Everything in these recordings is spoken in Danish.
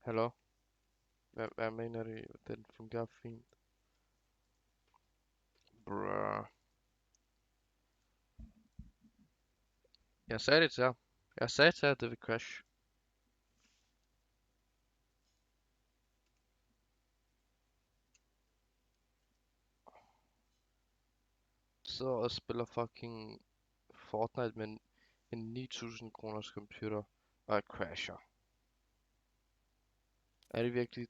Hallo? Hvad mener du? Den fungerer fint. Bruh. Jeg sagde det til jer. Jeg sagde til jer, at det vil crash. Så og spiller fucking Fortnite med en 9000 kroners computer og jeg crasher. Er det virkelig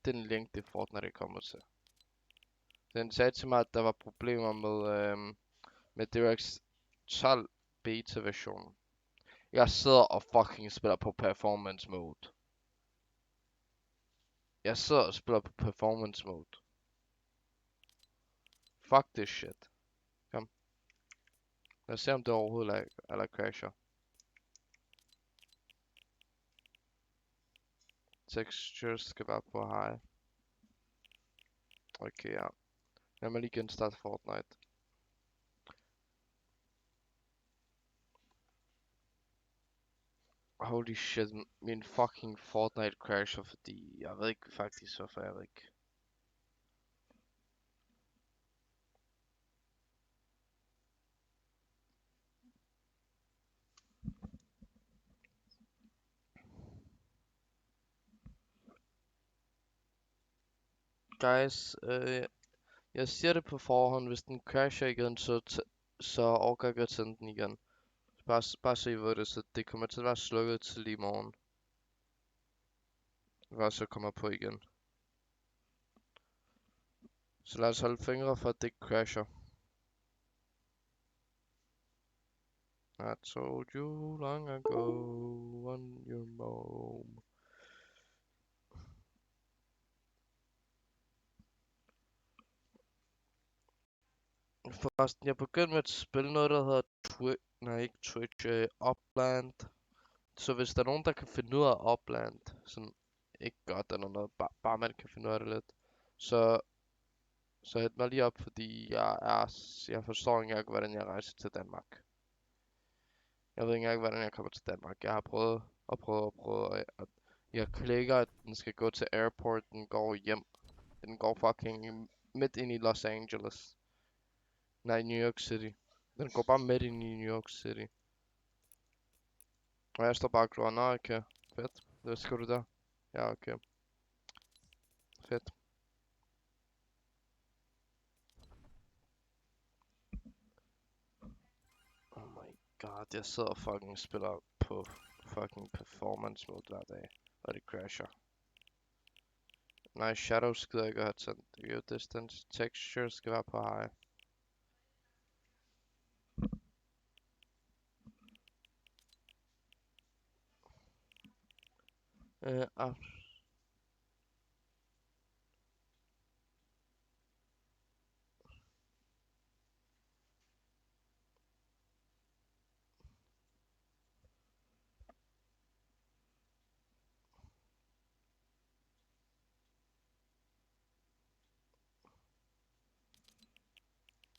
den link, det Fortnite kommer til? Den sagde til mig, at der var problemer med DirectX 12 beta versionen. Jeg sidder og fucking spiller på performance mode. Jeg sidder og spiller på performance mode. Fuck this shit. Kom. Lad os se, om det overhovedet eller crasher. Textures skal være på high. Okay, ja. Lad mig lige genstarte Fortnite. Holy shit, min fucking Fortnite crasher, fordi jeg ved ikke faktisk, hvorfor jeg ved ikke. Guys, jeg siger det på forhånd, hvis den crasher igen, så orker jeg ikke at tænde den igen. Bare så I ved det, så det kommer til at være slukket til i morgen. Hvad så kommer på igen. Så lad os holde fingre for, at det ikke crasher. I told you long ago on your mom. Forresten, jeg begyndte med at spille noget, der hedder ikke Twitch, Upland. Så hvis der er nogen, der kan finde ud af Upland, sådan ikke godt eller noget, bare man kan finde ud af det lidt, så hæt mig lige op, fordi jeg forstår ikke engang, hvordan jeg rejser til Danmark. Jeg ved ikke engang, hvordan jeg kommer til Danmark. Jeg har prøvet og jeg klikker, at den skal gå til airport, den går hjem. Den går fucking midt ind i Los Angeles. Nej, New York City. Den går bare midt ind i New York City. Og jeg står bare og glor, nå okay, fedt. Hvad skal du der? Ja, okay. Fedt. Oh my god, jeg sidder og fucking spiller på fucking performance mode hver dag. Og det crasher. Nej, shadows gider jeg ikke at have tændt. View distance, texture skal være på high. Ah.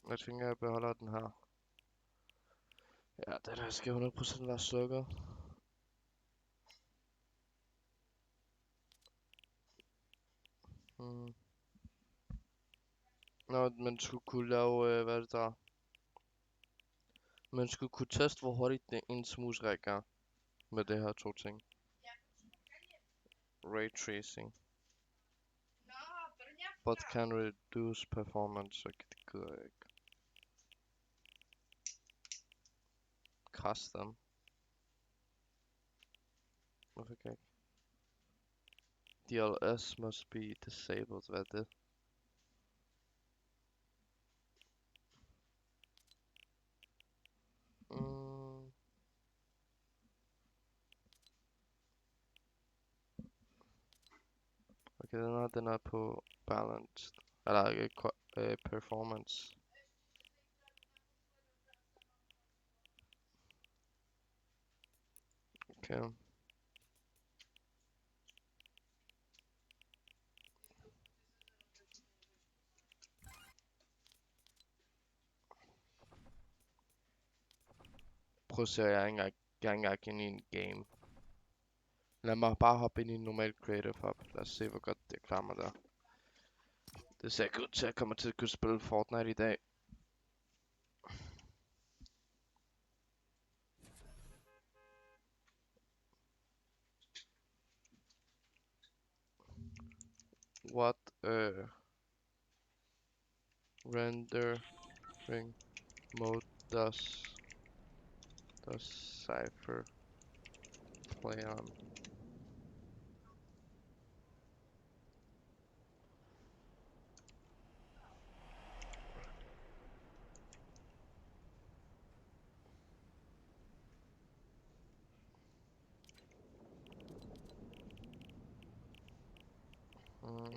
Jeg tænker, jeg beholder den her. Ja, det der skal 100% være slukket. Nå, man skulle kunne lave, hvad er det der? Man skulle kunne teste, hvor hurtigt ens musræk er. Med det her to ting. Ray tracing. But can reduce performance, så det gider jeg ikke. Custom. Hvorfor kan jeg ikke? DLS must be disabled, hvad er det? Okay, den er på balanced. Eller ikke performance. Okay. Prøv at se, jeg er ikke engang inde i en game. Lad mig bare hoppe ind i en normal creative hub. Lad os se, hvor godt det klarer mig der. Det ser ikke ud til, at jeg kommer til at kunne spille Fortnite i dag. What rendering mode does Cypher play on?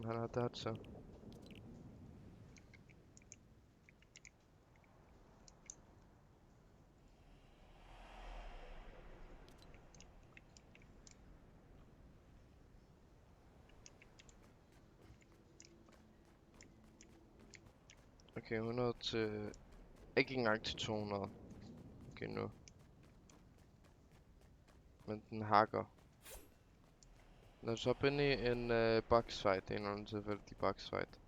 Han har det så. Okay, 100 til... Ikke engang til 200. Okay, nu. Men den hakker. Lad os hoppe ind i en boxfight. Det er en tilfældig boxfight.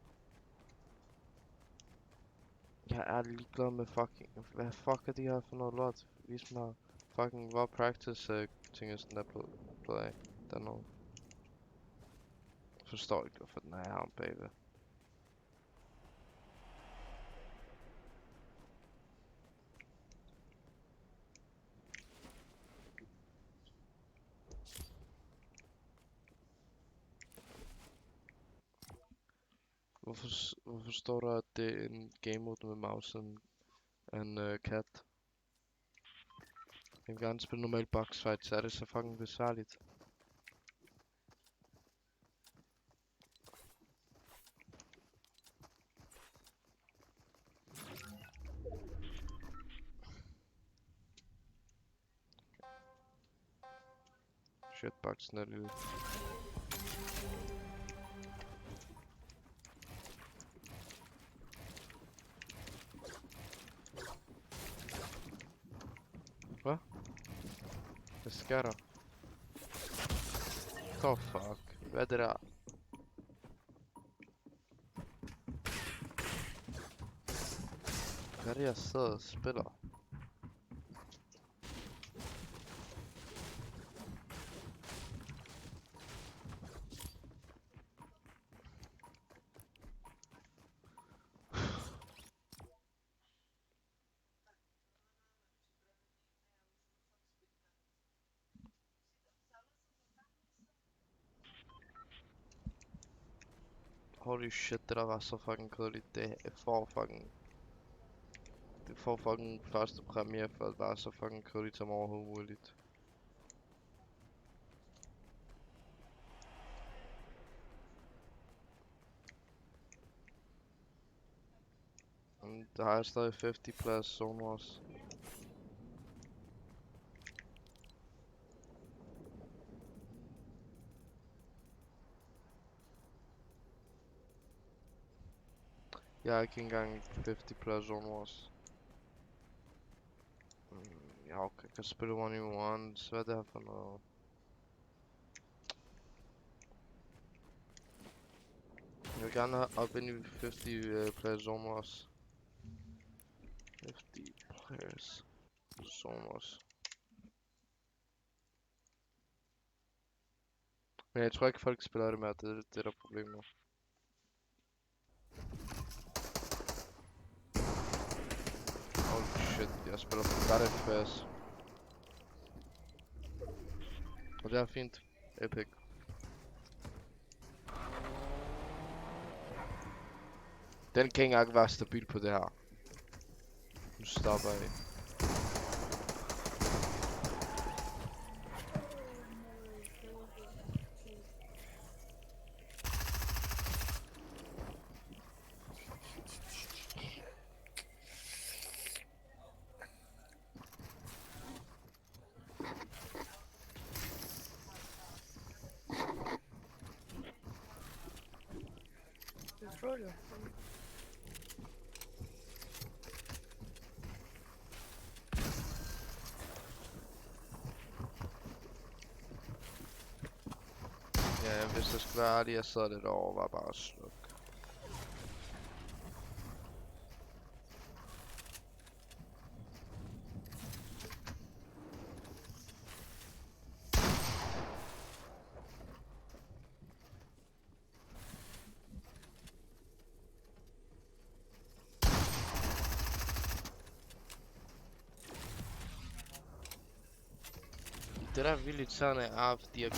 Jeg er ligeglad med fucking... Hvad fuck er det her for noget lort? Vis mig fucking hvor practice ting er sådan der blevet af. Der er noget. Jeg forstår ikke hvorfor den er her om bagved. Hvorfor står der, at det er en game mode med mouse og en kat? Jeg vil gerne spille normal boxfight, så er det så fucking besværligt. Shit, boxen er lille. Hvad? Hvad sker der? Oh fuck. Hvad er det der? Hvad er det jeg sidder og spiller? Holy shit, det der var så fucking kedeligt. Det får fucking første premiere for at være så fucking kedeligt som overhovedet muligt. Der er stadig 50 plads zone wars. Jeg har ikke engang 50 plads zone wars. Ja, okay, jeg kan spille 1v1. Hvad er det her for noget? Jeg vil gerne op ind i 50 players zone wars. 50 players zone wars. Men jeg tror ikke folk spiller det med, det er det der problemet. Holy shit, jeg spiller på godt FPS. Og det er fint. Epic. Den kan ikke engang være stabil på det her. Nu stopper jeg. Controller. hvis jeg skal være ærlig, jeg sidder lidt over, var bare at slukke. Det der er vildt irriterende er, fordi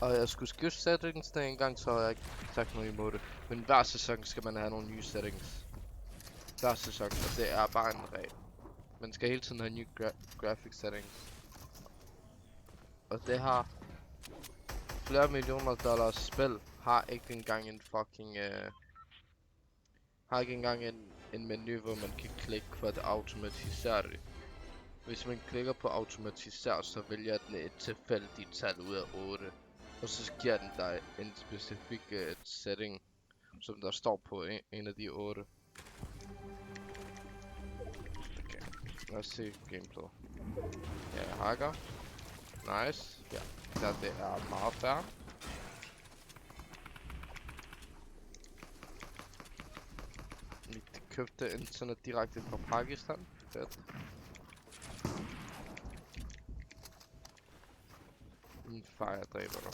jeg skulle skifte settings der engang, så har jeg ikke sagt noget imod det. Men hver sæson skal man have nogle nye settings. Hver sæson, og det er bare en regel. Man skal hele tiden have nye graphic settings. Og det har flere millioner dollars spil, har ikke engang en fucking har ikke engang en menu, hvor man kan klikke for at automatisere det. Hvis man klikker på automatisere, så vælger den et tilfældigt tal ud af 8. Og så giver den dig en specifik setting, som der står på en af de 8. Okay, lad os se gameplay. Ja, jeg hacker. Nice. Ja, det er meget fair. Vi købte internet direkte fra Pakistan. Fedt. En fire dræber dig.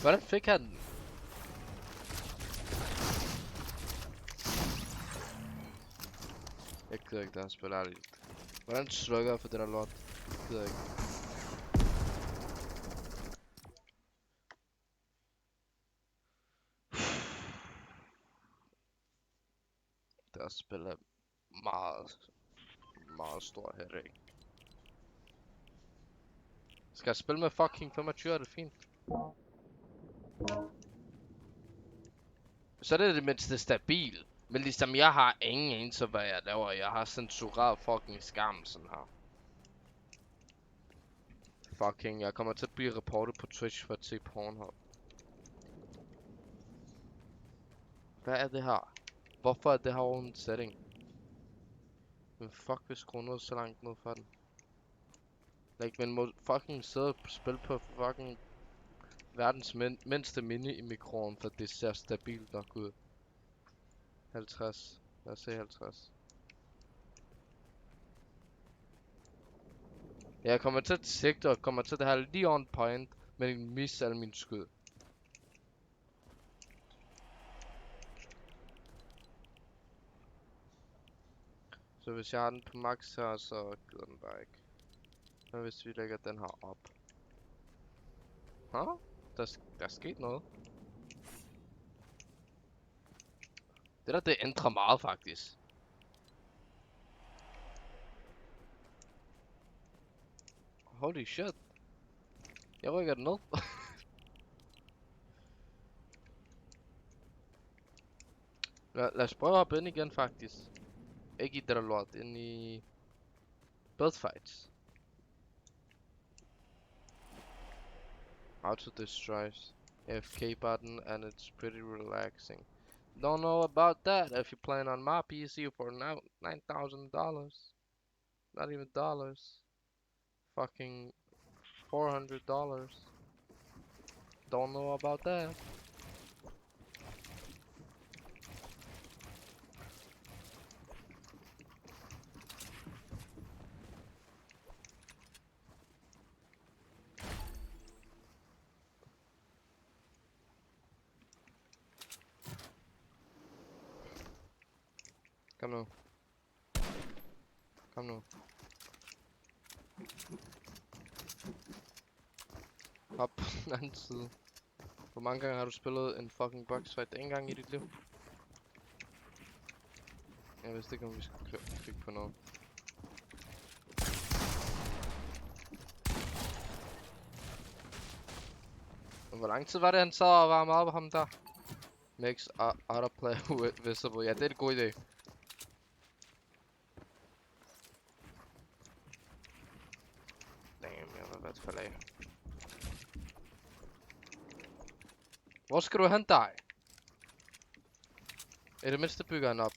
Hvordan fik han den? Jeg gider ikke, der spiller ærligt. Hvordan slukker jeg for det der lort? Jeg gider ikke. Der spiller meget stor headache. Skal jeg spille med fucking 25, er det fint. Så er det mindste stabil. Men ligesom jeg har ingen anelse hvad jeg laver. Jeg har censureret fucking skærmen sådan her. Fucking, jeg kommer til at blive reportet på Twitch for at se Pornhub. Hvad er det her? Hvorfor er det her over en setting? Men fuck, vi skruer noget så langt ned for den. Like, man må fucking sidde og spille på fucking verdens mindste mini i mikroen, for det ser stabilt nok ud. 50. Lad os se 50. Jeg kommer til at sigte og kommer til at have lige on point, men misse alle mine skud. Så hvis jeg har den på max her, så gider den bare ikke. Men hvis vi lægger den her op. Huh? Der er sket noget. Det der, det ændrer meget faktisk. Holy shit. Jeg rykker den ned. Lad os prøve at hoppe ind igen faktisk. Ikke i det der lort, ind i both fights. Auto destroys AFK button and it's pretty relaxing. Don't know about that if you're playing on my PC for now $9,000. Not even dollars. Fucking $400. Don't know about that. Kom nu. Kom nu. Hop på den anden side. Hvor mange gange har du spillet en fucking boxfight? En gang i dit liv? Jeg vidste ikke, om vi skulle klikke på noget. Hvor lang tid var det, han sad og varmede op ham der? Makes autoplay visible. Ja, det er en god idé. Damn, jeg var i hvert fald af. Hvor skal du hen dig? I det mindste bygger han op.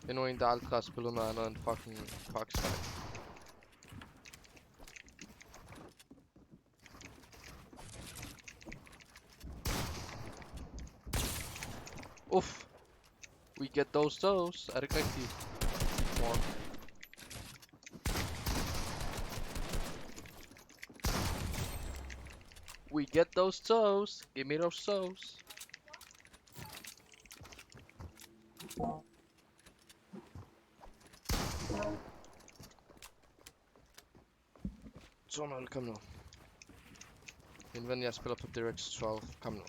Endnu en, der aldrig har spillet noget andet end fucking Foxfight. Uff. We get those toes. Er det ikke rigtigt? Morgen. We get those toes. Give me those toes. Så kom nu. Min ven, jeg spiller på DirectX 12. Kom nu.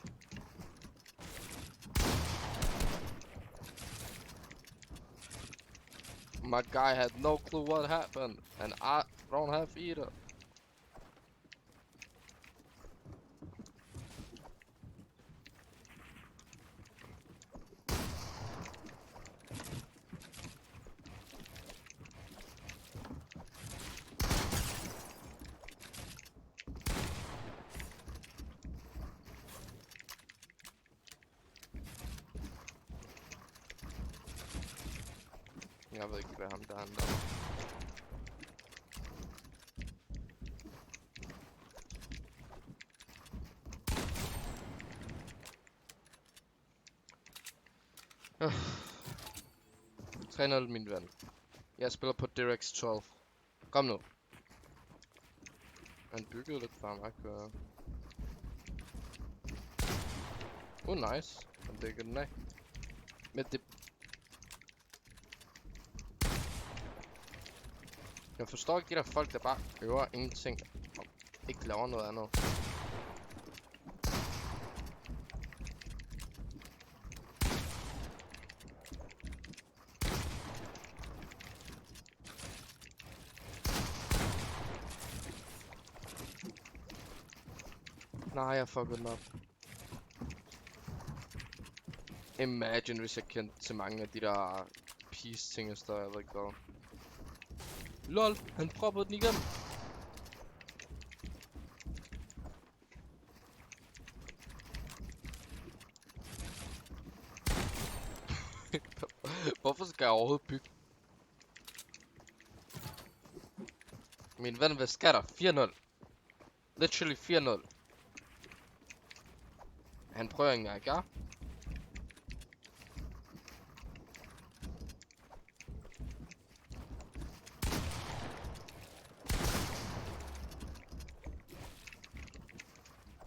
My guy had no clue what happened, and I don't have either. Jeg ved ikke, hvad ham der handler om. Træner min ven. Jeg spiller på DirectX 12. Kom nu. Han byggede lidt for mig, kører. Nice. Han dækker den af. Men det... Jeg forstår ikke de der folk, der bare øver ingenting og ikke laver noget andet. Nej, jeg fuckede den op. Imagine, hvis jeg kendte til mange af de der peace-ting, der jeg ved ikke hvad. LOL, han proppede den igen. Hvorfor skal jeg overhovedet bygge? Min ven, hvad skal der? 4-0. Literally 4-0. Han prøver ikke engang, ja?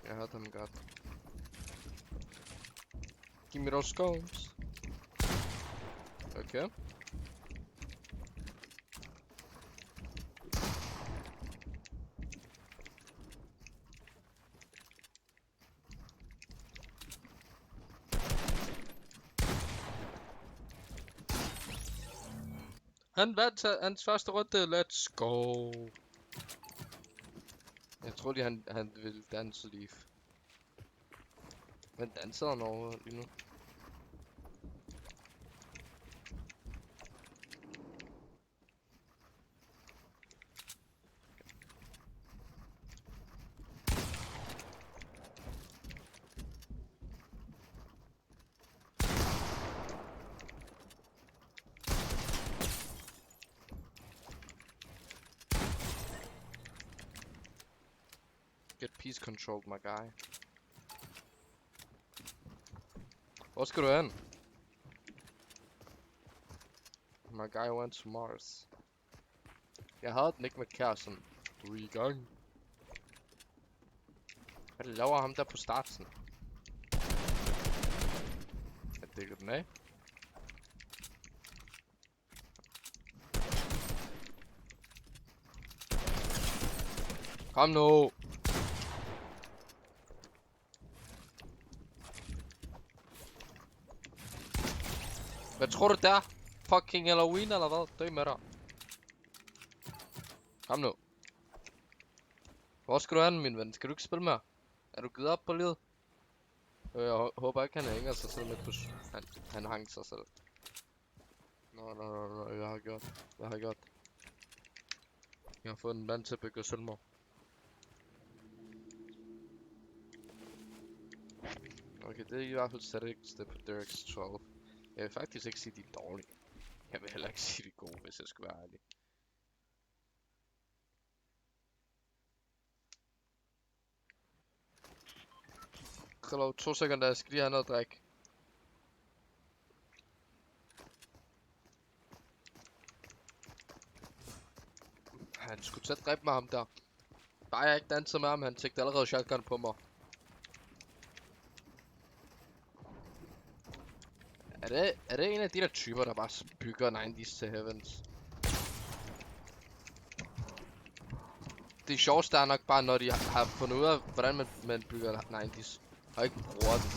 Jeg hørte ham godt. Give me those scones. Okay. Han vandt hans første runde. Let's go. Jeg troede han ville danse lige. Men danser han over lige nu? Get peace controlled, my guy. Hvor skal du hen? My guy went to Mars. Jeg havde den ikke med kæresten. Du er i gang. Hvad laver ham der på starten? Jeg dækker den af. Kom nu! Hvad tror du der? Fucking Halloween eller hvad? Dø med dig. Kom nu. Hvor skal du hen, min ven? Skal du ikke spille mere? Er du givet op på livet? Jeg håber ikke, han hænger sig selv med på... Han hang sig selv. Nå, jeg har gjort. Jeg har fået en mand til at bygge selvmord. Okay, det er i hvert fald stærkeste på Derek's 12. Jeg vil faktisk ikke sige, de er dårlige. Jeg vil heller ikke sige, de er gode, hvis jeg skal være ærlig. Hello, 2 sekunder, jeg skal lige have noget at drikke. Han skulle tage dræbe mig ham der. Bare jeg ikke dansede med ham, han tægte allerede shotgun på mig. Er det en af de der typer, der bare bygger 90's til heavens? Det sjoveste er nok bare, når de har fundet ud af, hvordan man bygger 90's. Og ikke bruger den.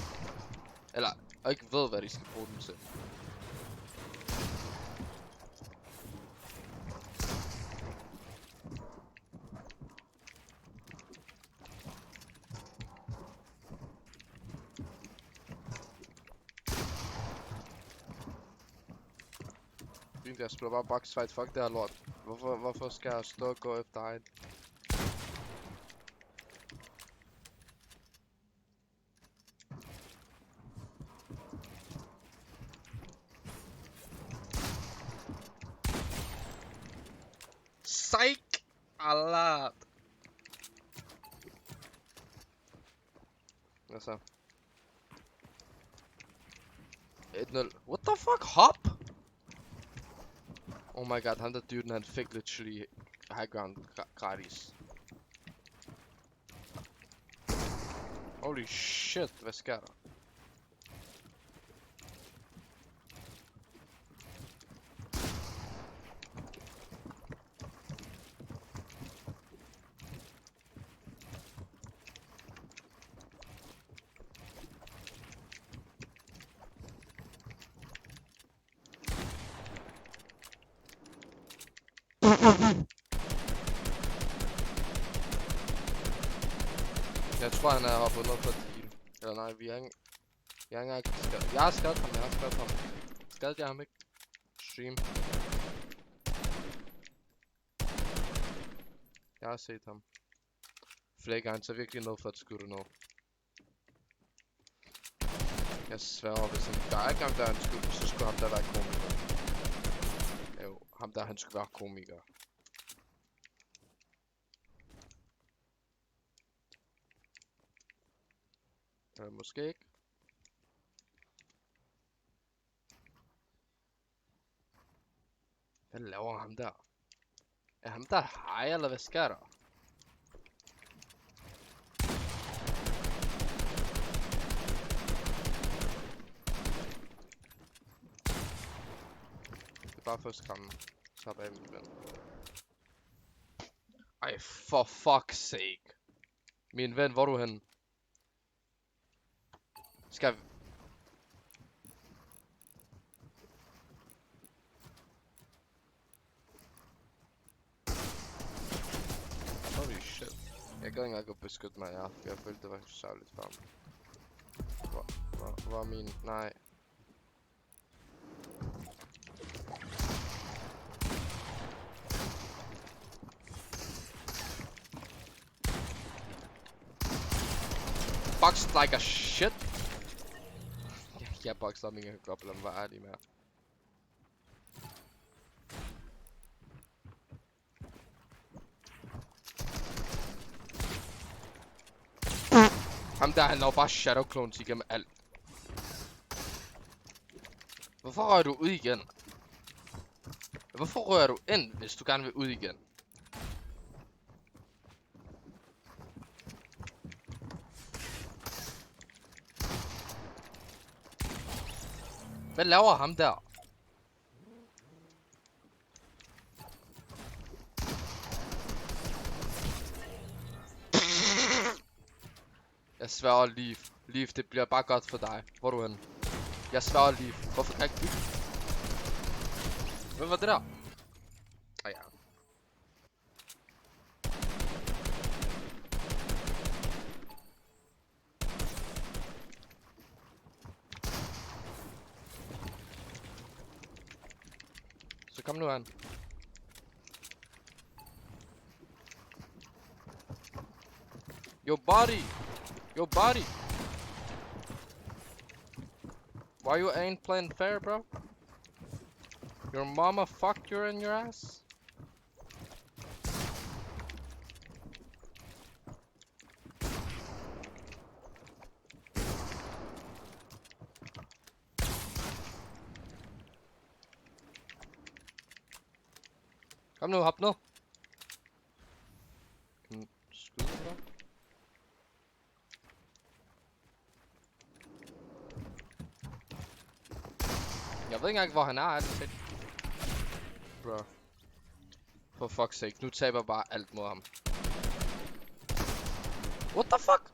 Eller, og ikke ved, hvad de skal bruge den til. Jeg spiller bare boxfight, fuck det her lort. Hvorfor skal jeg stå og gå efter egen? Psych! Allah! Hvad så? 1-0. What the fuck? Hop? Oh my god, han der duden, han fik literally high ground gratis. Holy shit, hvad sker der? Jeg tror han er hoppet ned på et heal. Eller nej, vi er ikke... Jeg har ikke skadet. Jeg har skadet ham, Skadet jeg ham ikke? Stream. Jeg har set ham. Flækker han så virkelig ned for at skyde nu. Jeg sværger, hvis han... Der er ikke ham der han skulle, så skulle ham der være komiker. Jo, ham der han skulle være komiker. Måske ikke. Hvad laver ham der? Er ham der hej, eller hvad sker der? Det er bare for at skræmme. Slap af, min ven. Ej, for fuck's sake. Min ven, hvor er du henne? Skal vi... Holy shit. Jeg gad ikke engang at beskytte mig, jeg følte det var særligt for ham. Hvor er min... Nej. Boxed like a shit. Jeg boxer om ingen goblin, hvad er de med? Ham der, han laver bare shadow clones igennem alt. Hvorfor rører du ud igen? Hvorfor rører du ind, hvis du gerne vil ud igen? Hvad laver ham der? Jeg sværger Leaf. Leaf, det bliver bare godt for dig. Hvor er du henne? Jeg sværger Leaf. Hvorfor kan jeg ikke bygge? Hvad var det der? Ah ja. Så kom nu an. Yo body! Yo body! Why you ain't playing fair, bro? Your mama fucked you in your ass? Kom nu, hop ned. Kan du skyde mig, bro? Jeg ved ikke engang, hvor han er, ærligt. Bro. For fuck's sake, nu taber jeg bare alt mod ham. What the fuck?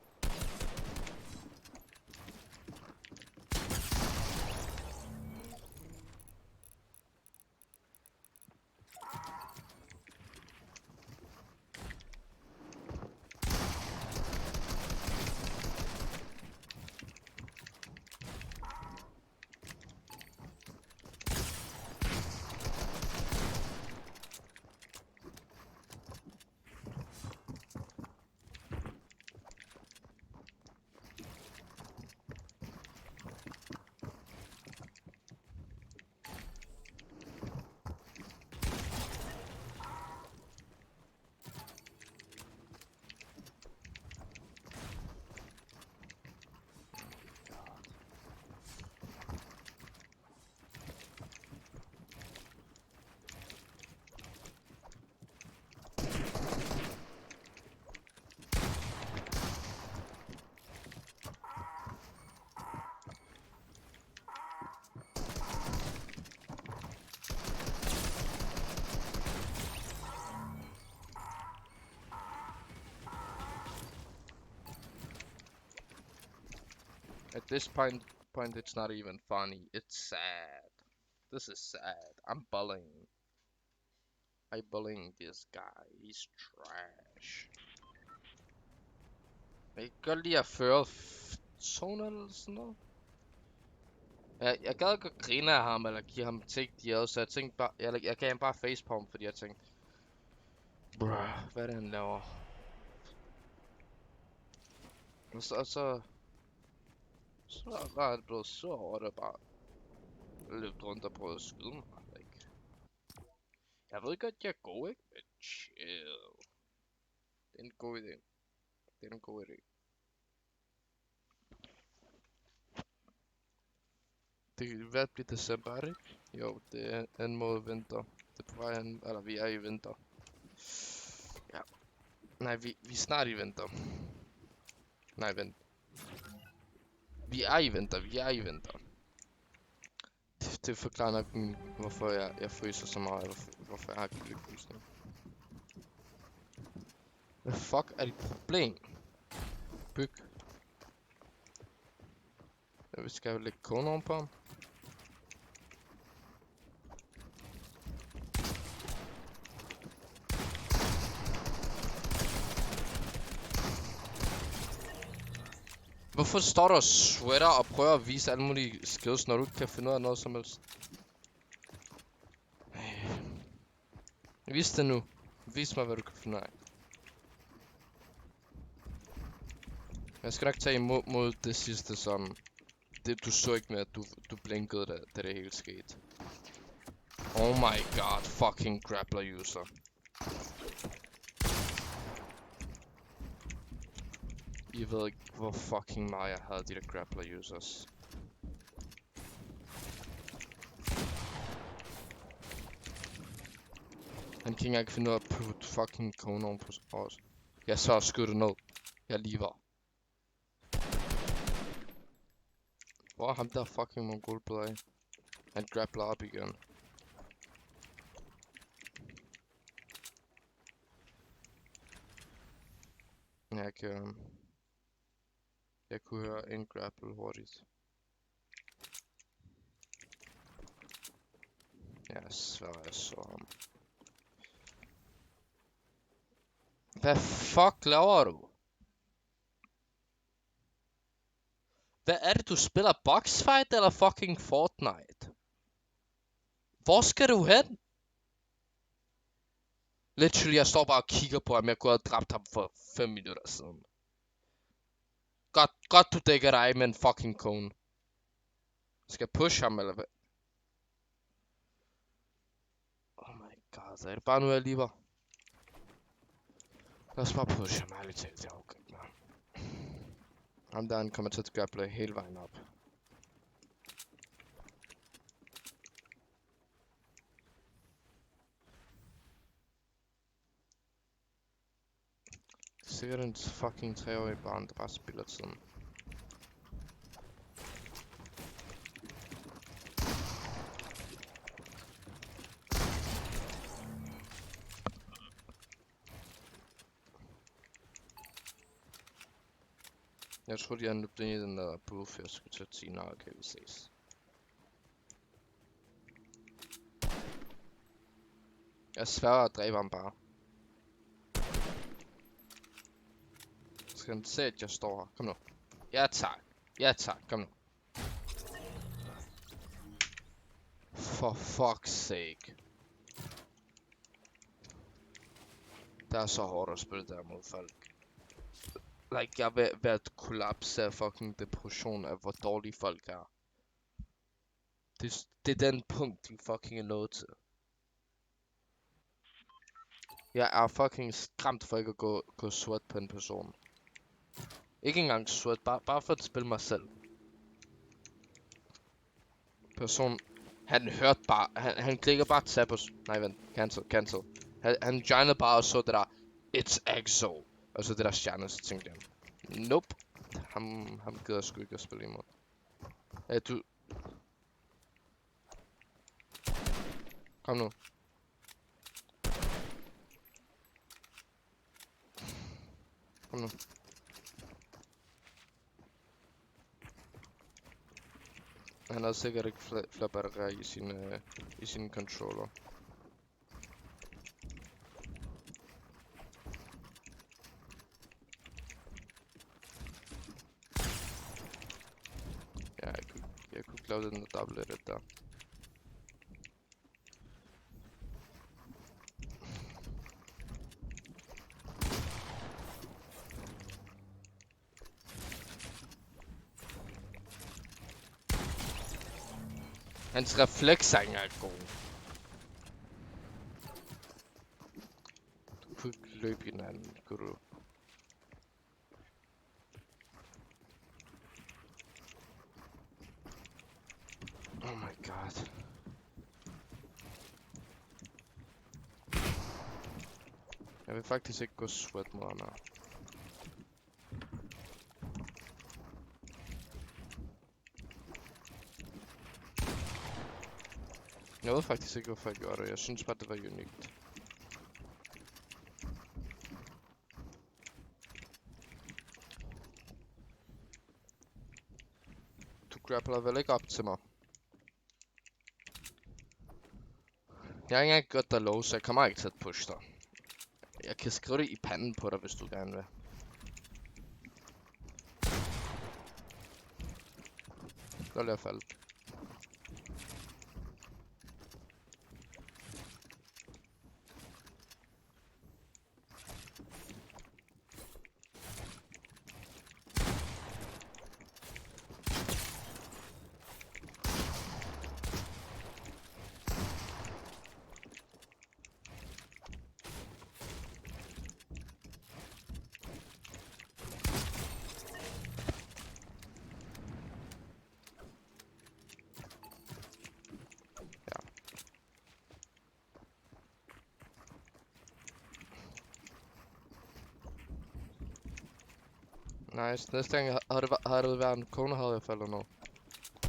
At this point, it's not even funny. It's sad. This is sad. I'm bullying. I bullying this guy. He's trash. Jeg kan godt lide at føre tone eller sådan noget. Jeg gad godt grine af ham, eller give ham ting, de havde, så jeg tænkte bare, jeg gav ham bare facepalm, fordi jeg tænkte, bruh, hvad er det han laver? Og så var jeg blevet sur over det, bare løbet rundt og prøvede at skyde mig. Like. Jeg ved godt, jeg er god, ikke? Men chill. Det er en god idé. Det er en god idé. Hvad bliver december, er det ikke? Jo, det er en måde vinter. Det er på vej hen, eller vi er i vinter. Ja. Nej, vi er snart i vinter. Nej, vent. Vi er i vinter. Det forklarer nok, hvorfor jeg fryser så meget, hvorfor jeg har gløbfrysning. Hvad fuck er dit problem? Byg. Vi skal jo lægge kone ovenpå ham. Hvorfor står du og sweater og prøver at vise alle mulige skills, når du ikke kan finde ud af noget som helst? Vis det nu. Vis mig, hvad du kan finde ud af. Jeg skal nok tage imod det sidste som... Det du så ikke med, at du blinkede, da det hele skete. Oh my god, fucking grappler user. Jeg ved ikke, hvor fucking meget jeg havde de der grappler users. Han kan ikke engang finde ud af at putte fucking kone oven på os. Jeg så skudt ned. Jeg lige var. Hvor er ham der fucking mongolblad af? Han grappler op igen. Jeg kunne høre en grapple hurtigt. Jeg svær, jeg så ham. Hvad fuck laver du? Hvad er det, du spiller? Boxfight eller fucking Fortnite? Hvor skal du hen? Literally, jeg står bare og kigger på ham. Jeg kunne have dræbt ham for 5 minutter siden. Godt du dækker dig med en fucking cone. Skal jeg push ham, eller hvad? Oh my god, er det bare nu, jeg lige var? Lad os bare push ham, ærligt talt. Det er okay, man. Ham der, han kommer til at grapple hele vejen op. Sikkert en fucking 3-årig barn, der bare spiller tiden. Jeg tror, de har løbet ind i den der booth, jeg skulle til at sige, nej, okay, vi ses. Jeg sværger at dræbe ham bare. Skal han se, at jeg står her? Kom nu. Ja tak. Ja tak, kom nu. For fuck's sake. Det er så hårdt at spille der mod folk. Like, jeg er ved at kollapse af fucking depression af hvor dårlige folk er. Det er den punkt, de fucking er nået til. Jeg er fucking skræmt for ikke at gå sort på en person. Ikke engang sort, bare for at spille mig selv. Person, han hørte bare, han klikker bare tab på, nej vent, cancel. Han joinede bare og så det der, it's EXO. Og så det der stjerne, så tænkte jeg, nope. Ham gider sgu ikke at spille imod. Du... Kom nu. Kom nu. Han har sikkert ikke flere batterier i sin controller. Ja, jeg kunne lave den der double edit der. Hans reflekser er ikke engang gode. Du kunne ikke løbe i den anden, kunne du? Oh my god. Jeg vil faktisk ikke gå sweat mod ham her. Jeg ved faktisk ikke, hvorfor jeg gjorde det. Jeg synes bare, det var unikt. Du grappler vel ikke op til mig? Jeg har ikke engang gjort dig low, så jeg kommer ikke til at pushe dig. Jeg kan skrive det i panden på dig, hvis du gerne vil. Så lader jeg falde. Nice. Næste gang har det været en kone, havde jeg faldet nu.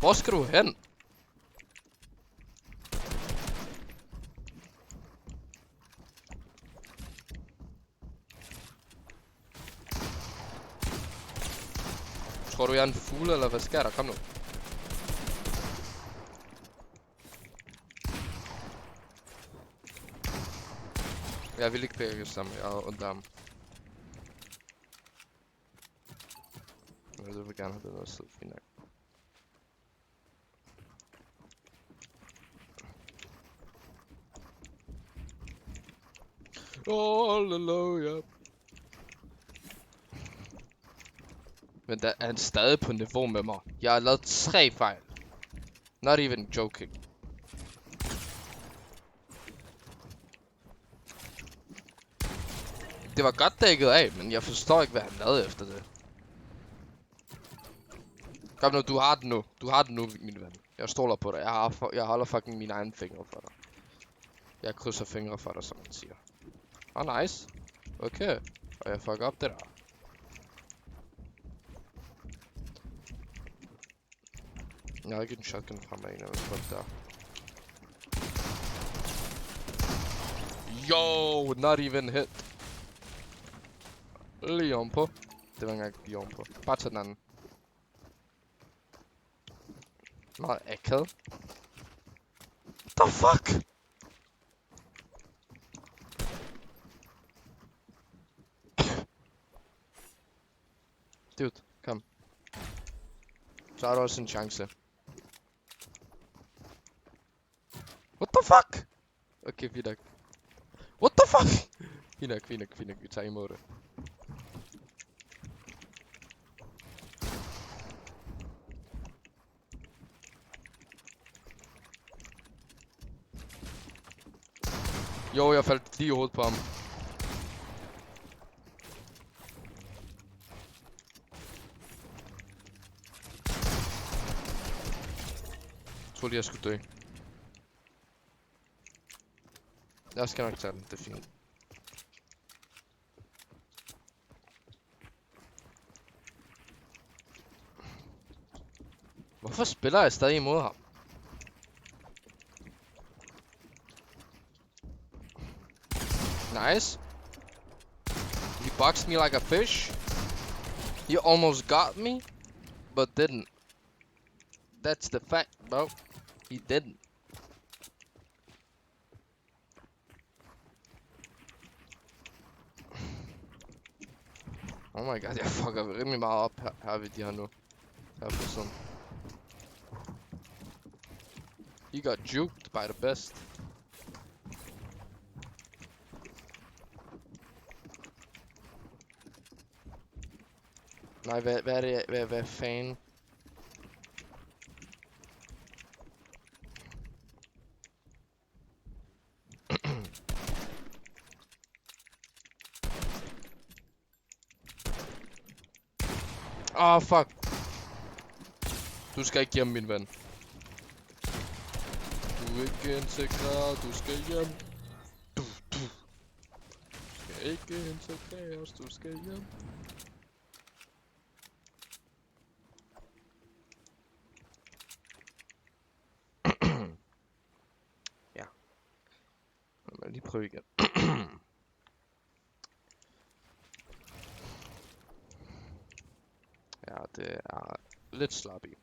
Hvor skal du hen? Tror du, jeg er en fugl, eller hvad sker der? Kom nu. Jeg vil ikke begge sammen. Jeg er under ham. Jeg vil gerne have det noget så fint nok. Halleluja. Men der er han stadig på niveau med mig. Jeg har lavet 3 fejl. Not even joking. Det var godt dækket af, men jeg forstår ikke, hvad han lavede efter det. Kom nu, du har den nu. Du har den nu, min ven. Jeg stoler på dig. Jeg holder fucking mine egne fingre for dig. Jeg krydser fingre for dig, som man siger. Nice. Okay. Og jeg fucker op det der. Jeg har ikke en shotgun fra mig, eller hvad der. Yo, not even hit. Lige ovenpå. Det var engang lige ovenpå. Bare tag den anden. Meget akavet. What the fuck? Dude, kom. Så har du også en chance. What the fuck? Okay, fint nok. What the fuck? Fint nok. Vi tager imod det. Jo, jeg faldt lige i hovedet på ham. Jeg troede lige, jeg skulle dø. Jeg skal nok tage den, det er fint. Hvorfor spiller jeg stadig imod ham? Nice. He boxed me like a fish. He almost got me, but didn't. That's the fact, bro. He didn't. Oh my god, jeg fucker rimelig meget op her ved de her nu. Her på sådan. He got juked by the best. Nej, hvad er det? Hvad fanden? Fuck. Du skal ikke hjem, min ven. Du er ikke integreret, du skal hjem. Du skal ikke integreres, du skal hjem. Ja. Lad mig lige prøve igen. Ja, det er lidt sloppy.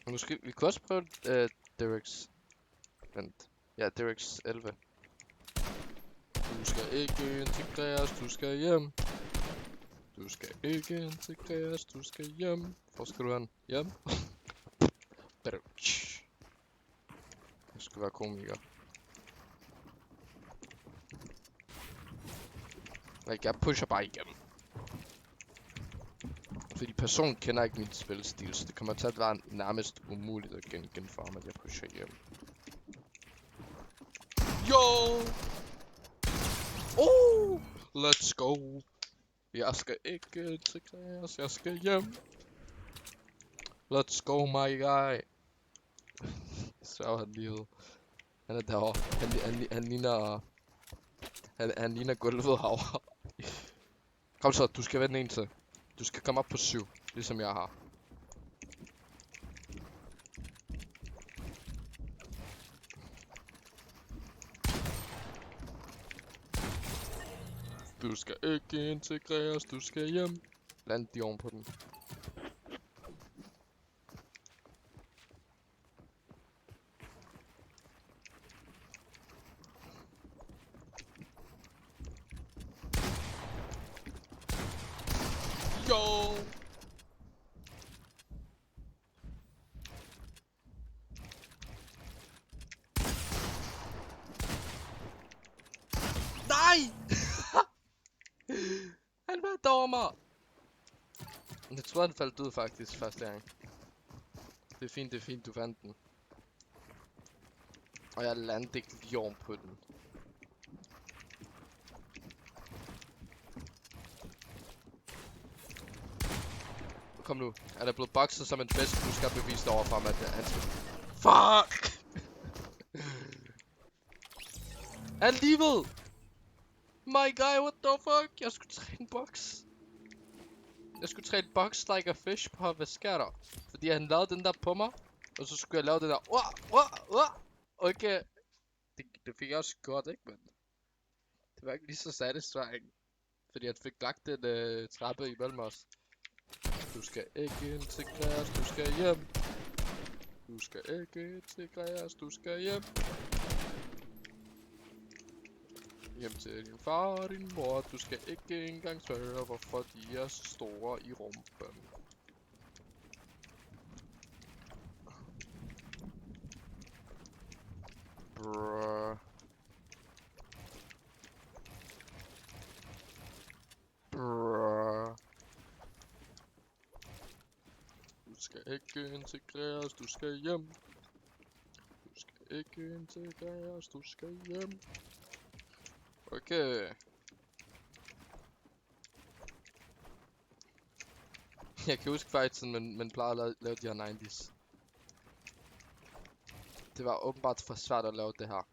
Måske vi kan også prøve Derek's. Vent. Ja, Derek's 11. Du skal ikke integreres, du skal hjem. Du skal ikke integreres, du skal hjem. Hvor skal du hen? Hjem? Jeg skal være komiker. Like, jeg pusher bare igennem. Fordi personen kender ikke min spilstil, så det kommer til at være nærmest umuligt at genfarme, at jeg pusher hjem. Yo! Let's go! Jeg skal ikke integreres, jeg skal hjem. Let's go, my guy. Så han lige. Han er derovre. Han ligner gulvet herovre. Kom så, du skal vende en til. Du skal komme op på 7, ligesom jeg har. Du skal ikke integreres, du skal hjem. Land de oven på den. Yo! Nej! Han vandt over mig! Jeg tror han faldt ud faktisk første gang. Det er fint, du vandt den. Og jeg landede ikke lige oven på den. Kom nu. Han er blevet bokset som en fisk. Du skal bevise det overfor ham, at han skal... Fuck! Alligevel! My guy, what the fuck? Jeg skulle træne box. Jeg skulle træne box like a fish på, hvad sker der? Fordi han lavede den der på mig. Og så skulle jeg lave det der. Okay. Det fik jeg også godt, ikke, men... Det var ikke lige så satisfying. Fordi han fik lagt en trappe imellem os. Du skal ikke integreres, du skal hjem. Du skal ikke integreres, du skal hjem. Hjem til din far og din mor. Du skal ikke engang spørge, hvorfor de er så store i rumpen. Bruh. Bruh. Du skal ikke integreres, du skal hjem. Du skal ikke integreres, du skal hjem. Okay. Jeg kan huske faktisk sådan, man plejer at lave de her 90's. Det var åbenbart for svært at lave det her.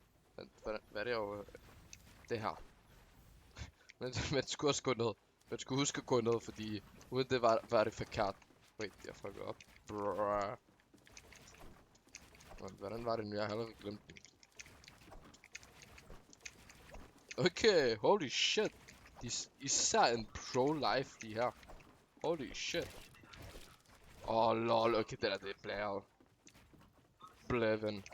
Hvad er det jo? Det her. Men man skulle også gå ned. Man skulle huske at gå ned, fordi uden det var det forkert. Wait, jeg fucker op. Bruh. Hvordan var det nu? Jeg har allerede glemt den. Okay, holy shit. Især en pro-life, de her. Holy shit. Lol, okay, det er blæret. Bleven.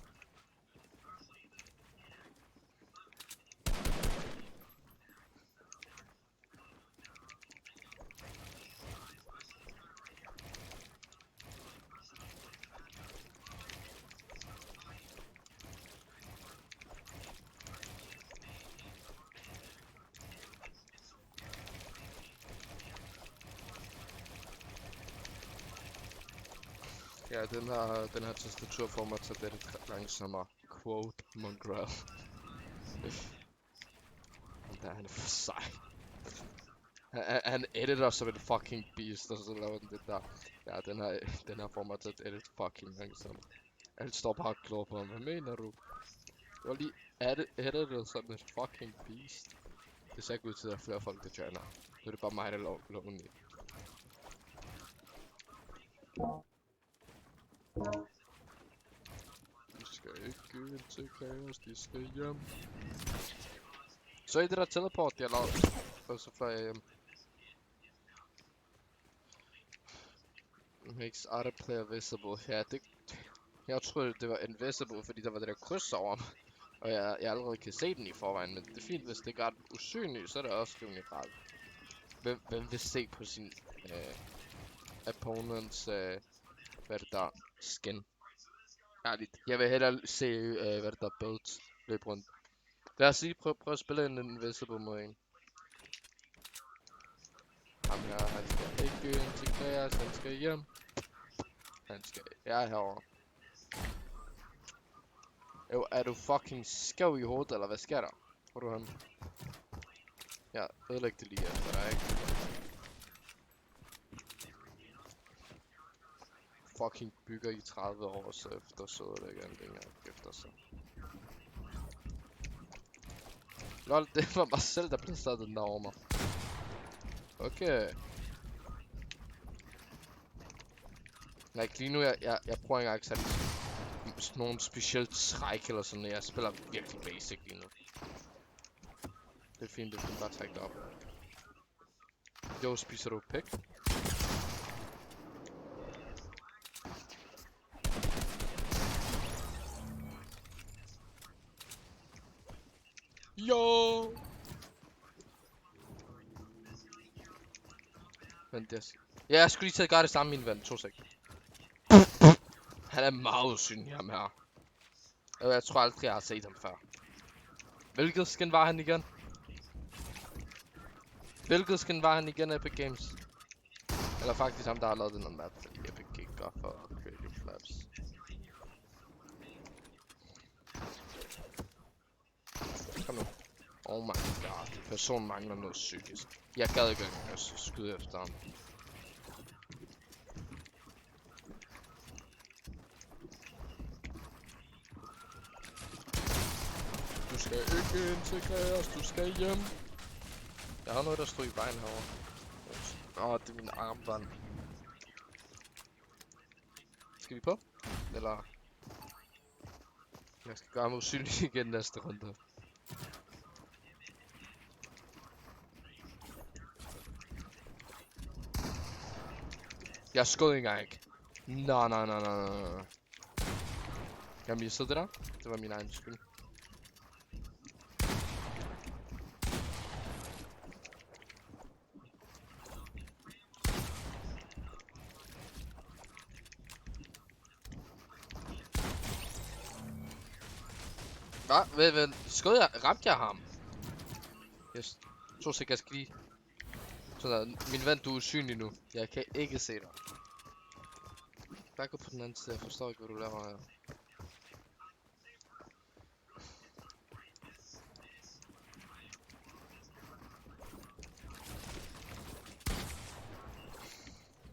Ja, den her tastatur får mig til det lidt langsommere. Quote Mongrel. Han er for sej. Han editor som en fucking beast, og så laver den det der. Ja, den her får mig til at edit fucking langsommere. Alt står bare klog på ham. Hvad mener du? Du har lige editor som en fucking beast. Det ser ikke ud til, at der er flere folk, der joiner. Nu er det bare mig, der er lonely. De skal ikke integreres, de skal hjem. Så er det der teleport, jeg lavede. Og så fløj jeg hjem. Makes other player visible. Ja, jeg troede, det var invisible, fordi der var det der kryds over mig. Og jeg allerede kan se den i forvejen, men det er fint, hvis det er ret usynligt, så er det også rimelig rart. Hvem vil se på sin opponents, hvad er det der, skin? Ærligt. Jeg vil hellere se, hvad det der builds løb rundt. Lad os lige prøve at spille en invisible mod en. Ham her, han skal ikke integreres, han skal hjem. Jeg er herovre. Jo, er du fucking skæv i hovedet, eller hvad sker der? Hvor er du henne? Ja, ødelæg det lige efter dig, ikke? Fucking bygger i 30 år, så efter så ødelægger han det engang efter sig. Lol, det var mig selv, der placerede den der over mig. Okay. Nej, lige nu, jeg prøver ikke at sætte nogen specielt træk eller sådan. Jeg spiller virkelig basic lige nu. Det er fint, bare trække det op. Jo, spiser du pik? Jo! Vent, ja, jeg skulle lige til at gøre det samme, min ven. 2 sek. Han er meget usynlig, ham her. Jeg tror aldrig, jeg har set ham før. Hvilket skin var han igen? Hvilket skin var han igen, Epic Games? Eller faktisk ham, der har lavet den her map, fordi Epic gik godt for creative maps. Kom nu. Oh my god. Personen mangler noget psykisk. Jeg gad ikke at skyde efter ham. Du skal ikke integreres, du skal hjem. Jeg har noget, der stod i vejen herovre. Det er min armbånd. Skal vi på? Eller? Jeg skal gøre mig usynlig igen næste runde. Jeg skød ikke engang. Nej. Jeg missede det der. Det var min egen skyld. Hvad? Skød jeg? Ramte jeg ham? Yes. Så sikkert jeg skal lige... Sådan, min ven, du er usynlig nu. Jeg kan ikke se dig. Bare gå på den anden side. Jeg forstår ikke, hvad du laver her.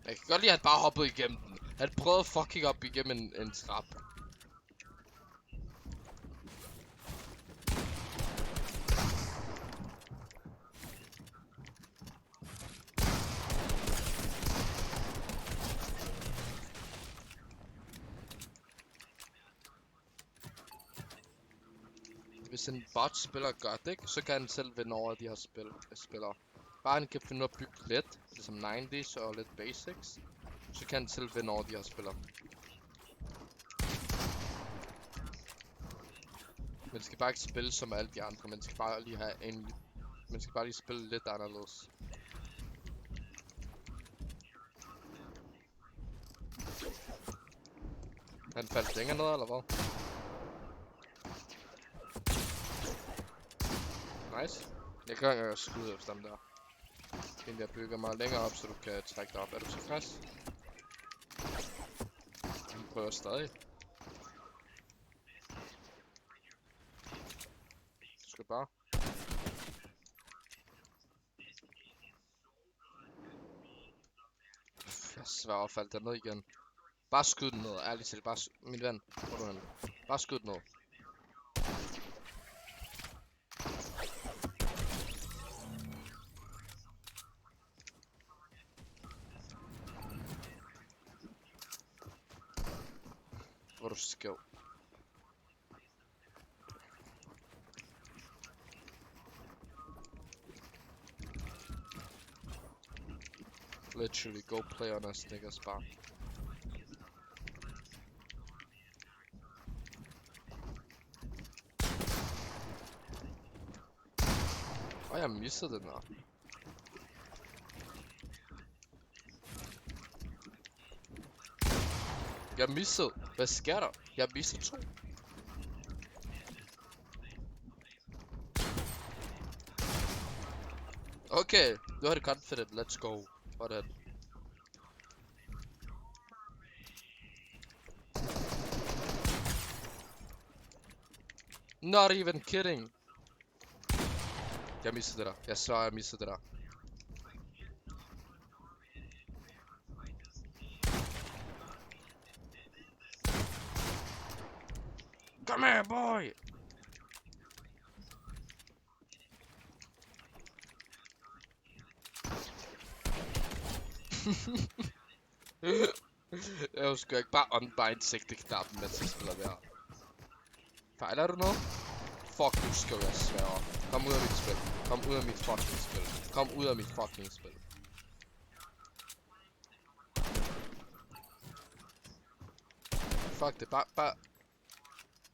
Jeg kan godt lide, at han bare hoppede igennem den. Han prøvede fucking op igennem en trap. Hvis en bot spiller godt, ikke, så kan han selv vinde over de her spillere. Bare han kan finde ud af at bygge lidt, ligesom 90's og lidt basics, så kan han selv vinde over de her spillere. Man skal bare ikke spille som alle de andre, man skal bare lige have en... Man skal bare lige spille lidt anderledes. Han faldt længere ned, eller hvad? Nice. Jeg kan ikke skyde efter dem der. Inden jeg bygger mig længere op, så du kan trække dig op. Er du tilfreds? Jeg prøver stadig. Du skal bare. Jeg svær at falde derned igen. Bare skyd den ned, ærligt talt. Bare min ven, hvor du hen? Bare skyd den ned. Hvor du skæv. Literally go play on us niggas bare. Jeg missede den her. Jeg missede. Hvad sker der? Jeg missede 2. Okay, nu er det confident. Let's go. Hvordan? Not even kidding. Jeg missede det der. Jeg svær, jeg missede det der. Come here, boy! Jeg husker ikke bare unbind sigteknappen, mens jeg spiller der. Fejler du noget? Fuck, nu skal jeg svære. Kom ud af mit spil. Kom ud af mit fucking spil. Kom ud af mit fucking spil. Fuck det, bare...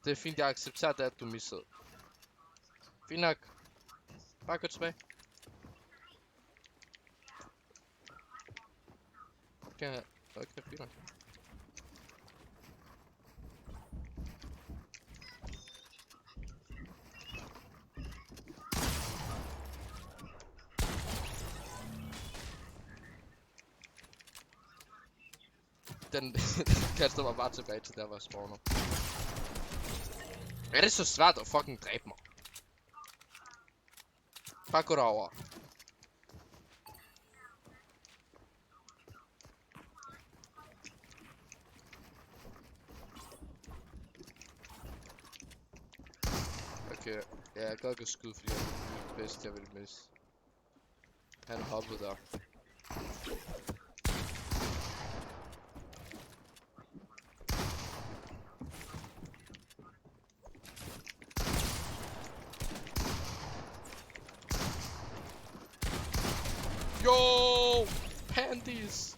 Det er fint, jeg accepterer det, at du missede. Fint nok. Bare gå tilbage. Okay, fint nok. Den kastede mig bare tilbage til der, hvor jeg spawner. Er det så svært at fucking dræbe mig? Bare gå derover. Okay, ja, jeg gad ikke at skyde, fordi jeg er det bedste, jeg ville misse. Han hoppede der. Yo! Panties!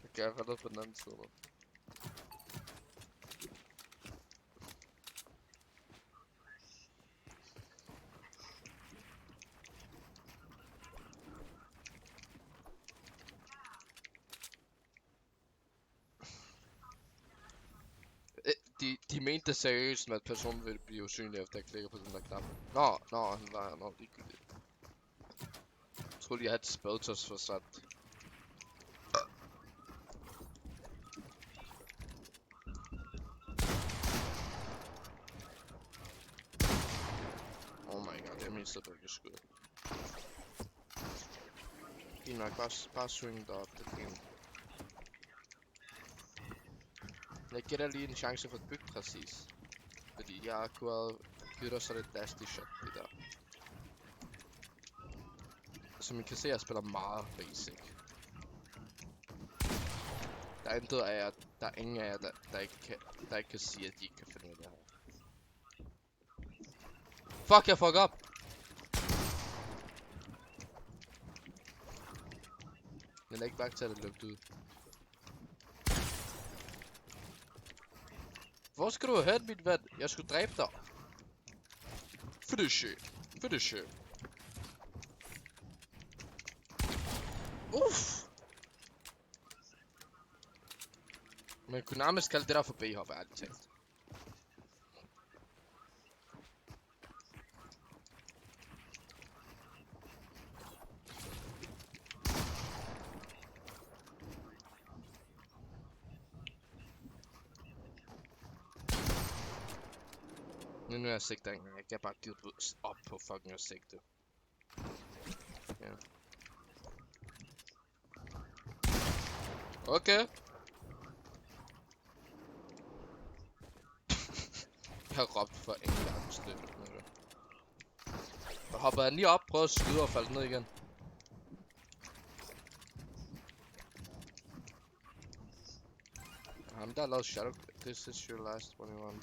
Okay, jeg redder på den anden side. De mente det seriøst med, at personen ville blive usynlig efter jeg klikker på den der knap. Nå, han var her. Nå, ligegyldigt. Jeg troede, jeg havde et spell til at forsat. Oh my god, jeg mistede begge skud. Fint nok, bare swing derop, det er fint. Jeg giver dig lige en chance for at bygge præcis. Fordi jeg kunne have givet dig sådan et nasty shot, det der. Som I kan se, jeg spiller meget basic. Der er intet af jer, der er ingen af jer, der ikke kan sige, at de ikke kan finde ud af det her. Fuck, jeg fuck op! Jeg er ikke mærke til, at det løbte ud. Hvor skal du hen, mit ven? Jeg skulle dræbe dig. Finish it. Finish it. Uff. Men jeg kunne nærmest kalde det der for B-hop, ærligt talt. Nu er jeg sigtet engang. Jeg kan bare give op på fucking at sigte. Ja. Okay. Jeg har råbt for en gang støtte. Og hopper han lige op, prøver at skyde og falde ned igen. Ham der har lavet shadow. This is your last 21.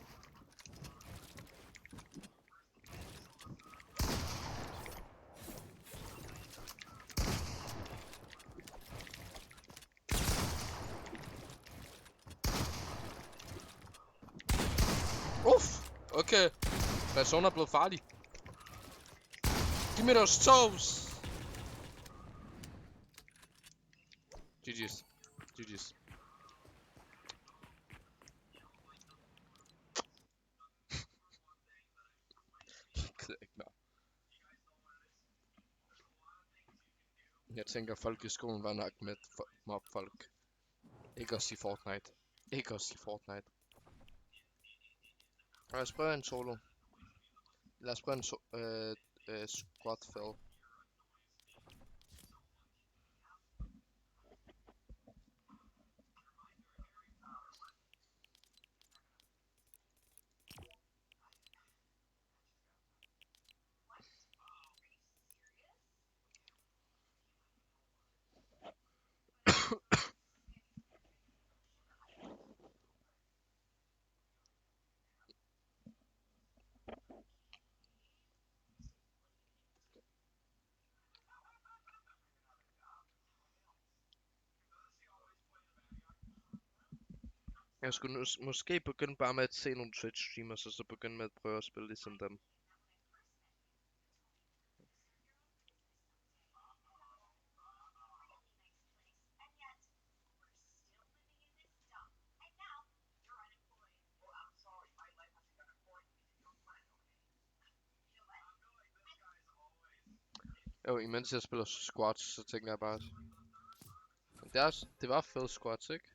Uff! Okay. Personen er blevet farlig. Giv mig those toes! GG's. GG's. Jeg tænker, folk i skolen var nok med mobfolk. Ikke også i Fortnite. Ikke også i Fortnite. Lad os prøve en solo. Lad os prøve en squat fill. Jeg skulle måske begynde bare med at se nogle Twitch streamers, og så begynde med at prøve at spille ligesom dem. Jo, imens jeg spiller squats, så tænker jeg bare, Det var fed squats, ikke?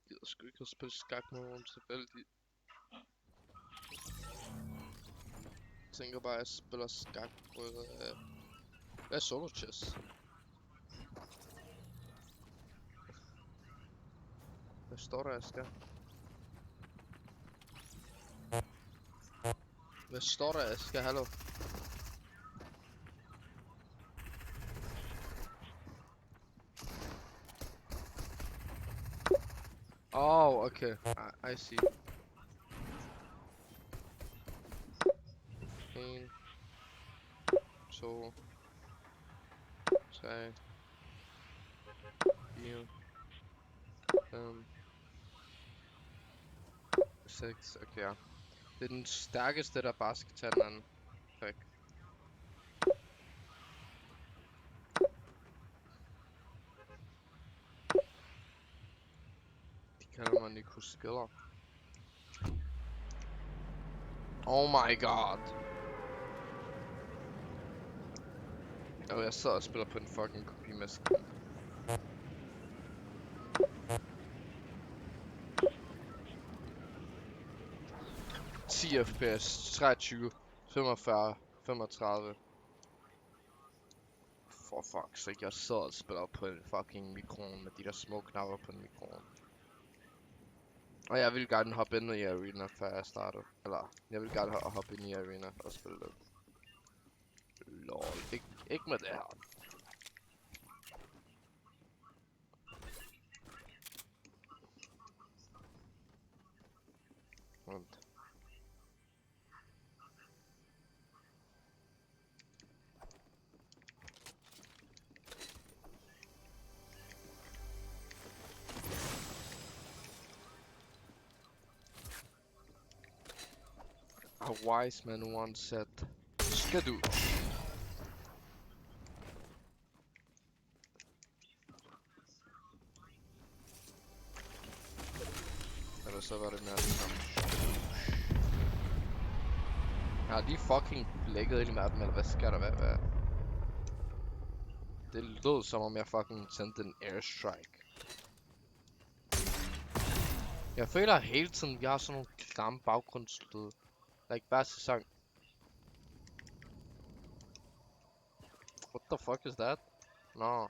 Jeg gider sgu ikke at spille skak med nogen tilfældig. Jeg tænker bare, at jeg spiller skak på... Hvad er solo chess? Hvad står der, jeg skal? Hvad står der, jeg skal? Hallo? Oh, okay. I see. 1, 2, 3, 4, 5, 6. Okay, ja. Det er den stærkeste, der bare skal tage den anden. Prik. De kalder mig Nico Skiller. Oh my god. Og jeg sidder og spiller på en fucking kopimaskine. FPS, 23, 45, 35. For fuck's sake, jeg sidder og spiller på en fucking mikron med de der små knapper på en mikron. Og jeg vil gerne hoppe ind i arena, før jeg starter. Eller, jeg vil gerne hoppe ind i arena og spille det. Lol, ikke med det her. Vent. A wise man once said, skadoosh. Eller så var det mere det samme. Jeg har lige fucking blækket ind i mappen, eller hvad skal der være? Det lød som om jeg fucking sendte en airstrike. Jeg føler hele tiden, vi har sådan nogle klamme baggrundslyd. Like hver sæson. What the fuck is that? No.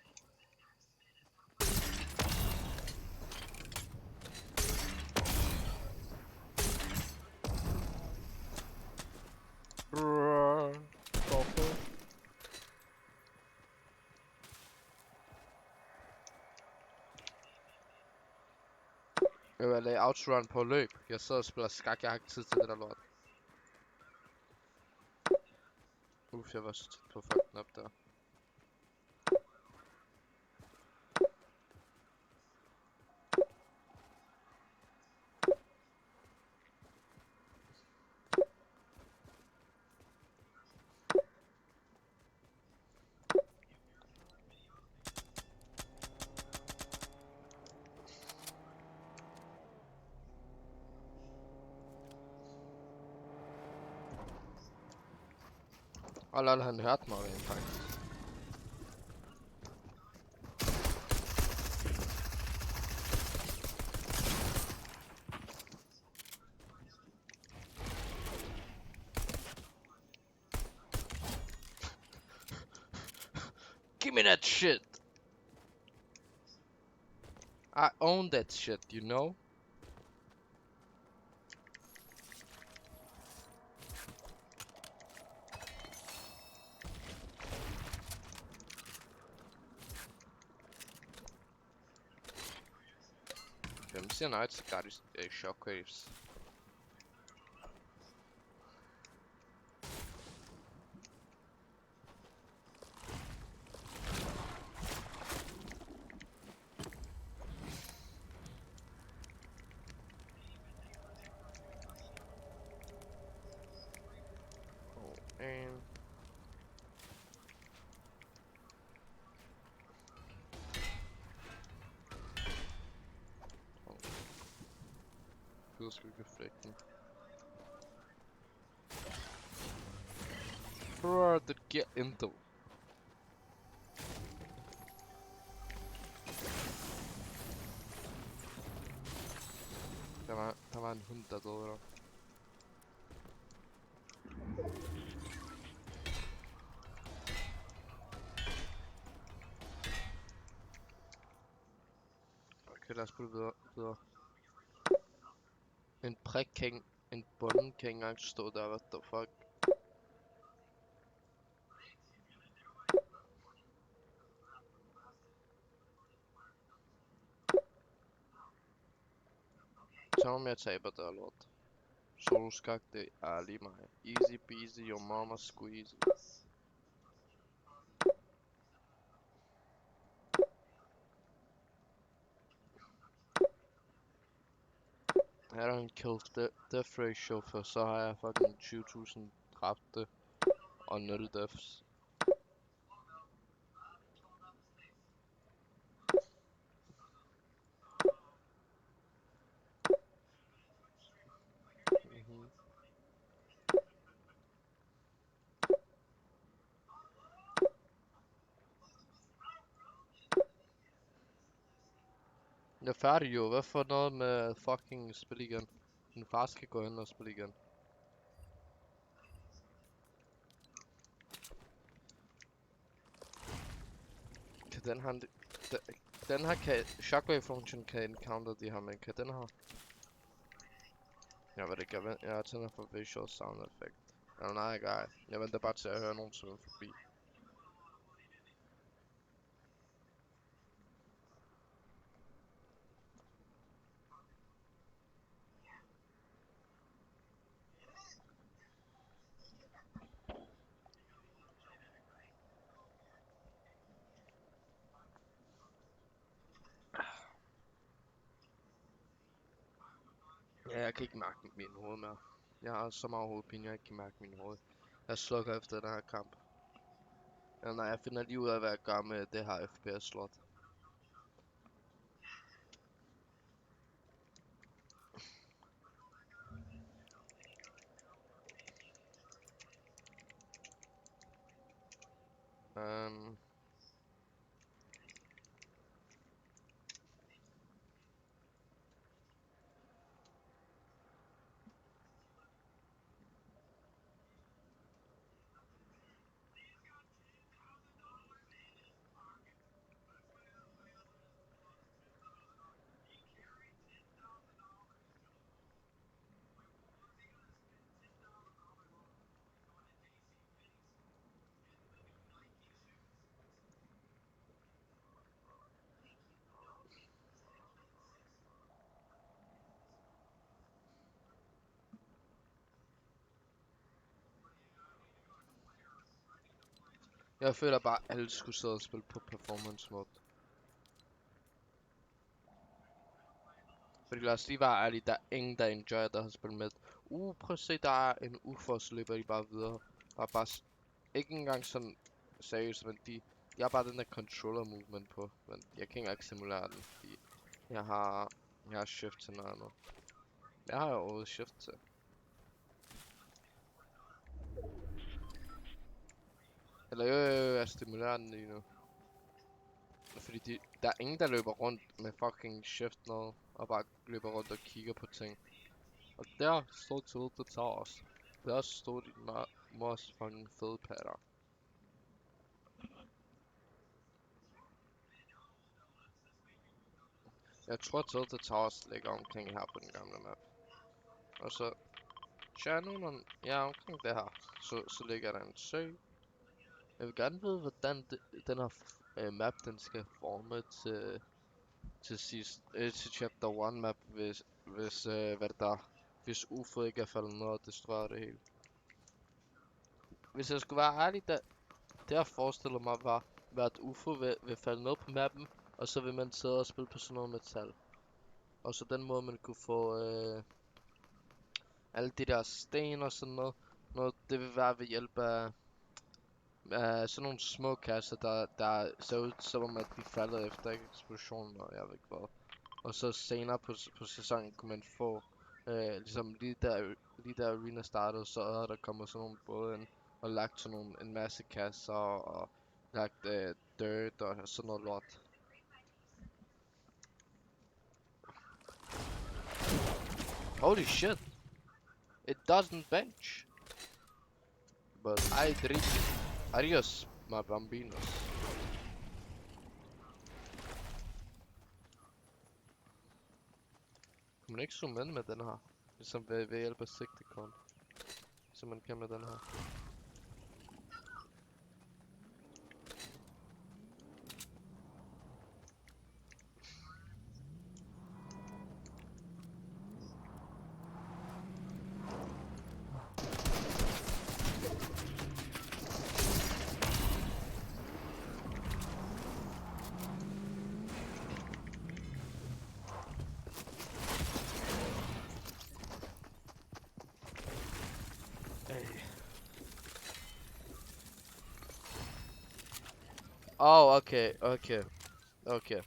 Jeg vil lade outrun på løb. Jeg sidder og spiller skak, jeg har ikke tid til det der lort. Jeg var så tæt på fucking op der. Og lol, han hørte mig rent faktisk. Give me that shit! I own that shit, you know? Hvem siger nej til gratis shockwaves? And gider sgu ikke flække den. Brrr, det giver intet. Der var en hund, der døde der. Okay, lad os spille videre. En prik kan ikke, en bunden kan ikke engang stå der, what the fuck. Så om jeg taber der lort. Soloskak, det er lige mig. Easy peasy, your mama squeezy. Her er en kill death ratio, for så har jeg fucking 20.000 dræbte og 0 deaths. Jeg er færdig jo. Hvad for noget med fucking spil igen? Min far skal gå hen og spille igen. Kan den her... Den her kan... Shockwave function kan encounter de her, men kan den her... Jeg ved det ikke, jeg tænder for visual sound effect. Eller nej, ikke ej. Jeg venter bare til at høre nogen svømme forbi. Ja, jeg kan ikke mærke min hoved mere. Jeg har så meget hovedpine, jeg ikke kan mærke min hoved. Jeg slukker efter den her kamp. Eller nej, jeg finder lige ud af, hvad jeg gør med det her FPS-slot. Jeg føler bare, at alle skulle sidde og spille på performance mode. Fordi lad os lige være ærlige, der er ingen, der enjoyer, der har spillet med. Prøv at se, der er en UFO, så løber de bare videre. Bare ikke engang sådan seriøst, men de har bare den der controller movement på. Men jeg kan ikke engang simulere den, fordi jeg har shift til noget andet. Jeg har jo overhovedet shift til. Eller jeg stimulerer den lige nu. Fordi der er ingen, der løber rundt med fucking shift noget, og bare løber rundt og kigger på ting. Og der stod til det tager os. Der stod din mors fucking fede patter. Jeg tror Tilted Towers ligger omkring her på den gamle map. Og så... Ja, omkring det her. Så ligger der en sø. Jeg vil gerne vide, hvordan den her map, den skal forme til chapter 1 map, hvis UFO ikke er faldet ned og destruerer det hele. Hvis jeg skulle være ærlig, det jeg forestiller mig var at UFO vil falde ned på mappen, og så vil man sidde og spille på sådan noget metal. Og så den måde man kunne få alle de der sten og sådan noget, det vil være ved hjælp af sådan nogle små kasser, der ser ud som om at de falder efter eksplosionen og jeg ved ikke hvad. Og så senere på sæsonen kunne man få Ligesom lige da arena startede, så er der kommet sådan nogle både ind og lagt sådan en masse kasser og lagt dirt og sådan noget lort. Holy shit! It doesn't bench! But I drink it. Adios, my bambinos. Kan man ikke zoome ind med den her? Ligesom ved hjælp af sigtekon. Som man kan med den her. Oh, okay.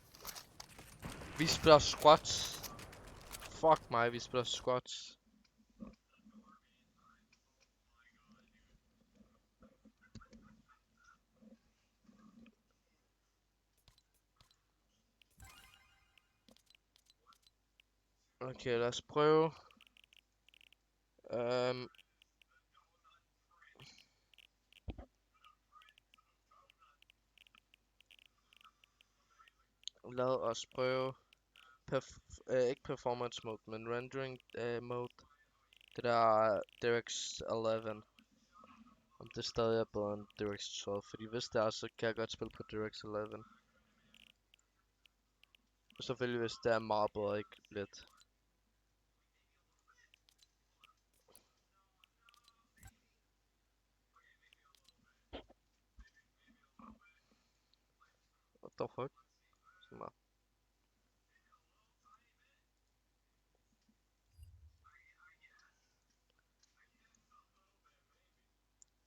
Vi spiller squats. Fuck mig, vi spiller squats. Okay, lad os prøve. Lad os prøve. Ikke performance mode, men rendering mode. Det der DirectX 11. Om det stadig er bedre end DirectX 12. Fordi hvis det er, så kan jeg godt spille på DirectX 11. Og selvfølgelig hvis det er meget bedre, ikke lidt. What the fuck? Sådan der.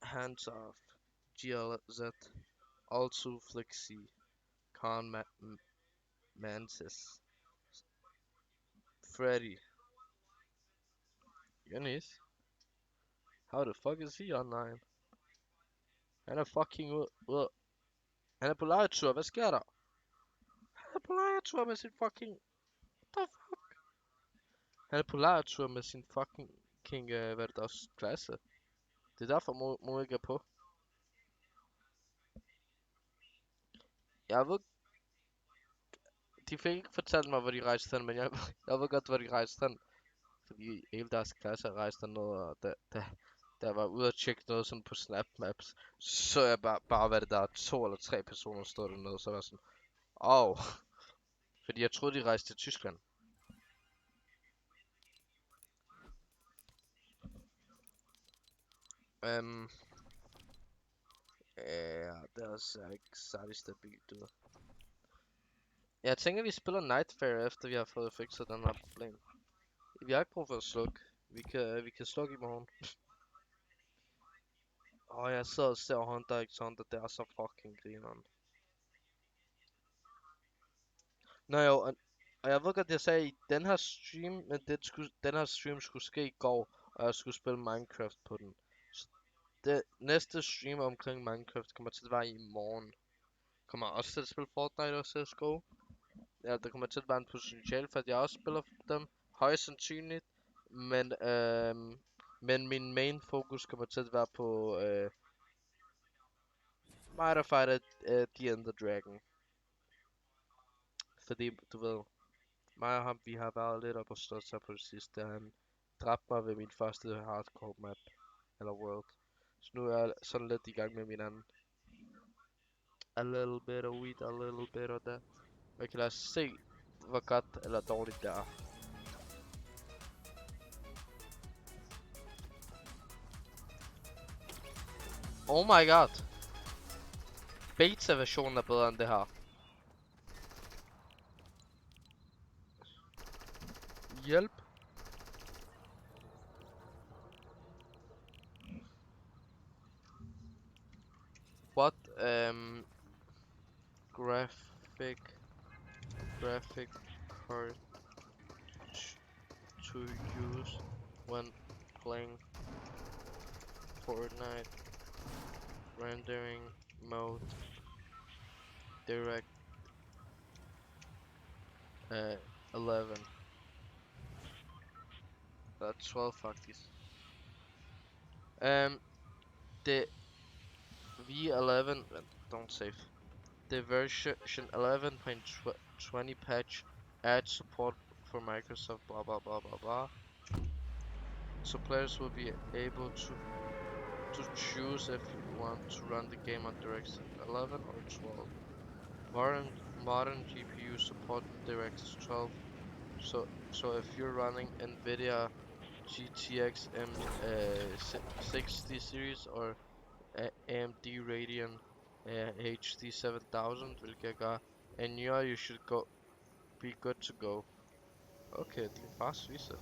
Hands off. GLZ. Also Flexi. Mantis. Freddy. Jonas? How the fuck is he online? Han er fucking ud. Han er på lejetur, hvad sker der? Han er på lejetur med sin fucking... What the fuck? Han er på lejetur med sin fucking hvad er det også? Klasse. Det er derfor Mo ikke er på. Jeg ved... De fik ikke fortalt mig, hvor de rejste hen, men jeg ved godt, hvor de rejste hen. Fordi hele deres klasse rejste derned, og da jeg var ude og tjekke noget sådan på Snap Maps, så jeg bare hvad det der 2 eller 3 personer stod dernede, så var jeg sådan, åh. Fordi jeg troede, de rejste til Tyskland. Ja, det er også ikke særlig stabilt, du. Jeg tænker, vi spiller Nightfare, efter vi har fået fikset den her problem. Vi har ikke brug for at slukke. Vi kan slukke i morgen. Jeg sidder og ser Hunter x Hunter, det er så fucking grineren. Nå jo, og jeg ved godt, jeg sagde i den her stream, men den her stream skulle ske i går, og jeg skulle spille Minecraft på den. Så det næste stream omkring Minecraft kommer til at være i morgen. Kommer også til at spille Fortnite og CSGO. Ja, der kommer til at være en potentiale for, at jeg også spiller dem. Højst sandsynligt. Men min main fokus kommer til at være på mig der fighter The Ender Dragon. Fordi, du ved, mig og ham, vi har været lidt op og stået sig på det sidste. Han dræbte mig ved min første hardcore map. Eller world. Så nu er jeg sådan lidt i gang med min anden. A little bit of weed, a little bit of that. Okay, lad os se, hvor godt eller dårligt det er. Oh my god. Beta-versionen er bedre end det her. Hjælp. What? Graphic card to use when playing Fortnite. Rendering mode direct 11. That's 12 faktiskt. The V11, don't save. The version 11.20 patch adds support for Microsoft blah blah blah blah blah. So players will be able to choose if you want to run the game on DirectX 11 or 12. Modern GPU support DirectX 12. So if you're running NVIDIA GTX 60 series or AMD Radeon HD 7000, vilket gør en you should be good to go. Okay, din fars vise.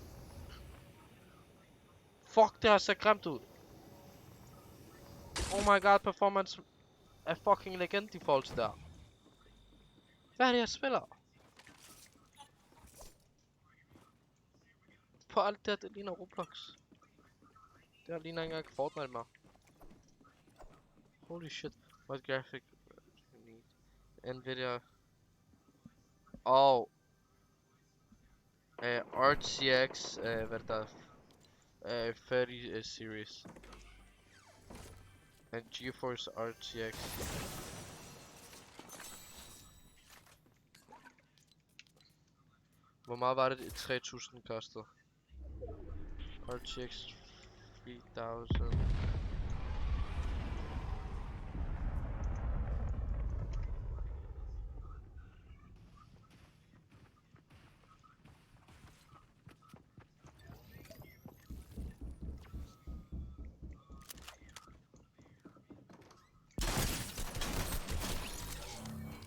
Fuck, det har set grimt ud. Oh my god, performance er fucking legend i forhold til der. Hvad er det, jeg spiller? På alt det, det ligner Roblox. Det her ligner ikke engang Fortnite mere. Holy shit. What graphic do you need? NVIDIA. Oh. RTX, hvad er det 30 series. And GeForce RTX. Hvor meget var det 3000 kostede? RTX 3000.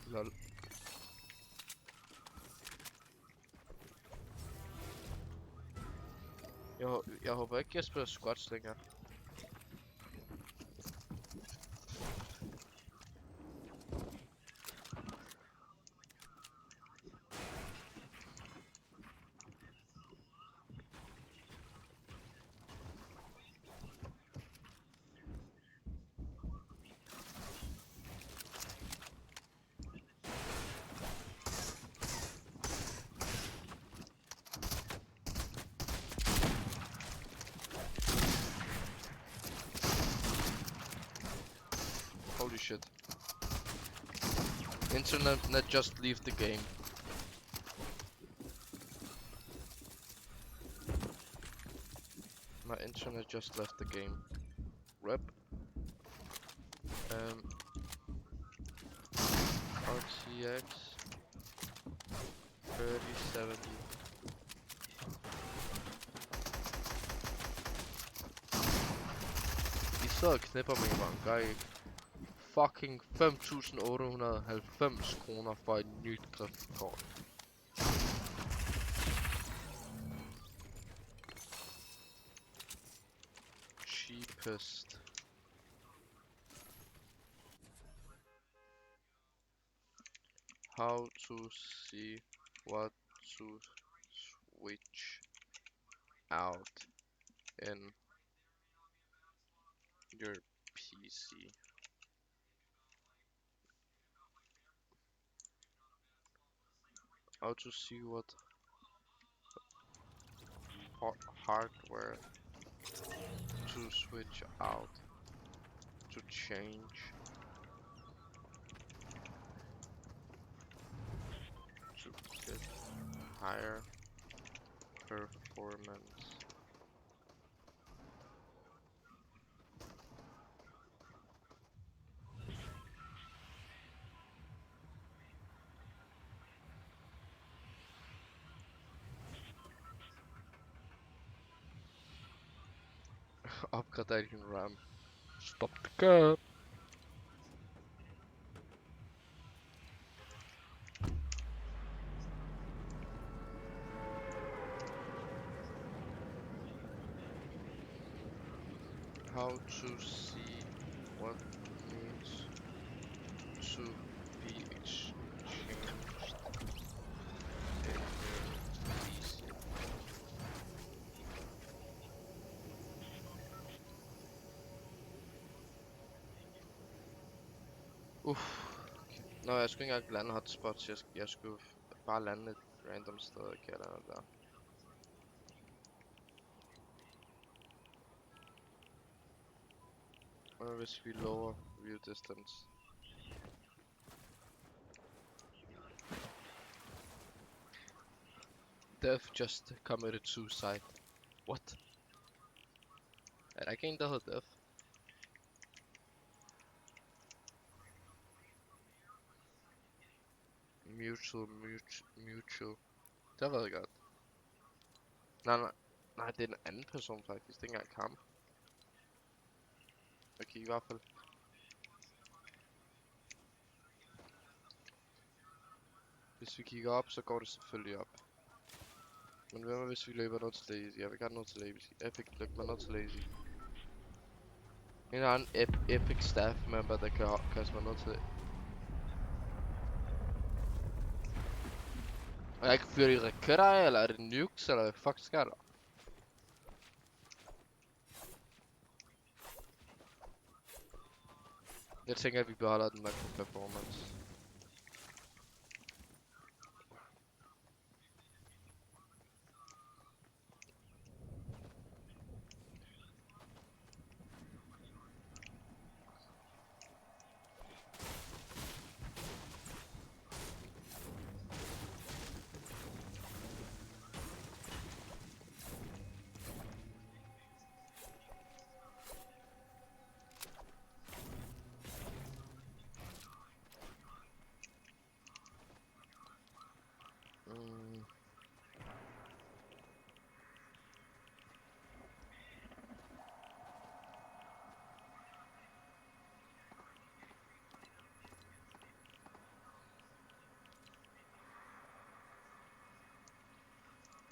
Lol. Jeg håber ikke, jeg spiller squats længere. Holy shit. Internet just leave the game. My internet just left the game. Rep. RTX 3070. De sidder og knipper med manga, ikke? Fucking 5.890 kroner for et nyt grafikkort. Cheapest. How to see what to switch out in your PC. How to see what hardware to switch out, to change, to get higher performance. Upgrading RAM. Stop the cap. How to see what needs to be exchanged in your PC. Uff. Nå, jeg skulle ikke engang lande hotspots. Jeg skulle bare lande et random sted og kan lande der. Og hvis vi lower view distance. Death just committed suicide. What? Er der ikke en, der hedder Death? Mutual. Det har været godt. Nej, det er en anden person faktisk. Det er ikke engang kamp. Okay, i hvert fald. Hvis vi kigger op, så går det selvfølgelig op. Men hvad med hvis vi løber ned til lazy? Jeg vil gerne ned til lazy. Epic, løb mig ned til lazy. En anden epic staff member, der kan kaste mig ned til det. Og jeg kan fyre i raketter af, eller er det nukes, eller hvad fuck sker der? Jeg tænker, at vi beholder den nok på performance.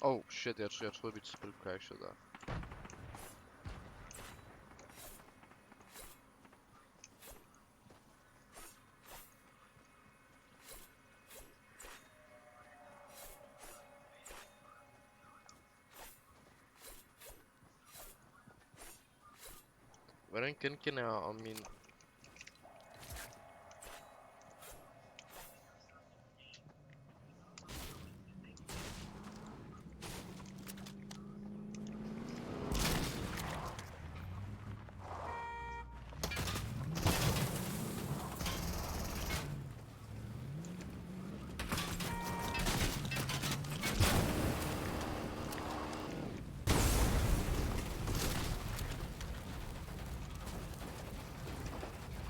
Oh shit, jeg troede mit spil crashede der. Hvordan genkender jeg om min...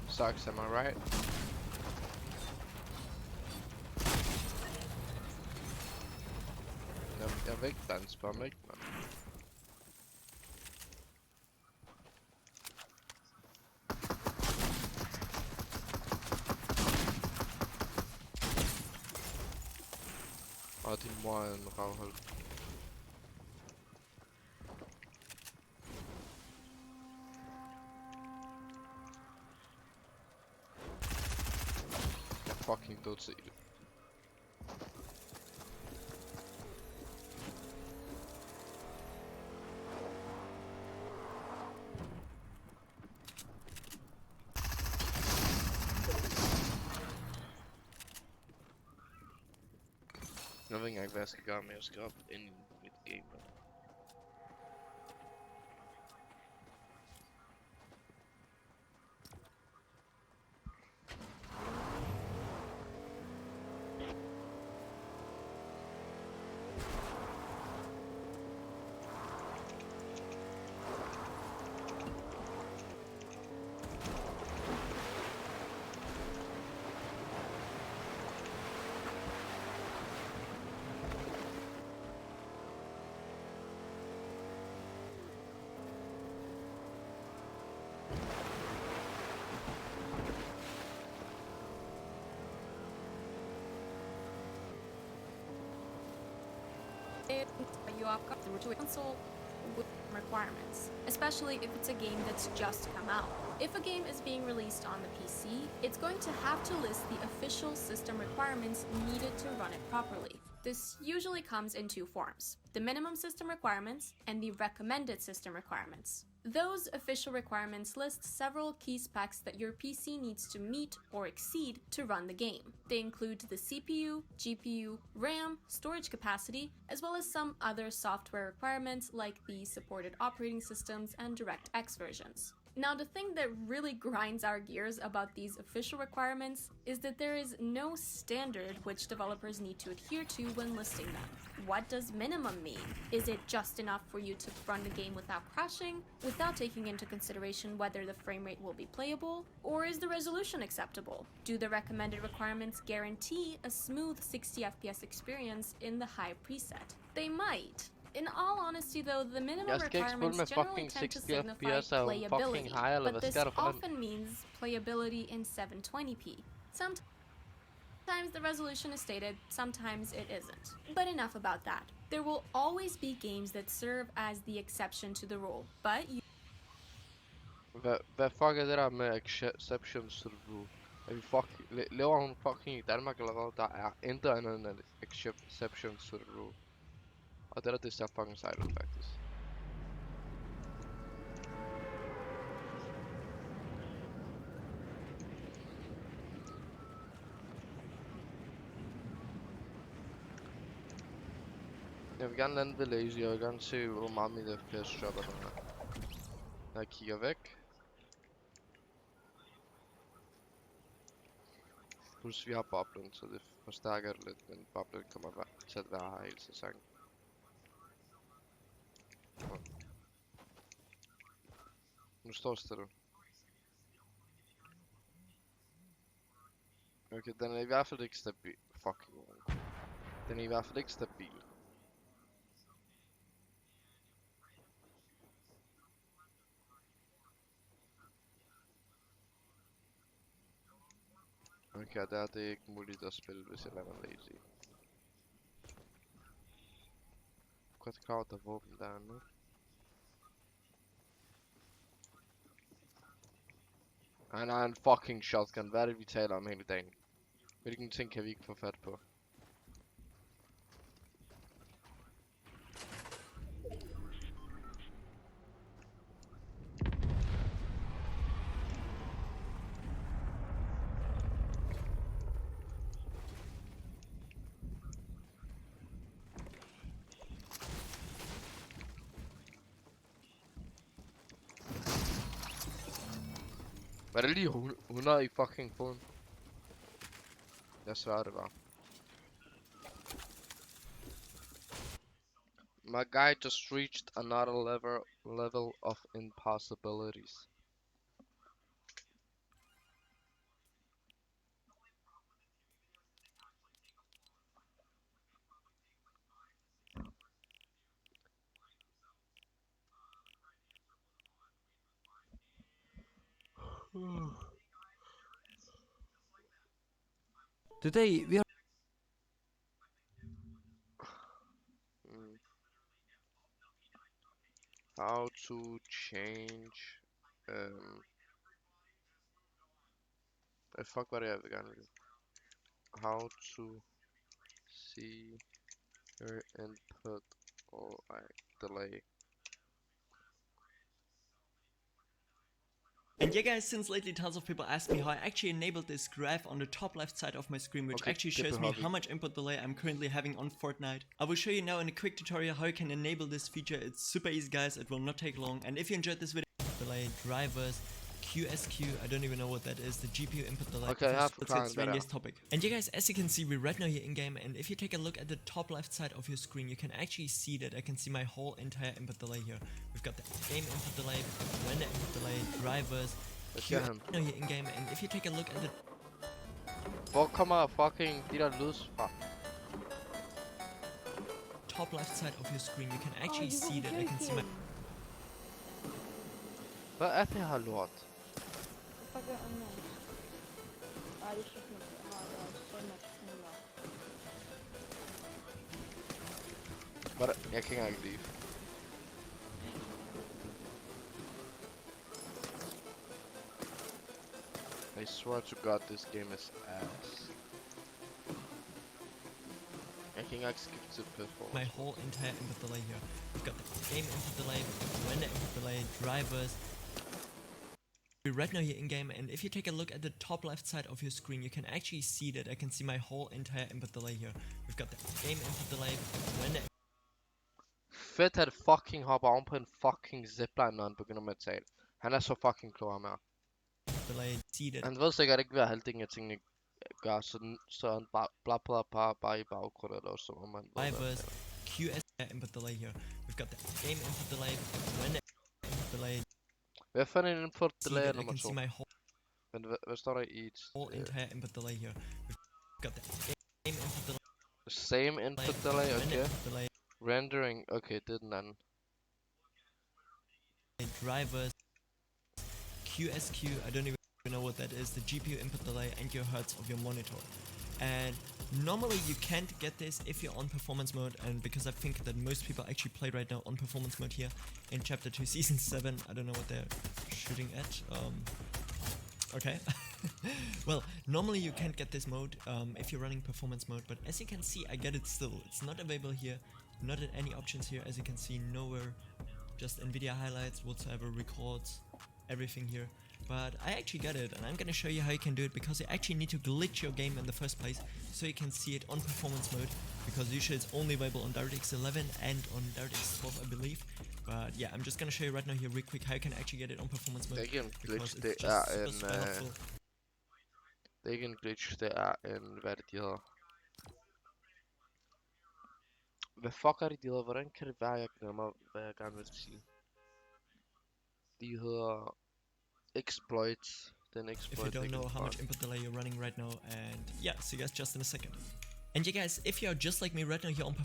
Sucks, am I right? Jeg vil ikke danse på mig, man. Og din mor er en ravhold. Fucking død til det. Jeg ved ikke engang hvad jeg skal gøre, men jeg skal op ind i mit game. You up through to a console with requirements, especially if it's a game that's just come out. If a game is being released on the PC, it's going to have to list the official system requirements needed to run it properly. This usually comes in two forms: the minimum system requirements and the recommended system requirements. Those official requirements list several key specs that your PC needs to meet or exceed to run the game. They include the CPU, GPU, RAM, storage capacity, as well as some other software requirements like the supported operating systems and DirectX versions. Now, the thing that really grinds our gears about these official requirements is that there is no standard which developers need to adhere to when listing them. What does minimum mean? Is it just enough for you to run the game without crashing, without taking into consideration whether the frame rate will be playable? Or is the resolution acceptable? Do the recommended requirements guarantee a smooth 60 FPS experience in the high preset? They might. In all honesty though, the minimum requirements generally tend to signify playability, but this often means playability in 720p. Sometimes the resolution is stated, sometimes it isn't. But enough about that. There will always be games that serve as the exception to the rule, but Hvad fuck er det der med exceptions to the rule? Er vi laver hun fucking i Danmark eller hvad? Der er intet andet end exceptions to the rule. Og det ser fucking sejt ud faktisk. Jeg vil gerne lande ved lazy, jeg vil gerne se hvor meget mit FPS dropper den her. Når jeg kigger væk. Plus vi har boblen, så det forstærker det lidt, men boblen kommer til at være her hele sæsonen. Nu står stille. Okay, den er i hvert fald ikke stabil. Fucking man. Den er i hvert fald ikke stabil. Okay, der er det ikke muligt at spille, hvis jeg lander lazy. Godt klar, der er våben derinde. Han har en fucking shotgun. Hvad er det, vi taler om hele dagen? Hvilken ting kan vi ikke få fat på? Var det lige 100 i fucking foden? Jeg svær det var. My guy just reached another level of impossibilities. Today we are How to change fuck var det jeg vil gerne vide. How to see your input or delay. And yeah guys, since lately tons of people ask me how I actually enabled this graph on the top left side of my screen, which actually shows me how much input delay I'm currently having on Fortnite. I will show you now in a quick tutorial how you can enable this feature. It's super easy guys, it will not take long, and if you enjoyed this video, delay, drivers, QSQ, I don't even know what that is, the GPU input delay. Okay, let's get straight into this topic. And yeah guys, as you can see, we're right now here in game, and if you take a look at the top left side of your screen, you can actually see that I can see my whole entire input delay here. We've got the game input delay, render input delay, drivers, QSQ here in game, and if you take a look at the Hvor kommer fucking de der lyds fra? top left side of your screen, you can actually see that I can see my... Hvad er det her lort? Hvad jeg kan ikke engang lide. I swear to God, this game is ass. Jeg kan ikke engang skifte til PS4. My whole entire input delay here. we've got the game input delay, render input delay, drivers. We're right now here in game, and if you take a look at the top left side of your screen, you can actually see that I can see my whole entire input delay here. We've got the game input delay, render Fedt at fucking hopper om på en fucking zipline, når han begynder med at tale. Han er så fucking klog, ham her. delay, see that Han ved sikkert ikke, hvad halvdelen af tingene gør, så han bare i baggrunden, eller som om han ved, drivers, QS input delay here. We've got the game input delay, render input delay, hvad fanden en input see delay that I nummer can see 2? my whole Men hvad står der i et? entire input delay here. We've got the game input delay, Same input delay, render okay. input delay, Rendering, okay, det er den anden. drivers, QSQ, I don't even know what that is, the GPU input delay and your hertz of your monitor. And normally you can't get this if you're on performance mode, and because I think that most people actually play right now on performance mode here in chapter 2 season 7. I don't know what they're shooting at. Okay. Well, normally you can't get this mode if you're running performance mode, but as you can see, I get it still. It's not available here, not in any options here, as you can see, nowhere. Just NVIDIA highlights, whatsoever, records, everything here. But I actually got it, and I'm gonna show you how you can do it, because you actually need to glitch your game in the first place so you can see it on performance mode, because usually it's only available on DirectX 11 and on DirectX 12, I believe. But yeah, I'm just gonna show you right now here real quick how you can actually get it on performance mode. Det er ikke en glitch, because det it's er just en... super helpful. Det er ikke en glitch, det er en... Hvad er det, de hedder? Hvad fuck er det, de hedder? Hvordan kan det være, jeg glemmer, hvad jeg gerne vil sige? De hedder... Exploits. Den If you exploit, don't know how much input delay you're running right now, and yeah, see you guys just in a second. And yeah guys, if you're just like me right now here on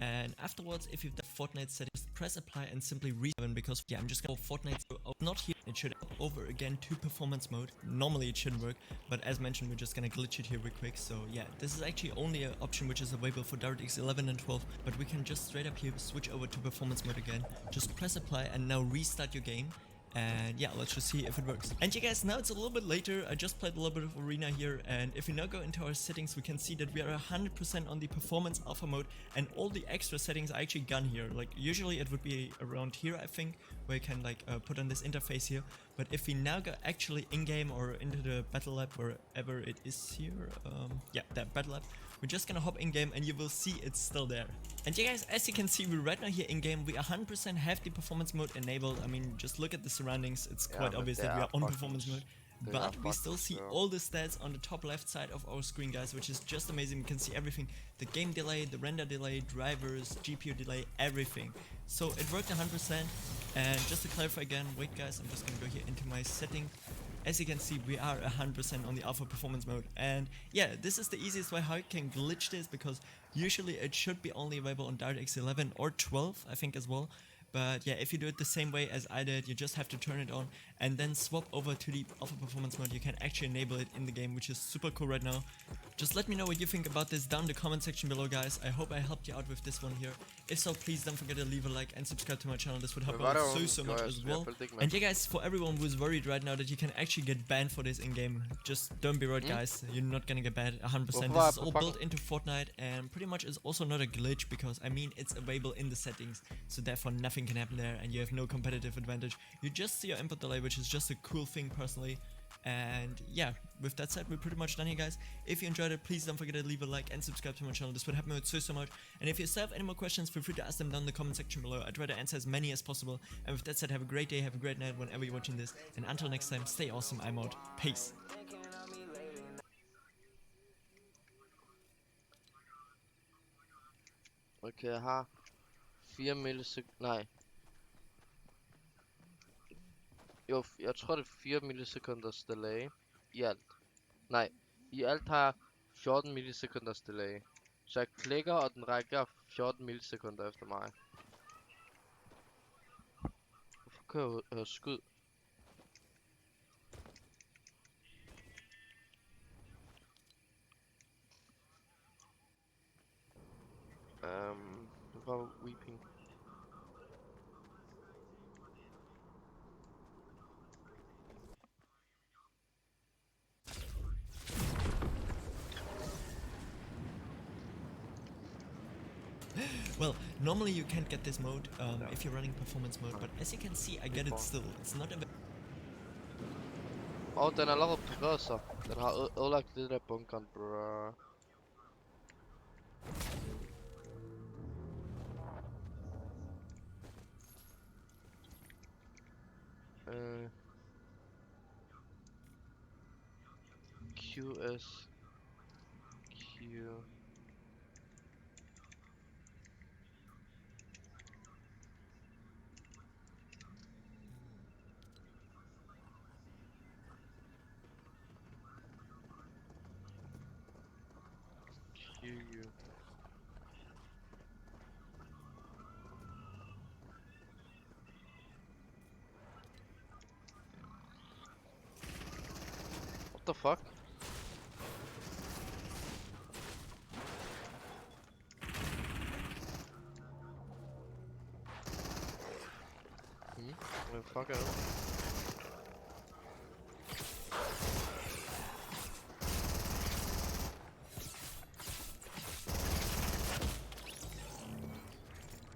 and afterwards, if you've done Fortnite settings, press apply and simply reset, because yeah, I'm just gonna go Fortnite not here. It should go over again to performance mode. Normally it shouldn't work, but as mentioned, we're just gonna glitch it here real quick. So yeah, this is actually only an option which is available for DirectX 11 and 12, but we can just straight up here switch over to performance mode again. Just press apply and now restart your game. And yeah, let's just see if it works. And you guys, now it's a little bit later. I just played a little bit of Arena here, and if we now go into our settings, we can see that we are 100% on the performance alpha mode, and all the extra settings are actually gone here. Like usually it would be around here, I think, where you can like put on this interface here. But if we now go actually in-game or into the battle lab, wherever it is here, yeah, that battle lab, we're just gonna hop in-game and you will see it's still there. And yeah guys, as you can see, we're right now here in-game. We 100% have the performance mode enabled. I mean, just look at the surroundings. It's quite obvious that we are on performance mode. But we still see all the stats on the top left side of our screen, guys, which is just amazing. We can see everything. The game delay, the render delay, drivers, GPU delay, everything. So it worked 100%. And just to clarify again, wait guys, I'm just gonna go here into my setting. As you can see, we are 100% on the alpha performance mode, and yeah, this is the easiest way how you can glitch this, because usually it should be only available on DirectX 11 or 12, I think, as well. But yeah, if you do it the same way as I did, you just have to turn it on and then swap over to the alpha performance mode. You can actually enable it in the game, which is super cool right now. Just let me know what you think about this down in the comment section below, guys. I hope I helped you out with this one here. If so, please don't forget to leave a like and subscribe to my channel. This would help me out so much as well. And yeah guys, for everyone who's worried right now that you can actually get banned for this in-game, just don't be worried guys, you're not gonna get banned 100%. This is all built into Fortnite, and pretty much is also not a glitch, because I mean it's available in the settings, so therefore nothing can happen there and you have no competitive advantage. You just see your input delay, which is just a cool thing personally. And yeah, with that said, we're pretty much done here, guys. If you enjoyed it, please don't forget to leave a like and subscribe to my channel. This would help me out so much. And if you still have any more questions, feel free to ask them down in the comment section below. I try to answer as many as possible. And with that said, have a great day, have a great night whenever you're watching this. And until next time, stay awesome. I'm out. Peace. Okay, jeg har 4 millisekunder. Nej. Jo, jeg tror det er 4 millisekunders delay i alt. Nej, i alt har jeg 14 millisekunders delay. Så jeg klikker, og den rækker 14 millisekunder efter mig. Hvorfor kan jeg høre skud? Det var weeping. Well, normally you can't get this mode if you're running performance mode, but as you can see, I get it still. It's not a Den er lavet på sig. Den har ødelagt det der bunkeren, bro. QS Q. QU. What the fuck? Fuck it.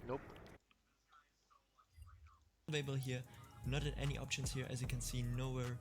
Nope. available here. Not at any options here, as you can see, nowhere.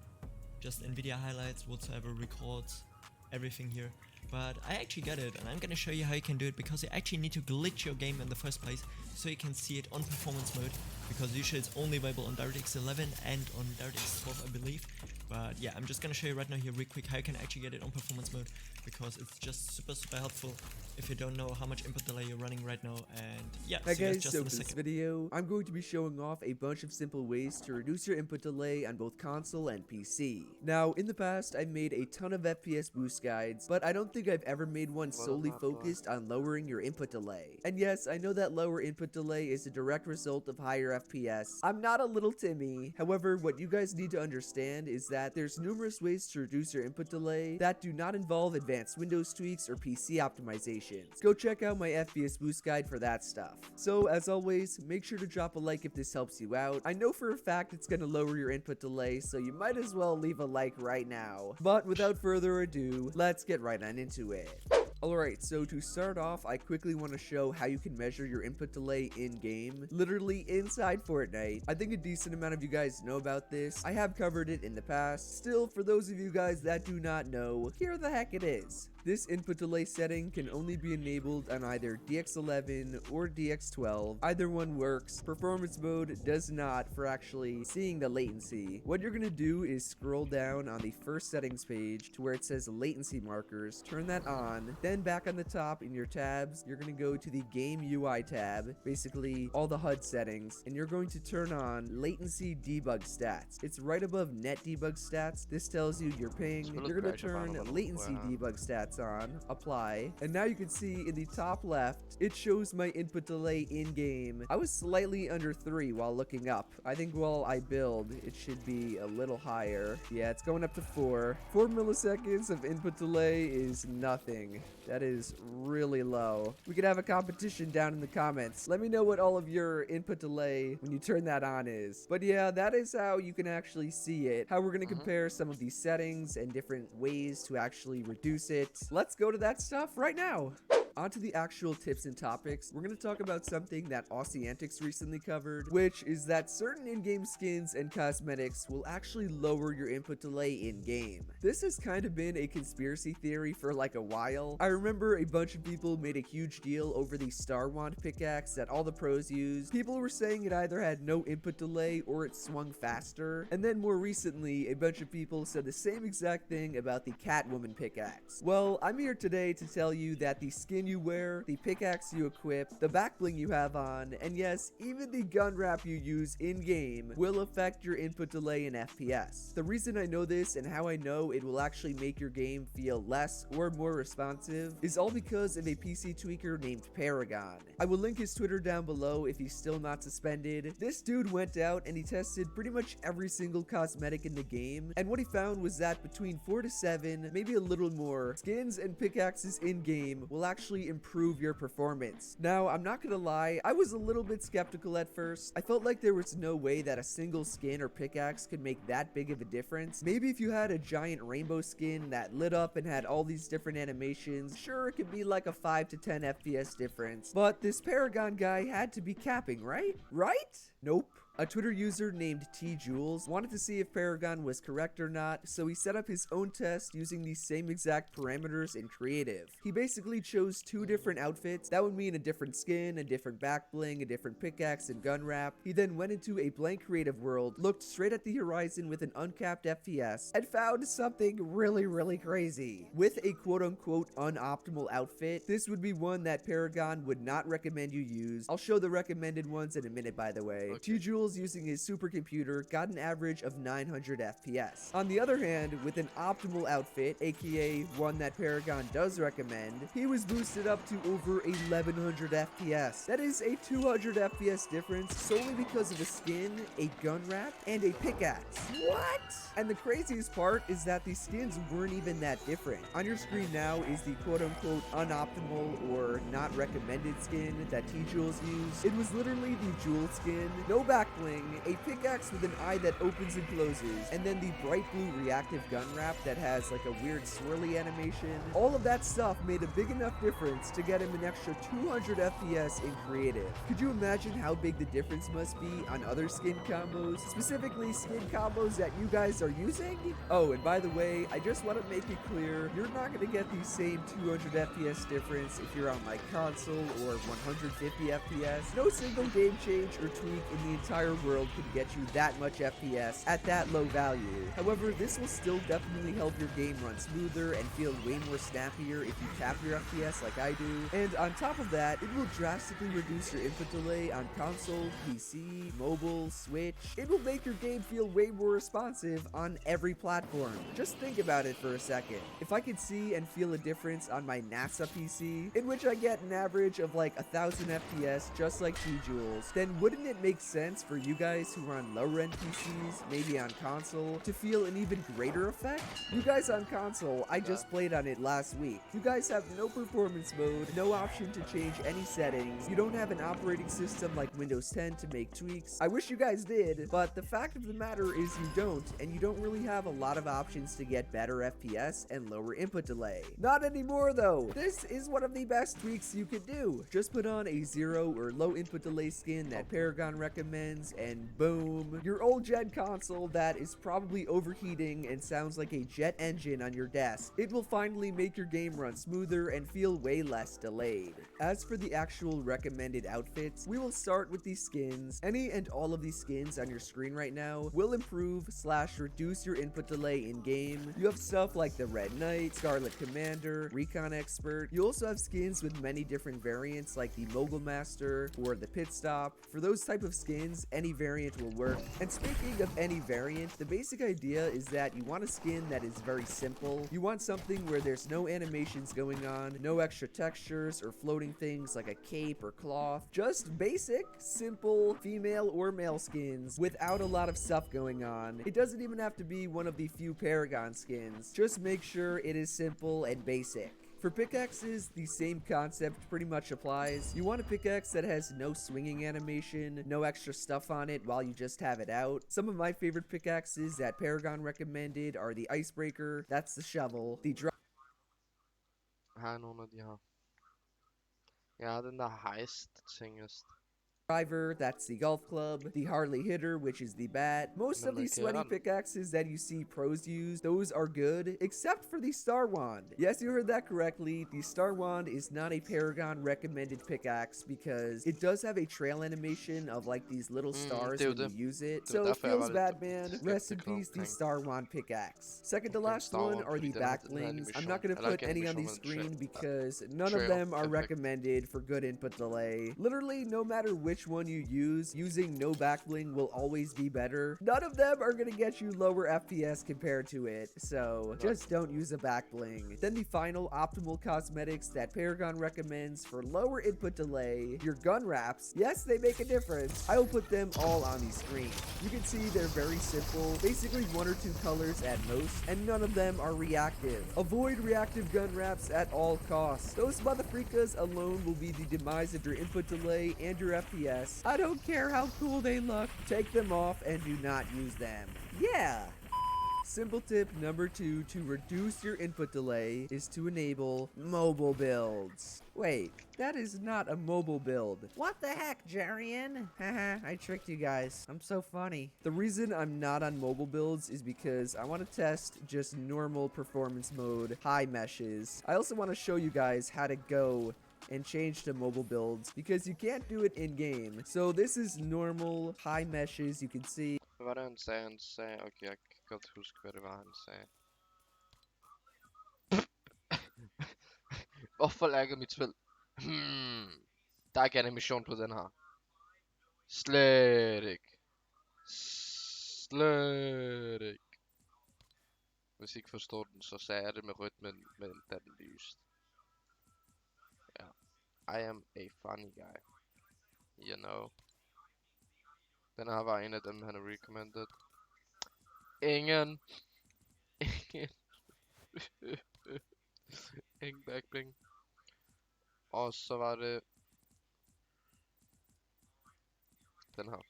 Just NVIDIA highlights, whatsoever, records, everything here. But I actually got it, and I'm gonna show you how you can do it, because you actually need to glitch your game in the first place so you can see it on performance mode, because usually it's only available on DirectX 11 and on DirectX 12, I believe. But yeah, I'm just gonna show you right now here real quick how you can actually get it on performance mode, because it's just super helpful if you don't know how much input delay you're running right now. And yeah, Hi see you guys, just so in a for this second. video, I'm going to be showing off a bunch of simple ways to reduce your input delay on both console and PC. Now, in the past, I've made a ton of FPS boost guides, but I don't think I've ever made one solely focused on lowering your input delay. And yes, I know that lower input delay is a direct result of higher FPS. I'm not a little Timmy. However, what you guys need to understand is that there's numerous ways to reduce your input delay that do not involve advanced Windows tweaks or PC optimizations. Go check out my FPS boost guide for that stuff. So as always, make sure to drop a like if this helps you out. I know for a fact it's going to lower your input delay, so you might as well leave a like right now. But without further ado, let's get right on into it. Alright, so to start off, I quickly want to show how you can measure your input delay in-game, literally inside Fortnite. I think a decent amount of you guys know about this. I have covered it in the past. Still, for those of you guys that do not know, here the heck it is. This input delay setting can only be enabled on either DX11 or DX12. Either one works. Performance mode does not for actually seeing the latency. What you're gonna do is scroll down on the first settings page to where it says latency markers, turn that on, then back on the top in your tabs, you're gonna go to the game UI tab, basically all the HUD settings, and you're going to turn on latency debug stats. It's right above net debug stats. This tells you your ping. You're gonna turn latency debug stats on, apply, and now you can see in the top left, it shows my input delay in game. I was slightly under 3 while looking up. I think while I build, it should be a little higher. Yeah, it's going up to 4. 4 milliseconds of input delay is nothing. That is really low. We could have a competition down in the comments. Let me know what all of your input delay when you turn that on is. But yeah, that is how you can actually see it. How we're going to compare some of these settings and different ways to actually reduce it. Let's go to that stuff right now. On to the actual tips and topics. We're going to talk about something that Oceantics recently covered, which is that certain in-game skins and cosmetics will actually lower your input delay in-game. This has kind of been a conspiracy theory for like a while. I remember a bunch of people made a huge deal over the Star Wand pickaxe that all the pros use. People were saying it either had no input delay or it swung faster. And then more recently, a bunch of people said the same exact thing about the Catwoman pickaxe. Well, I'm here today to tell you that the skin you wear, the pickaxe you equip, the back bling you have on, and yes, even the gun wrap you use in-game will affect your input delay in FPS. The reason I know this and how I know it will actually make your game feel less or more responsive is all because of a PC tweaker named Paragon. I will link his Twitter down below if he's still not suspended. This dude went out and he tested pretty much every single cosmetic in the game, and what he found was that between 4 to 7, maybe a little more, skins and pickaxes in-game will actually actually improve your performance. Now, I'm not gonna lie, I was a little bit skeptical at first. I felt like there was no way that a single skin or pickaxe could make that big of a difference. Maybe if you had a giant rainbow skin that lit up and had all these different animations, sure, it could be like a 5 to 10 FPS difference. But this Paragon guy had to be capping, right? Right? Nope. A Twitter user named TJules wanted to see if Paragon was correct or not, so he set up his own test using these same exact parameters in creative. He basically chose 2 different outfits. That would mean a different skin, a different back bling, a different pickaxe and gun wrap. He then went into a blank creative world, looked straight at the horizon with an uncapped FPS, and found something really crazy. With a quote-unquote unoptimal outfit, this would be one that Paragon would not recommend you use. I'll show the recommended ones in a minute, by the way. Okay. TJules using his supercomputer got an average of 900 FPS. On the other hand, with an optimal outfit, aka one that Paragon does recommend, he was boosted up to over 1100 FPS. That is a 200 FPS difference solely because of a skin, a gun wrap, and a pickaxe. What? And the craziest part is that the skins weren't even that different. On your screen now is the quote-unquote unoptimal or not recommended skin that TJules used. It was literally the Jewel skin, no back bling, a pickaxe with an eye that opens and closes, and then the bright blue reactive gun wrap that has like a weird swirly animation. All of that stuff made a big enough difference to get him an extra 200 FPS in creative. Could you imagine how big the difference must be on other skin combos, specifically skin combos that you guys are using? Oh, and by the way, I just want to make it clear, you're not going to get the same 200 FPS difference if you're on my console or 150 FPS. No single game change or tweak in the entire world could get you that much FPS at that low value. However, this will still definitely help your game run smoother and feel way more snappier if you cap your FPS like I do. And on top of that, it will drastically reduce your input delay on console, PC, mobile, Switch. It will make your game feel way more responsive on every platform. Just think about it for a second. If I could see and feel a difference on my NASA PC, in which I get an average of like 1000 FPS just like TJules, then wouldn't it make sense for you guys who are on lower end PCs, maybe on console, to feel an even greater effect? You guys on console, I just played on it last week. You guys have no performance mode, no option to change any settings. You don't have an operating system like Windows 10 to make tweaks. I wish you guys did, but the fact of the matter is you don't, and you don't really have a lot of options to get better FPS and lower input delay. Not anymore though. This is one of the best tweaks you could do. Just put on a 0 or low input delay skin that Paragon recommends, and boom, your old gen console that is probably overheating and sounds like a jet engine on your desk, it will finally make your game run smoother and feel way less delayed. As for the actual recommended outfits, we will start with these skins. Any and all of these skins on your screen right now will improve / reduce your input delay in game. You have stuff like the Red Knight, Scarlet Commander, Recon Expert. You also have skins with many different variants like the Mogul Master or the Pit Stop. For those type of skins, any variant will work. And speaking of any variant, the basic idea is that you want a skin that is very simple. You want something where there's no animations going on, no extra textures or floating things like a cape or cloth. Just basic, simple, female or male skins without a lot of stuff going on. It doesn't even have to be one of the few Paragon skins. Just make sure it is simple and basic. For pickaxes, the same concept pretty much applies. You want a pickaxe that has no swinging animation, no extra stuff on it while you just have it out. Some of my favorite pickaxes that Paragon recommended are the Icebreaker, that's the shovel, the Her er nogle af de her. Ja, den der heist tingest. Driver, that's the golf club, the Harley hitter, which is the bat. Most of these sweaty pickaxes that you see pros use, those are good, except for the Star Wand. Yes, you heard that correctly. The Star Wand is not a Paragon recommended pickaxe because it does have a trail animation of like these little stars when you use it. So it feels bad, man. Rest in peace, the Star Wand pickaxe. Second to last one are the backlings. I'm not going to put any on the screen because none of them are recommended for good input delay. Literally, no matter which which one you use, using no back bling will always be better. None of them are gonna get you lower FPS compared to it, so just don't use a back bling. Then the final optimal cosmetics that Paragon recommends for lower input delay, your gun wraps. Yes, they make a difference. I will put them all on the screen. You can see they're very simple, basically 1 or 2 colors at most, and none of them are reactive. Avoid reactive gun wraps at all costs. Those motherfreakas alone will be the demise of your input delay and your FPS. I don't care how cool they look. Take them off and do not use them. Yeah! Simple tip number 2 to reduce your input delay is to enable mobile builds. Wait, that is not a mobile build. What the heck, Jarian? Haha, I tricked you guys. I'm so funny. The reason I'm not on mobile builds is because I want to test just normal performance mode, high meshes. I also want to show you guys how to go and change to mobile builds because you can't do it in game. So this is normal high meshes, you can see. Hvad var det han sagde? Han sagde, okay, jeg kan godt huske, hvad det var, han sagde. Hvorfor laggede mit spil? Der er ikke animation på den her. Slet ikke. Slet ikke. Hvis I ikke forstår den, så sagde jeg det med rytmen, men da det lyst. Ja. I am a funny guy. You know. Den her var en af dem, han har recommended. Ingen backbling. Og så var det den her.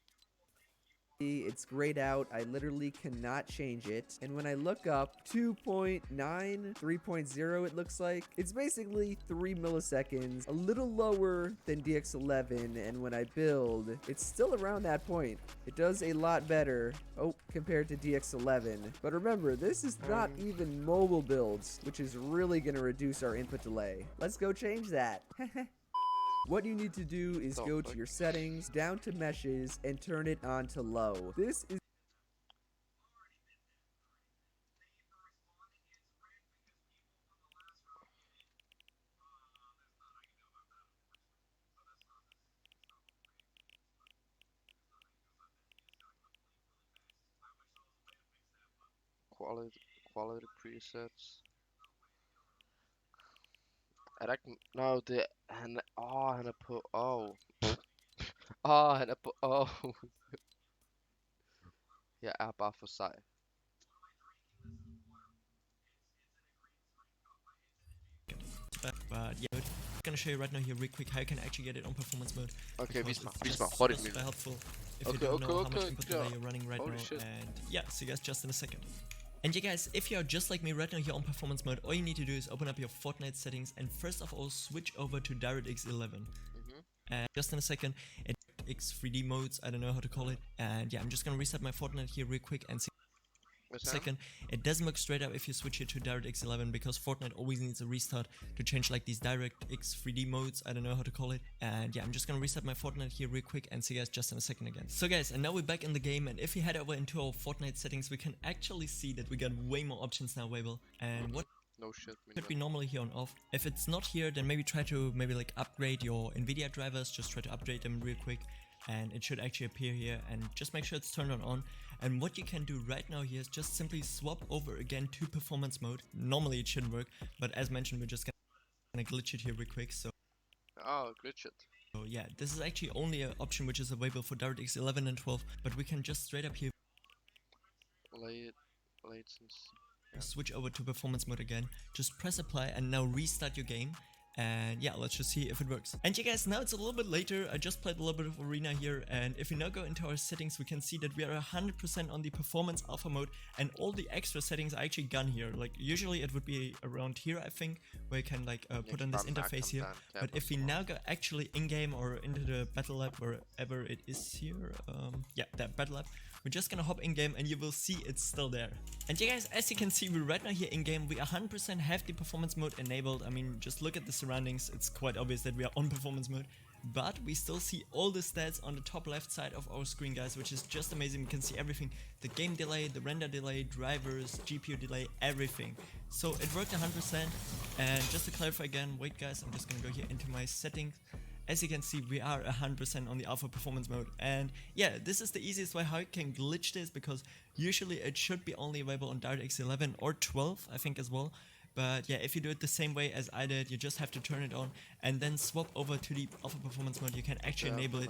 It's grayed out. I literally cannot change it. And when I look up 2.9, 3.0 it looks like, it's basically 3 milliseconds, a little lower than DX11, and when I build, it's still around that point. It does a lot better, compared to DX11. But remember, this is not even mobile builds, which is really gonna reduce our input delay. Let's go change that. What you need to do is go to your settings, down to meshes, and turn it on to low. This is quality presets. Er der ikke... No, det er... Han er på... han er på... Jeg er bare for sej. But yeah, I'm gonna show you right now here real quick how you can actually get it on performance mode. Okay, vis mig. Super helpful if you don't know how much input delay yeah. you're running right Holy now. shit. And yeah, see you guys just in a second. And yeah guys, if you're just like me right now here on performance mode, all you need to do is open up your Fortnite settings and first of all switch over to DirectX 11. And just in a second, DirectX 3D modes, I don't know how to call it. And yeah, I'm just gonna reset my Fortnite here real quick and see. Second, it doesn't look straight up if you switch it to DirectX 11 because Fortnite always needs a restart to change like these DirectX 3D modes, I don't know how to call it. And yeah, I'm just gonna reset my Fortnite here real quick and see you guys just in a second again. So guys, and now we're back in the game, and if we head over into our Fortnite settings, we can actually see that we got way more options now available. And what No shit, should be normally here on off. If it's not here, then maybe try to like upgrade your Nvidia drivers, just try to upgrade them real quick. And it should actually appear here, and just make sure it's turned on. And what you can do right now here is just simply swap over again to performance mode. Normally it shouldn't work, but as mentioned, we're just gonna glitch it here real quick. So glitch it. So yeah, this is actually only an option which is available for DirectX 11 and 12, but we can just straight up here Latency. switch over to performance mode again. Just press apply and now restart your game. And yeah, let's just see if it works. And yeah guys, now it's a little bit later. I just played a little bit of arena here, and if we now go into our settings, we can see that we are 100% on the performance alpha mode, and all the extra settings are actually gone here. Like usually it would be around here, I think, where you can like put on this interface here. But if we now go actually in-game or into the battle lab, wherever it is here, yeah, that battle lab, we're just gonna hop in-game and you will see it's still there. And yeah guys, as you can see, we're right now here in-game. We 100% have the performance mode enabled. I mean, just look at the surroundings. It's quite obvious that we are on performance mode. But we still see all the stats on the top left side of our screen, guys, which is just amazing. We can see everything. The game delay, the render delay, drivers, GPU delay, everything. So it worked 100%. And just to clarify again, wait guys, I'm just gonna go here into my settings. as you can see, we are 100% on the alpha performance mode. And yeah, this is the easiest way how you can glitch this, because usually it should be only available on DirectX 11 or 12, I think as well. But yeah, if you do it the same way as I did, you just have to turn it on and then swap over to the alpha performance mode. You can actually enable it.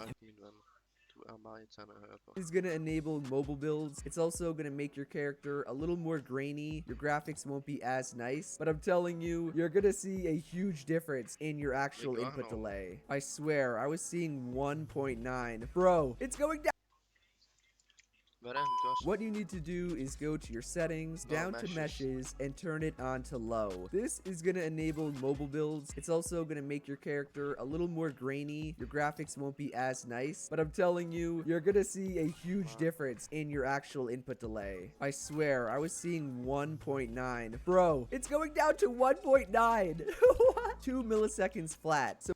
Is going to enable mobile builds. It's also going to make your character a little more grainy. Your graphics won't be as nice, but I'm telling you, you're going to see a huge difference in your actual input delay. I swear, I was seeing 1.9. Bro, it's going down. What you need to do is go to your settings, down to meshes, and turn it on to low. This is going to enable mobile builds. It's also going to make your character a little more grainy. Your graphics won't be as nice, but I'm telling you, you're going to see a huge difference in your actual input delay. I swear, I was seeing 1.9. Bro, it's going down to 1.9. What? 2 milliseconds flat. So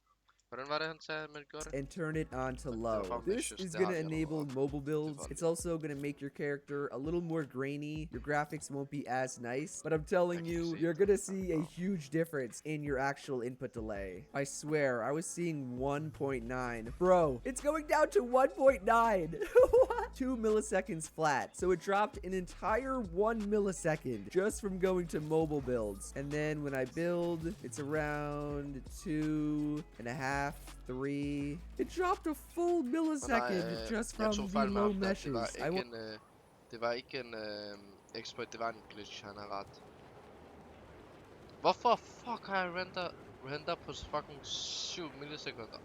and turn it on to low. This is going to enable mobile builds. It's also going to make your character a little more grainy. Your graphics won't be as nice, but I'm telling you, you're going to see a huge difference in your actual input delay. I swear, I was seeing 1.9. Bro, it's going down to 1.9. What? 2 milliseconds flat. So it dropped an entire 1 millisecond just from going to mobile builds. And then when I build, it's around 2.5, 3. It dropped a full millisecond just from the low meshes. Det var ikke en exploit, det var en glitch, han har ret. Hvorfor fuck har jeg render på fucking 7 millisekunder?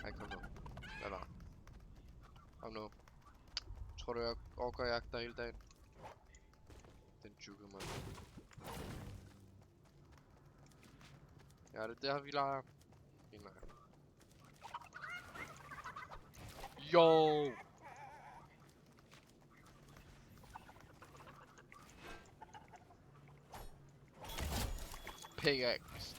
Ej, kom nu. Hvad var? Kom nu. Tror du, jeg overgår jagter hele dagen? Den juker mig. Ja, det der vi leger. Yo! Pickaxe.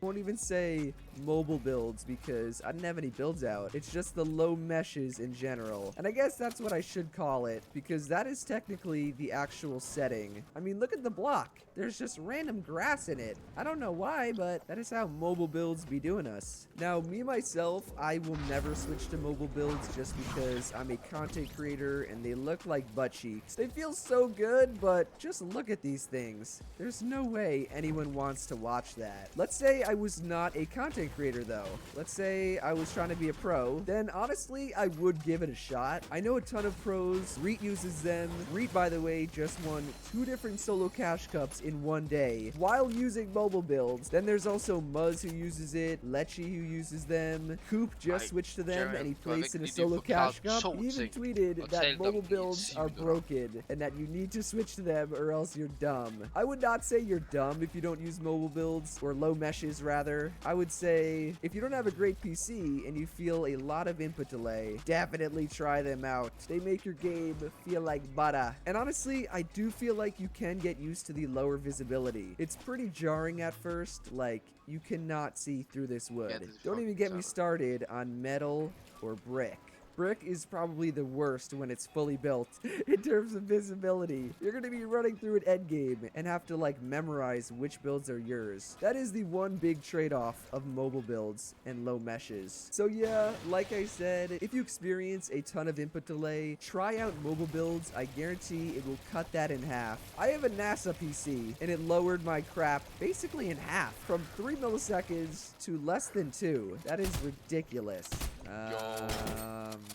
Won't even say mobile builds because I didn't have any builds out. It's just the low meshes in general. And I guess that's what I should call it, because that is technically the actual setting. I mean, look at the block. There's just random grass in it. I don't know why, but that is how mobile builds be doing us. Now, me myself, I will never switch to mobile builds just because I'm a content creator and they look like butt cheeks. They feel so good, but just look at these things. There's no way anyone wants to watch that. Let's say I was not a content creator though. Let's say I was trying to be a pro, then honestly I would give it a shot. I know a ton of pros. Reet uses them. Reet, by the way, just won 2 different solo cash cups in one day while using mobile builds. Then there's also Muzz who uses it, Lechy who uses them, Coop just switched to them and he placed in a solo cash cup. He even tweeted that mobile builds are broken and that you need to switch to them or else you're dumb. I would not say you're dumb if you don't use mobile builds, or low meshes rather. I would say if you don't have a great PC and you feel a lot of input delay, definitely try them out. They make your game feel like butter. And honestly, I do feel like you can get used to the lower visibility. It's pretty jarring at first, like you cannot see through this wood. Don't even get me started on metal or brick. Brick is probably the worst when it's fully built in terms of visibility. You're going to be running through an endgame and have to like memorize which builds are yours. That is the one big trade-off of mobile builds and low meshes. So yeah, like I said, if you experience a ton of input delay, try out mobile builds. I guarantee it will cut that in half. I have a NASA PC and it lowered my crap basically in half, from 3 milliseconds to less than 2. That is ridiculous.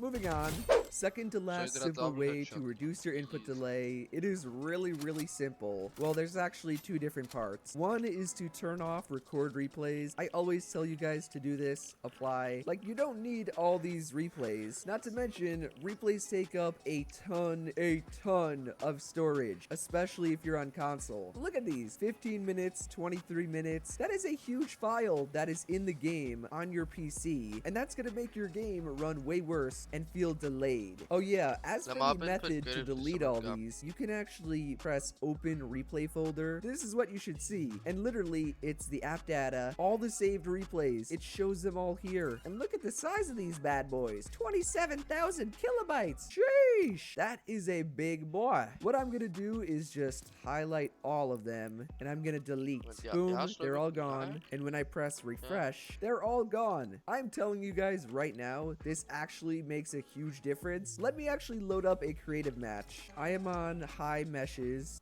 Moving on. Second to last simple way to reduce your input delay. It is really simple. Well, there's actually 2 different parts. One is to turn off record replays. I always tell you guys to do this. Apply. Like, you don't need all these replays. Not to mention, replays take up a ton of storage, especially if you're on console. Look at these. 15 minutes, 23 minutes. That is a huge file that is in the game on your PC, and that's gonna make your game run way worse and feel delayed. made. Oh yeah, as for Lad mig the op input method to grid, delete som all en gang. these, you can actually press open replay folder. This is what you should see. And literally, it's the app data, all the saved replays. It shows them all here. And look at the size of these bad boys. 27,000 kilobytes. Sheesh. That is a big boy. What I'm gonna do is just highlight all of them, and I'm gonna delete. Ja, Boom, jeg har they're slukket all den. gone. Nej. And when I press refresh, they're all gone. I'm telling you guys right now, this actually makes a huge difference. Let me actually load up a creative match. I am on high meshes.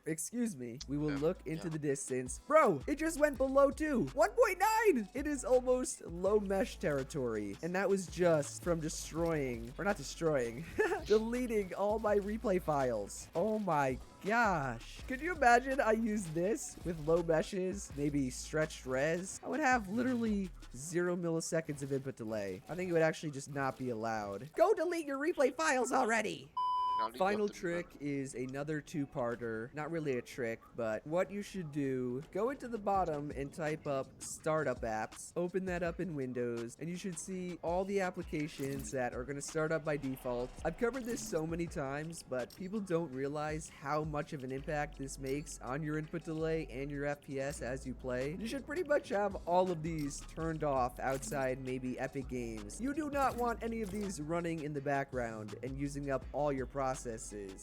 Excuse me. We will look into the distance. Bro, it just went below 2. 1.9! It is almost low mesh territory. And that was just from destroying, or not destroying, deleting all my replay files. Oh my gosh. Could you imagine I use this with low meshes, maybe stretched res? I would have literally 0 milliseconds of input delay. I think it would actually just not be allowed. Go delete your replay files already! Jeg har lige Final gjort det, trick is another two-parter. Not really a trick, but what you should do, go into the bottom and type up startup apps. Open that up in Windows, and you should see all the applications that are going to start up by default. I've covered this so many times, but people don't realize how much of an impact this makes on your input delay and your FPS as you play. You should pretty much have all of these turned off outside maybe Epic Games. You do not want any of these running in the background and using up all your processes.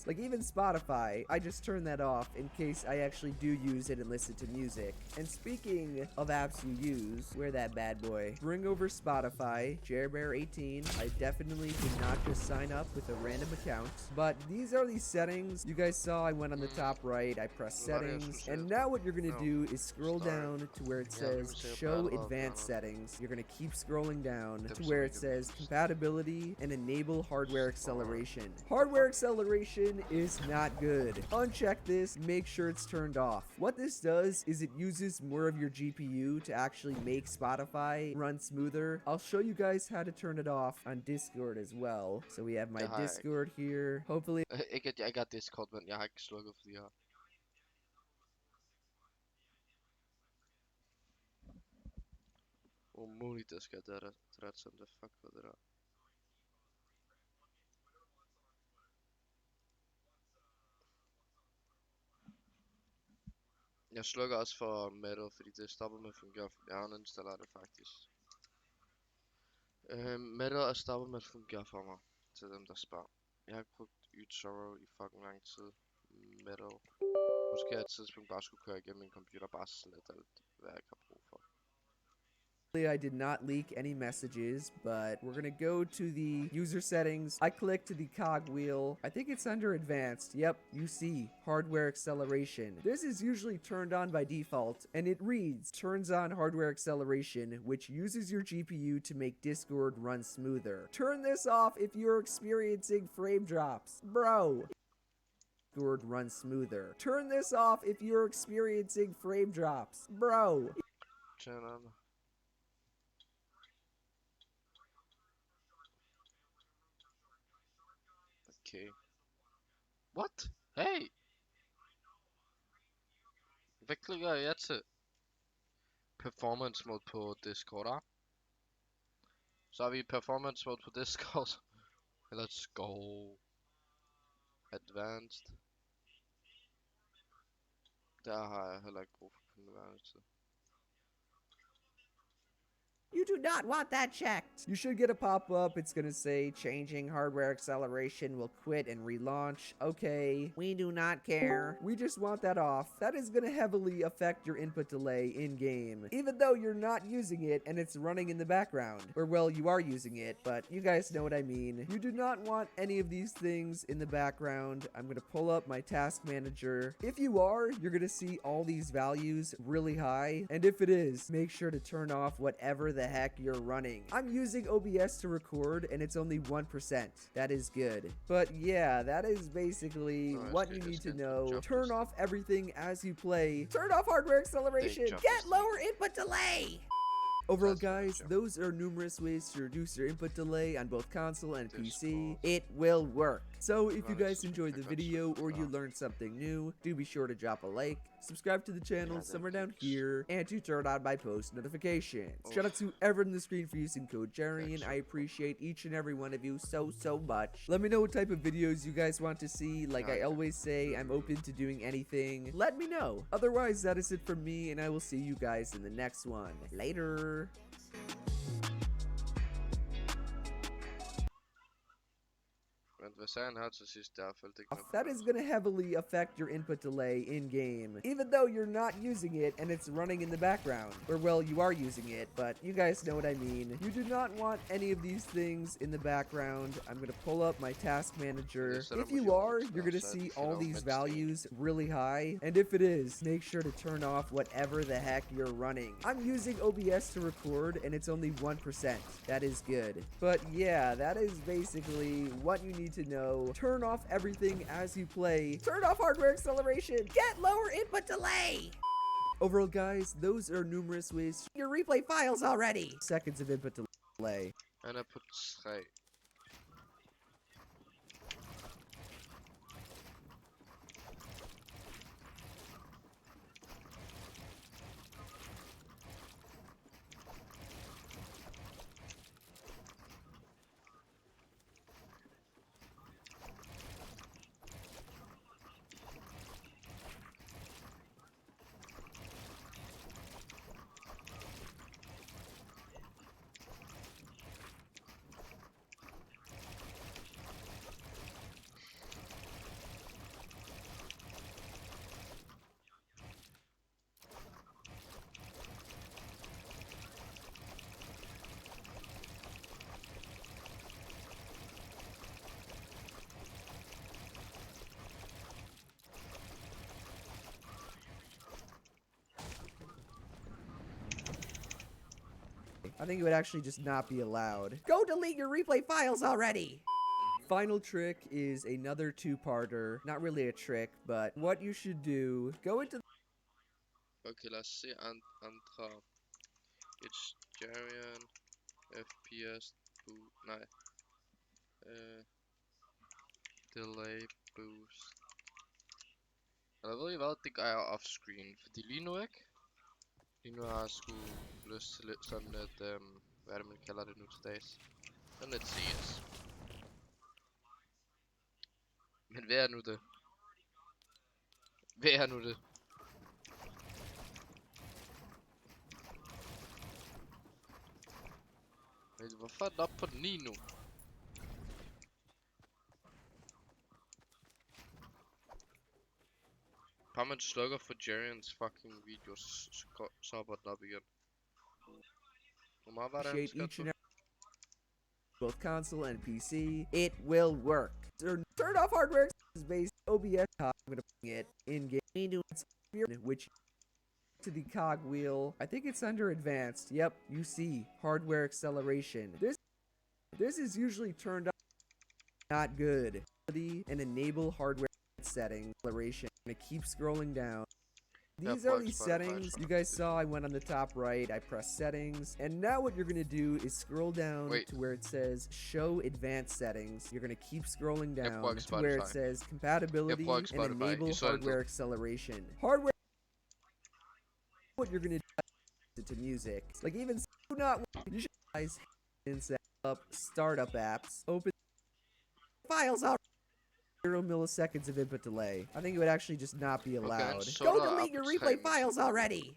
Like even Spotify, I just turn that off in case I actually do use it and listen to music. And speaking of apps you use, where that bad boy? Bring over Spotify, JairBear18. I definitely did not just sign up with a random account, but these are the settings. You guys saw I went on the top right, I pressed settings, and now what you're gonna do is scroll down to where it says show advanced settings. You're gonna keep scrolling down to where it says compatibility and enable hardware acceleration. Hardware acceleration is not good. Uncheck this, make sure it's turned off. What this does is it uses more of your GPU to actually make Spotify run smoother. I'll show you guys how to turn it off on Discord as well. So we have my Discord here. Hopefully Ikke at jeg ikke har Discord, men jeg har ikke slukket, fordi jeg har... Umuligt, det skal det der som det fuck var det der. Jeg slukker også for metal, fordi det stopper med at fungere. Jeg har installeret det faktisk. Metal er stoppet med at fungere for mig, til dem der spørger. Jeg har brugt Yt Sorrow i fucking lang tid. Metal. Måske jeg et tidspunkt bare skulle køre igennem min computer, bare slet alt, hvad jeg ikke har brug for. I did not leak any messages, but we're gonna go to the user settings. I click to the cog wheel. I think it's under advanced. Yep, you see hardware acceleration. This is usually turned on by default, and it reads turns on hardware acceleration, which uses your GPU to make Discord run smoother. Turn this off if you're experiencing frame drops. Bro. Discord run smoother. Turn this off if you're experiencing frame drops. Bro. Turn on. Okay. What? Hey! Hvad klikker jeg til? Performance mode på Discord, ah? Så har vi performance mode på Discord. Let's go. Advanced. Der har jeg heller ikke brug for advanced. You do not want that checked. You should get a pop-up. It's gonna say changing hardware acceleration will quit and relaunch. Okay, we do not care. We just want that off. That is gonna heavily affect your input delay in-game, even though you're not using it and it's running in the background. Or well, you are using it, but you guys know what I mean. You do not want any of these things in the background. I'm gonna pull up my task manager. If you are, you're gonna see all these values really high. And if it is, make sure to turn off whatever the heck you're running. I'm using OBS to record and it's only 1%. That is good. But yeah, that is basically what you need to know. Turn off everything as you play. Turn off hardware acceleration. Get lower input delay. Overall, guys, those are numerous ways to reduce your input delay on both console and PC. It will work. So if you Right, guys so enjoyed the I got video some or you stuff. learned something new, do be sure to drop a like, subscribe to the channel Yeah, somewhere that down looks- here, and to turn on my post notifications. Oh. Shout out to everyone on the screen for using code Jarian. so I appreciate each and every one of you so much. Let me know what type of videos you guys want to see. Like I Yeah. always say, I'm open to doing anything. Let me know. Otherwise, that is it from me, and I will see you guys in the next one. Later. Men hvad sagde han her til sidst? Der er faldt ikke noget på That det. is going to heavily affect your input delay in-game, even though you're not using it and it's running in the background. Or, well, you are using it, but you guys know what I mean. You do not want any of these things in the background. I'm going to pull up my task manager. Yes, If you are, you're going to see all these values really high, and if it is, make sure to turn off whatever the heck you're running. I'm using OBS to record, and it's only 1%. That is good. But yeah, that is basically what you need to know. Turn off everything as you play. Turn off hardware acceleration. Get lower input delay. Overall, guys, those are numerous ways. Your replay files already. Seconds of input delay. Han er på 3. I think it would actually just not be allowed. Go delete your replay files already! Final trick is another two-parter. Not really a trick, but what you should do, go into Okay, lad os se andre. It's Jarian. FPS. Nej. Delay boost. Eller ved I hvad? Det gør jeg off-screen. Fordi lige nu ikke. Lige nu har jeg sgu lyst til lidt sådan et, hvad er det man kalder det nu til dags? Sådan et CS. Men hvad er nu det? Hvad er nu det? Men hvorfor er den oppe på 9 nu? Bare man slukker for Jarians fucking videos, så hopper den op igen. Hvor meget var det, han appreciate skrev each på? and every both console and PC. It will work. Turn off hardware based OBS. I'm gonna bring it in game, which to the cog wheel. I think it's under advanced. Yep, you see hardware acceleration. This is usually turned on. Not good. And enable hardware setting acceleration. I'm gonna keep scrolling down. These are the settings. You guys saw I went on the top right, I pressed settings, and now what you're gonna do is scroll down to where it says show advanced settings. You're gonna keep scrolling down to where it says compatibility and enable hardware acceleration. Hardware, what you're gonna do to music. Like even do not you should guys set up startup apps, open files out. 0 milliseconds of input delay. I think it would actually just not be allowed. Go delete your replay files already!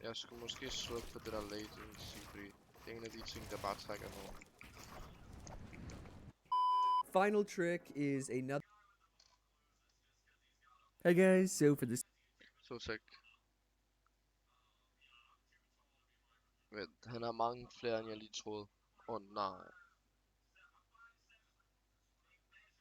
Jeg skulle måske slukke for det der latency, fordi det er en af de ting, der bare trækker ned. Final trick is another. Hey guys, so for this. Så tak. Vent, han har mange flere, end jeg lige troede. Åh nej.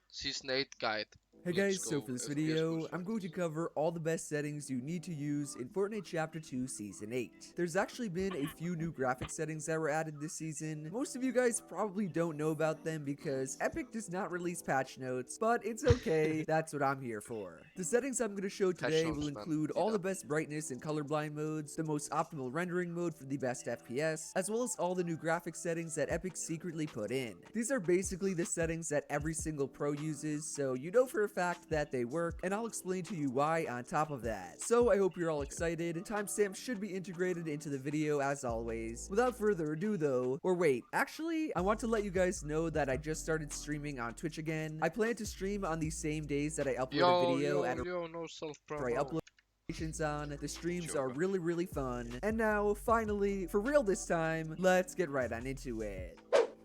Season 8 guide. Hey Let's guys, so go for this FPS video, boost I'm going to factors. cover all the best settings you need to use in Fortnite Chapter 2 Season 8. There's actually been a few new graphic settings that were added this season. Most of you guys probably don't know about them because Epic does not release patch notes, but it's okay, that's what I'm here for. The settings I'm going to show today will include all the best brightness and colorblind modes, the most optimal rendering mode for the best FPS, as well as all the new graphic settings that Epic secretly put in. These are basically the settings that every single pro uses, so you know for a fact that they work, and I'll explain to you why on top of that. So I hope you're all excited. Timestamps should be integrated into the video as always. Without further ado though, or wait, actually, I want to let you guys know that I just started streaming on Twitch again. I plan to stream on the same days that I upload a video at No self where I promo. upload on. The streams are Joker. really fun. And now, finally, for real this time, let's get right on into it.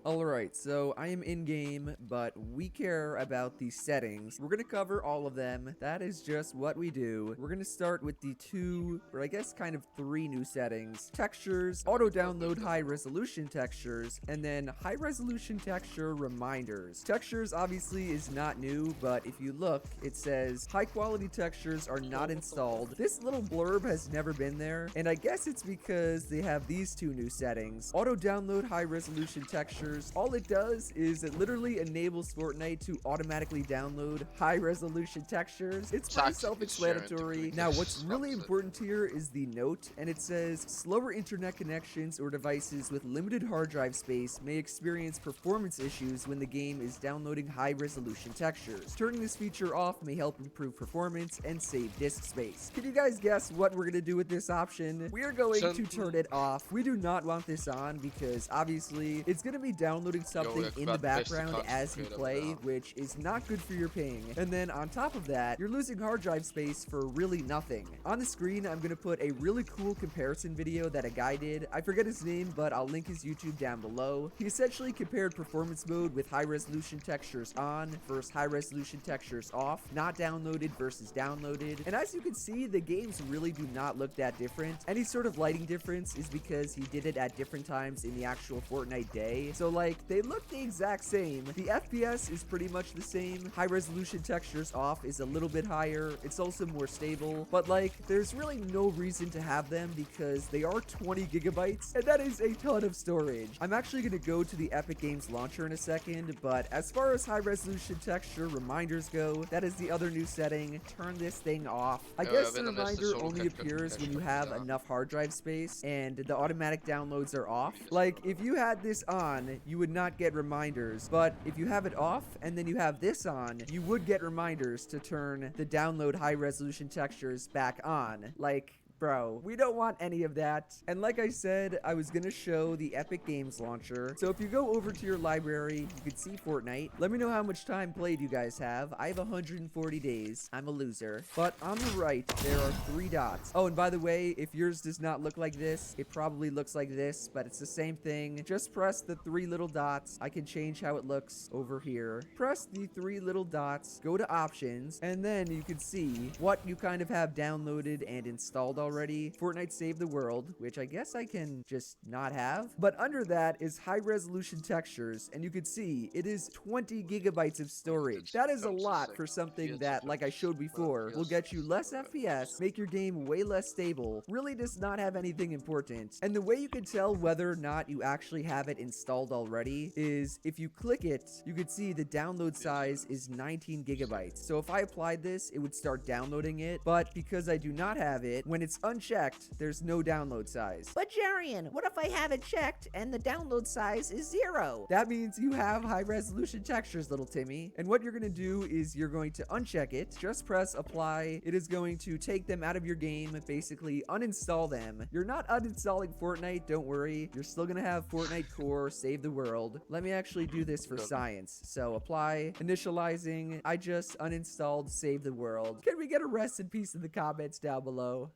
Alright, so I am in game, but we care about the settings. We're gonna cover all of them. That is just what we do. We're gonna start with the two, or I guess kind of three new settings. Textures, auto-download high-resolution textures, and then high-resolution texture reminders. Textures obviously is not new, but if you look, it says high-quality textures are not installed. This little blurb has never been there, and I guess it's because they have these two new settings. Auto-download high-resolution textures. All it does is it literally enables Fortnite to automatically download high-resolution textures. It's pretty self-explanatory. Now, what's really important here is the note, and it says slower internet connections or devices with limited hard drive space may experience performance issues when the game is downloading high-resolution textures. Turning this feature off may help improve performance and save disk space. Can you guys guess what we're gonna do with this option? We are going to turn it off. We do not want this on because obviously it's gonna be downloading something in the background as you play, which is not good for your ping. And then on top of that, you're losing hard drive space for really nothing. On the screen, I'm gonna put a really cool comparison video that a guy did. I forget his name, but I'll link his YouTube down below. He essentially compared performance mode with high resolution textures on versus high resolution textures off, not downloaded versus downloaded. And as you can see, the games really do not look that different. Any sort of lighting difference is because he did it at different times in the actual Fortnite day. So like, they look the exact same. The FPS is pretty much the same. High resolution textures off is a little bit higher. It's also more stable, but like, there's really no reason to have them because they are 20 gigabytes, and that is a ton of storage. I'm actually gonna go to the Epic Games launcher in a second, but as far as high resolution texture reminders go, that is the other new setting. Turn this thing off. I guess the reminder only appears when you have enough hard drive space and the automatic downloads are off. Like, if you had this on, you would not get reminders, but if you have it off and then you have this on, you would get reminders to turn the download high resolution textures back on. Like, bro, we don't want any of that. And like I said, I was gonna show the Epic Games launcher. So if you go over to your library, you can see Fortnite. Let me know how much time played you guys have. I have 140 days. I'm a loser. But on the right, there are 3 dots. Oh, and by the way, if yours does not look like this, it probably looks like this, but it's the same thing. Just press the 3 little dots. I can change how it looks over here. Press the 3 little dots, go to options, and then you can see what you kind of have downloaded and installed already. Fortnite Save the World, which I guess I can just not have. But under that is high resolution textures, and you can see it is 20 gigabytes of storage. That is a lot for something that, like I showed before, will get you less FPS, make your game way less stable, really does not have anything important. And the way you can tell whether or not you actually have it installed already is if you click it, you can see the download size is 19 gigabytes. So if I applied this, it would start downloading it, but because I do not have it, when it's unchecked, there's no download size. But Jarian, what if I have it checked and the download size is 0? That means you have high resolution textures, little Timmy. And what you're gonna do is you're going to uncheck it, just press apply. It is going to take them out of your game, basically uninstall them. You're not uninstalling Fortnite, don't worry. You're still gonna have Fortnite Core, Save the World. Let me actually do this for science. So apply, initializing. I just uninstalled Save the World. Can we get a rest in peace in the comments down below?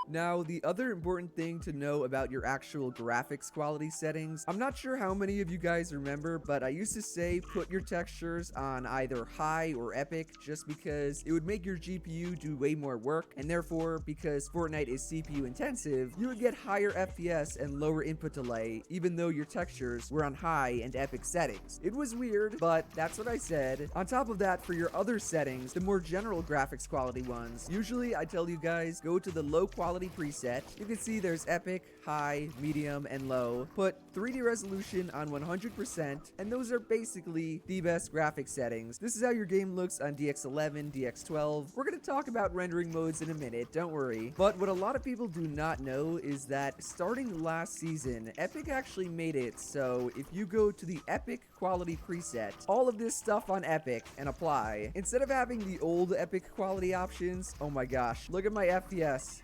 Now, the other important thing to know about your actual graphics quality settings, I'm not sure how many of you guys remember, but I used to say put your textures on either high or epic just because it would make your GPU do way more work, and therefore, because Fortnite is CPU intensive, you would get higher FPS and lower input delay, even though your textures were on high and epic settings. It was weird, but that's what I said. On top of that, for your other settings, the more general graphics quality ones, usually I tell you guys, go to the low quality preset. You can see there's epic, high, medium, and low. Put 3D resolution on 100%, and those are basically the best graphics settings. This is how your game looks on DX11, DX12. We're gonna talk about rendering modes in a minute, don't worry. But what a lot of people do not know is that starting last season, Epic actually made it so if you go to the Epic quality preset, all of this stuff on Epic and apply, instead of having the old Epic quality options, oh my gosh, look at my FPS.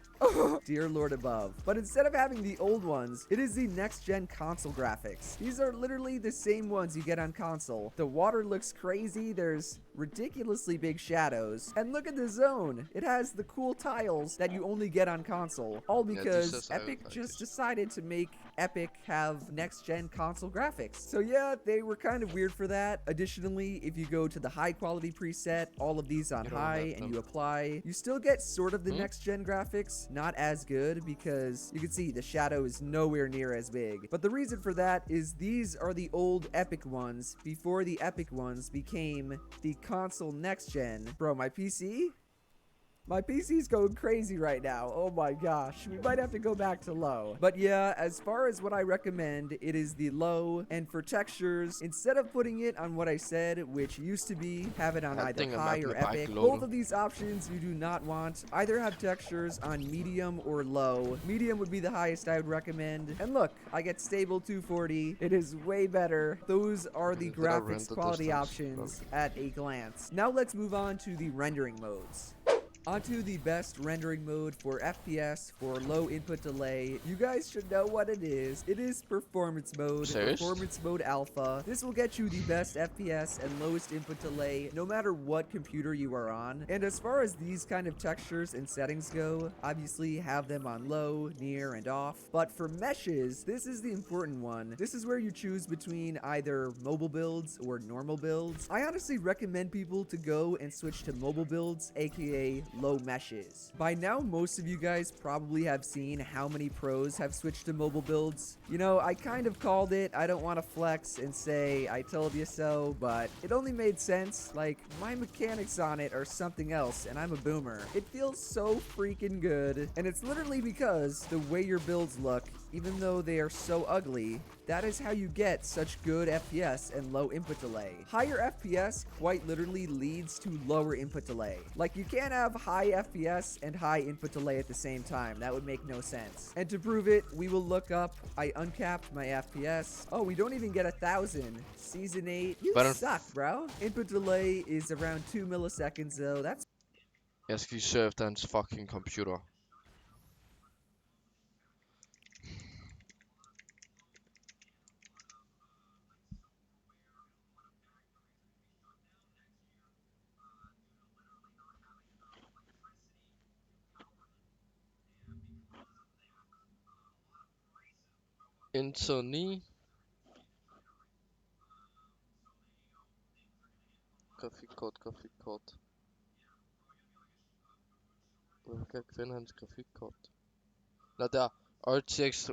Dear Lord above. But instead of having the old ones, it is the next-gen console graphics. These are literally the same ones you get on console. The water looks crazy, there's ridiculously big shadows, and look at the zone. It has the cool tiles that you only get on console, all because Epic just decided to make Epic have next-gen console graphics. So yeah, they were kind of weird for that. Additionally, if you go to the high-quality preset, all of these on high, and you apply, you still get sort of the next-gen graphics. Not as good because you can see the shadow is nowhere near as big. But the reason for that is these are the old Epic ones before the Epic ones became the console next gen. Bro, my PC? My PC's going crazy right now. Oh my gosh. We might have to go back to low. But yeah, as far as what I recommend, it is the low. And for textures, instead of putting it on what I said, which used to be have it on either high or epic, both of these options you do not want. Either have textures on medium or low. Medium would be the highest I would recommend. And look, I get stable 240. It is way better. Those are the graphics quality options at a glance. Now let's move on to the rendering modes. Onto the best rendering mode for FPS for low input delay. You guys should know what it is. It is performance mode. Performance mode alpha. This will get you the best FPS and lowest input delay no matter what computer you are on. And as far as these kind of textures and settings go, obviously have them on low, near, and off. But for meshes, this is the important one. This is where you choose between either mobile builds or normal builds. I honestly recommend people to go and switch to mobile builds, aka low meshes. By now, most of you guys probably have seen how many pros have switched to mobile builds. You know, I kind of called it. I don't want to flex and say I told you so, but it only made sense. Like, my mechanics on it are something else, and I'm a boomer. It feels so freaking good, and it's literally because the way your builds look, even though they are so ugly, that is how you get such good FPS and low input delay. Higher FPS quite literally leads to lower input delay. Like, you can't have high FPS and high input delay at the same time. That would make no sense. And to prove it, we will look up, I uncapped my FPS. Oh, we don't even get 1,000. Season 8. You suck, bro. Input delay is around 2 milliseconds though. That's... Jeg skal lige søge efter hans fucking computer. Intel 9. Grafikkort. Jeg kan ikke finde hans grafikkort. Nå der. RTX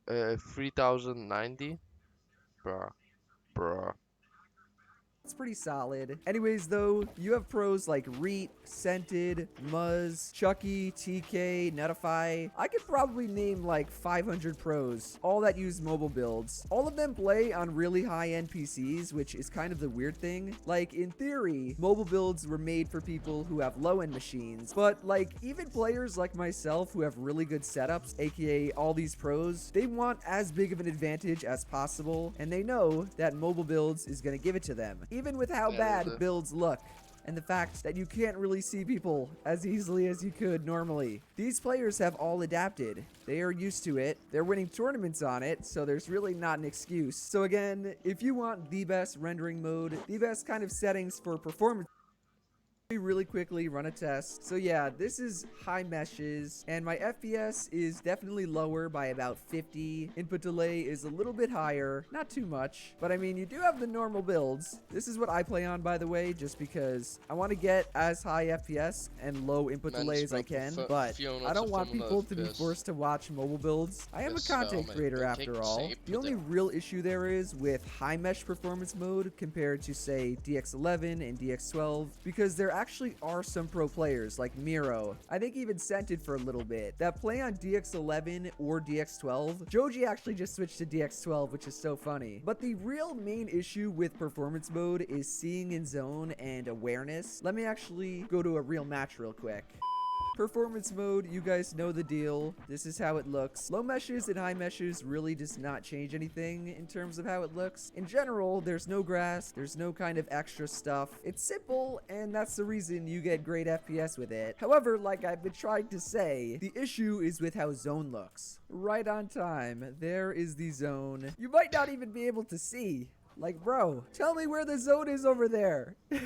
3090. Bruh. It's pretty solid. Anyways, though, you have pros like Reet, Scented, Muzz, Chucky, TK, Netify. I could probably name like 500 pros, all that use mobile builds. All of them play on really high-end PCs, which is kind of the weird thing. Like, in theory, mobile builds were made for people who have low-end machines, but like, even players like myself who have really good setups, aka all these pros, they want as big of an advantage as possible, and they know that mobile builds is gonna give it to them. Even with how bad builds look, and the fact that you can't really see people as easily as you could normally. These players have all adapted. They are used to it. They're winning tournaments on it, so there's really not an excuse. So again, if you want the best rendering mode, the best kind of settings for performance, Really quickly run a test. So yeah, this is high meshes, and my FPS is definitely lower by about 50. Input delay is a little bit higher, not too much, but I mean, you do have the normal builds. This is what I play on, by the way, just because I want to get as high FPS and low input delay as I can, but I don't want people to be forced to watch mobile builds. I am a content creator after all. The only real issue there is with high mesh performance mode compared to, say, DX11 and DX12, because there actually are some pro players like Miro, I think even Scented for a little bit, that play on DX11 or DX12. Joji actually just switched to DX12, which is so funny. But the real main issue with performance mode is seeing in zone and awareness. Let me actually go to a real match real quick. Performance mode, you guys know the deal. This is how it looks. Low meshes and high meshes really does not change anything in terms of how it looks. In general, there's no grass, there's no kind of extra stuff. It's simple, and that's the reason you get great FPS with it. However, like I've been trying to say, the issue is with how zone looks. Right on time, there is the zone. You might not even be able to see. Like, bro, tell me where the zone is over there. You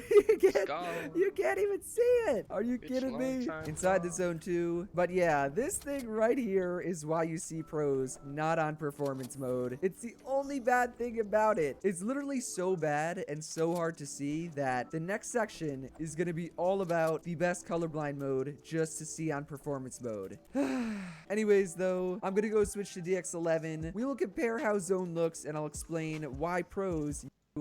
can't even see it. Are you kidding me? Inside the zone too. But yeah, this thing right here is why you see pros not on performance mode. It's the only bad thing about it. It's literally so bad and so hard to see that the next section is going to be all about the best colorblind mode just to see on performance mode. Anyways, though, I'm going to go switch to DX11. We will compare how zone looks, and I'll explain why pros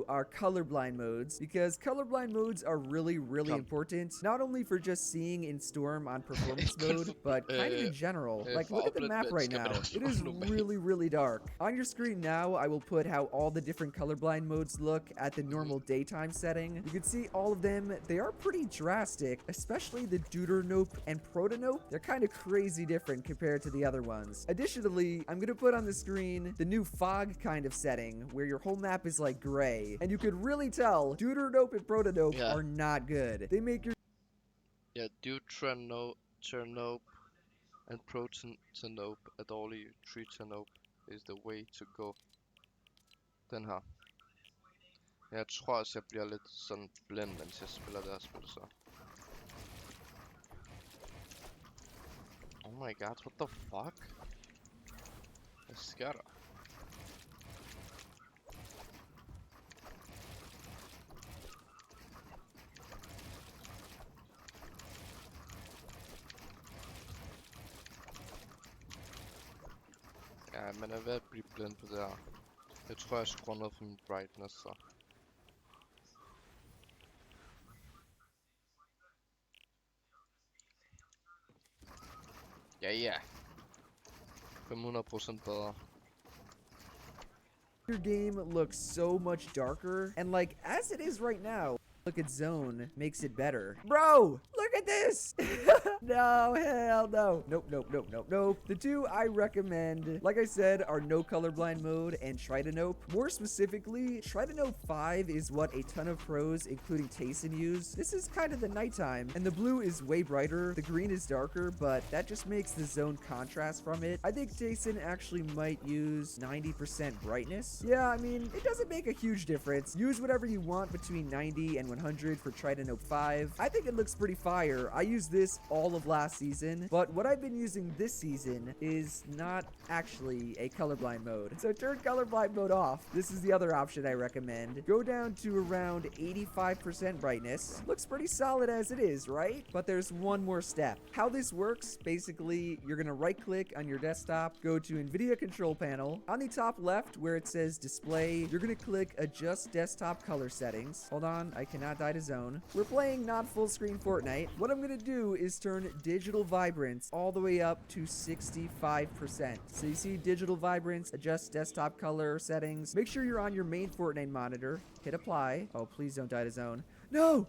are colorblind modes, because colorblind modes are really important, not only for just seeing in Storm on performance mode, but kind of in general. Like, look at the map right now. It is really dark. On your screen now, I will put how all the different colorblind modes look at the normal daytime setting. You can see all of them. They are pretty drastic, especially the Deuternope and Protanope. They're kind of crazy different compared to the other ones. Additionally, I'm gonna put on the screen the new fog kind of setting, where your whole map is like gray. And you could really tell Deuternope and Protanope are not good. They make your Deuteranope and Protanope er dårlige. Tritanope is the way to go. Den her. Jeg tror også jeg bliver lidt sådan blind, mens jeg spiller det her spil så. Oh my god, what the fuck? Hvad sker der? Ja, man er ved at blive blind på det her. Jeg tror jeg skruer ned for min brightness så. Ja. 500% bedre. Your game looks so much darker, and like as it is right now, look at zone makes it better. Bro, look at this. No, hell no. Nope. The two I recommend, like I said, are no colorblind mode and Tritanope. More specifically, Tritanope 5 is what a ton of pros, including Tayson, use. This is kind of the nighttime, and the blue is way brighter, the green is darker, but that just makes the zone contrast from it. I think Tayson actually might use 90% brightness. Yeah, I mean, it doesn't make a huge difference. Use whatever you want between 90 and 100 for Tritanope 5. I think it looks pretty fire. I used this all of last season, but what I've been using this season is not actually a colorblind mode. So turn colorblind mode off. This is the other option I recommend. Go down to around 85% brightness. Looks pretty solid as it is, right? But there's one more step. How this works, basically, you're gonna right click on your desktop, go to NVIDIA control panel. On the top left where it says display, you're gonna click adjust desktop color settings. Hold on, I cannot die to zone. We're playing not full screen Fortnite. What I'm gonna do is turn digital vibrance all the way up to 65%. So you see digital vibrance, adjust desktop color settings. Make sure you're on your main Fortnite monitor. Hit apply. Oh, please don't die to zone. No!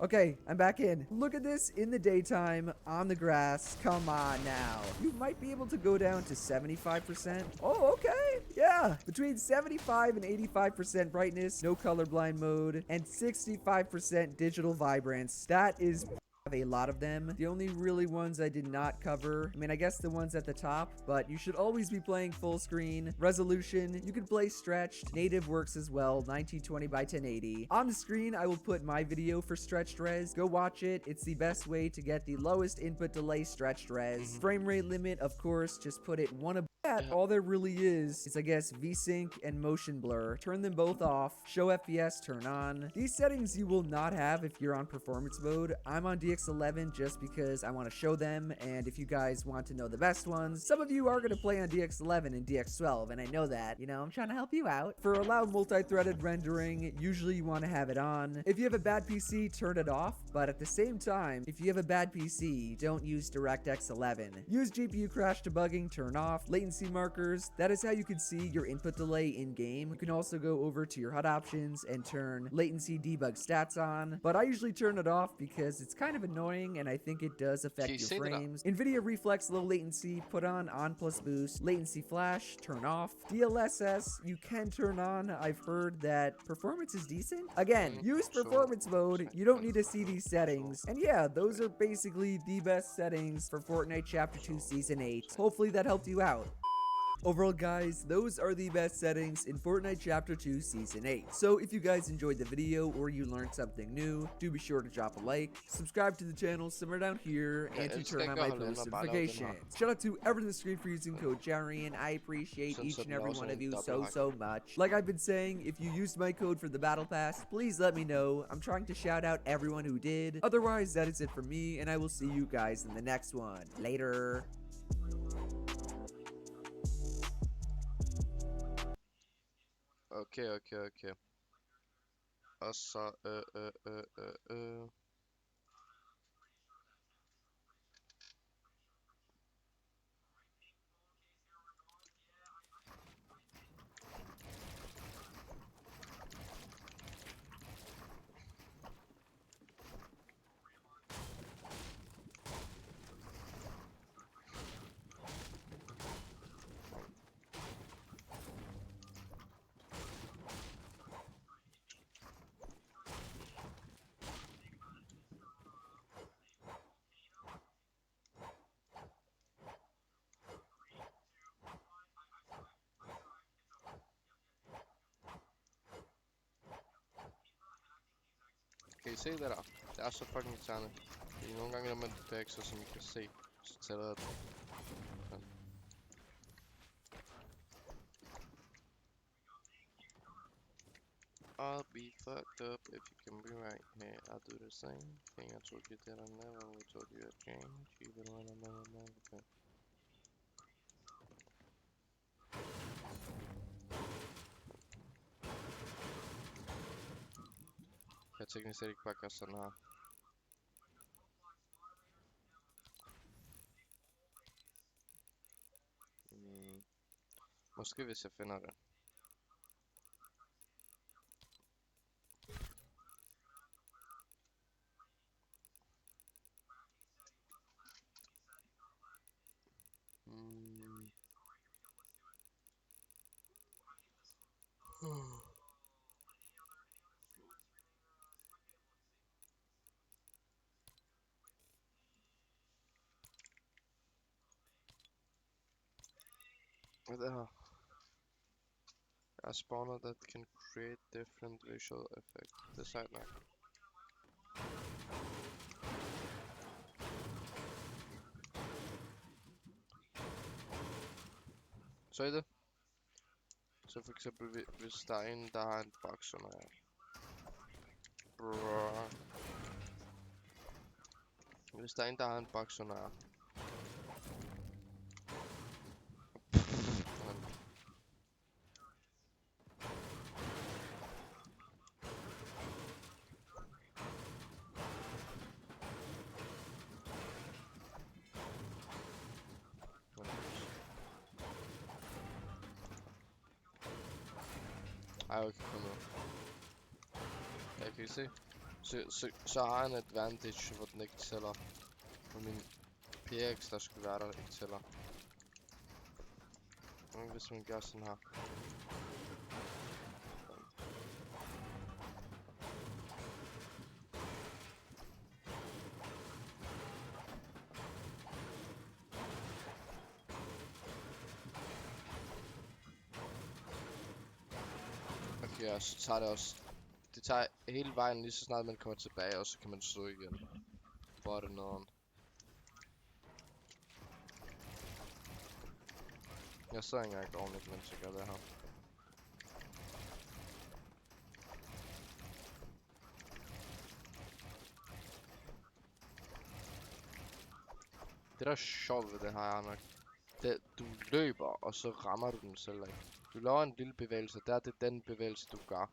Okay, I'm back in. Look at this in the daytime, on the grass. Come on now. You might be able to go down to 75%. Oh, okay. Yeah. Between 75 and 85% brightness, no colorblind mode, and 65% digital vibrance. That is a lot of them. The only really ones I did not cover, I mean, I guess the ones at the top, but you should always be playing full screen. Resolution, you can play stretched. Native works as well, 1920 by 1080. On the screen, I will put my video for stretched res. Go watch it. It's the best way to get the lowest input delay stretched res. Frame rate limit, of course, just put it one above that. All there really is I guess VSync and motion blur. Turn them both off. Show FPS, turn on. These settings you will not have if you're on performance mode. I'm on DX11 just because I want to show them, and if you guys want to know the best ones, some of you are going to play on DX11 and DX12, and I know that. You know, I'm trying to help you out. For allow multi-threaded rendering, usually you want to have it on. If you have a bad PC, turn it off, but at the same time, if you have a bad PC, don't use DirectX 11. Use GPU crash debugging, turn off. Latency markers, that is how you can see your input delay in-game. You can also go over to your HUD options and turn latency debug stats on, but I usually turn it off because it's kind of annoying and I think it does affect your frames. NVIDIA Reflex low latency, put on plus boost. Latency flash, turn off. DLSS, you can turn on. I've heard that performance is decent. Again, use performance mode. You don't need to see these settings. And yeah, those are basically the best settings for Fortnite Chapter 2 Season 8. Hopefully that helped you out. Overall, guys, those are the best settings in Fortnite Chapter 2 Season 8. So if you guys enjoyed the video or you learned something new, do be sure to drop a like, subscribe to the channel somewhere down here, and to turn on my post notifications. Shout out to everyone in the screen for using code Jarian. I appreciate each and every one of you so much. Like I've been saying, if you used my code for the Battle Pass, please let me know. I'm trying to shout out everyone who did. Otherwise, that is it for me, and I will see you guys in the next one. Later. Okay. Assa, Kan I se det der? Det er så fucking irriterende. Fordi nogle gange, når man bevæger sig, som I kan se, så tæller det. Sådan. I'll be fucked up if you can be right here. I'll do the same thing I told you that I never would. Told you I'd change, even when I never could. Jeg teknisk set ikke bare gøre sådan her. Måske hvis jeg finder det. There a spawner that can create different visual effects. Decide now. Så I det? Så for eksempel hvis der er en, der har en boks sådan her. Hvis der er en, der har en boks sådan her. Ej, okay, kom nu. Ja, kan I se? Så har han advantage, hvor den ikke tæller. Og min PX, der skulle være der, ikke tæller. Hvis man gør sådan her. Ja, så tager det også... Det tager hele vejen lige så snart man kommer tilbage, og så kan man stå igen. Hvor er det noget? Jeg sidder ikke engang ordentligt, mens jeg gør det her. Det der er sjovt ved det her er nok, det, du løber, og så rammer du den selv ikke. Du laver en lille bevægelse, det er den bevægelse du gør.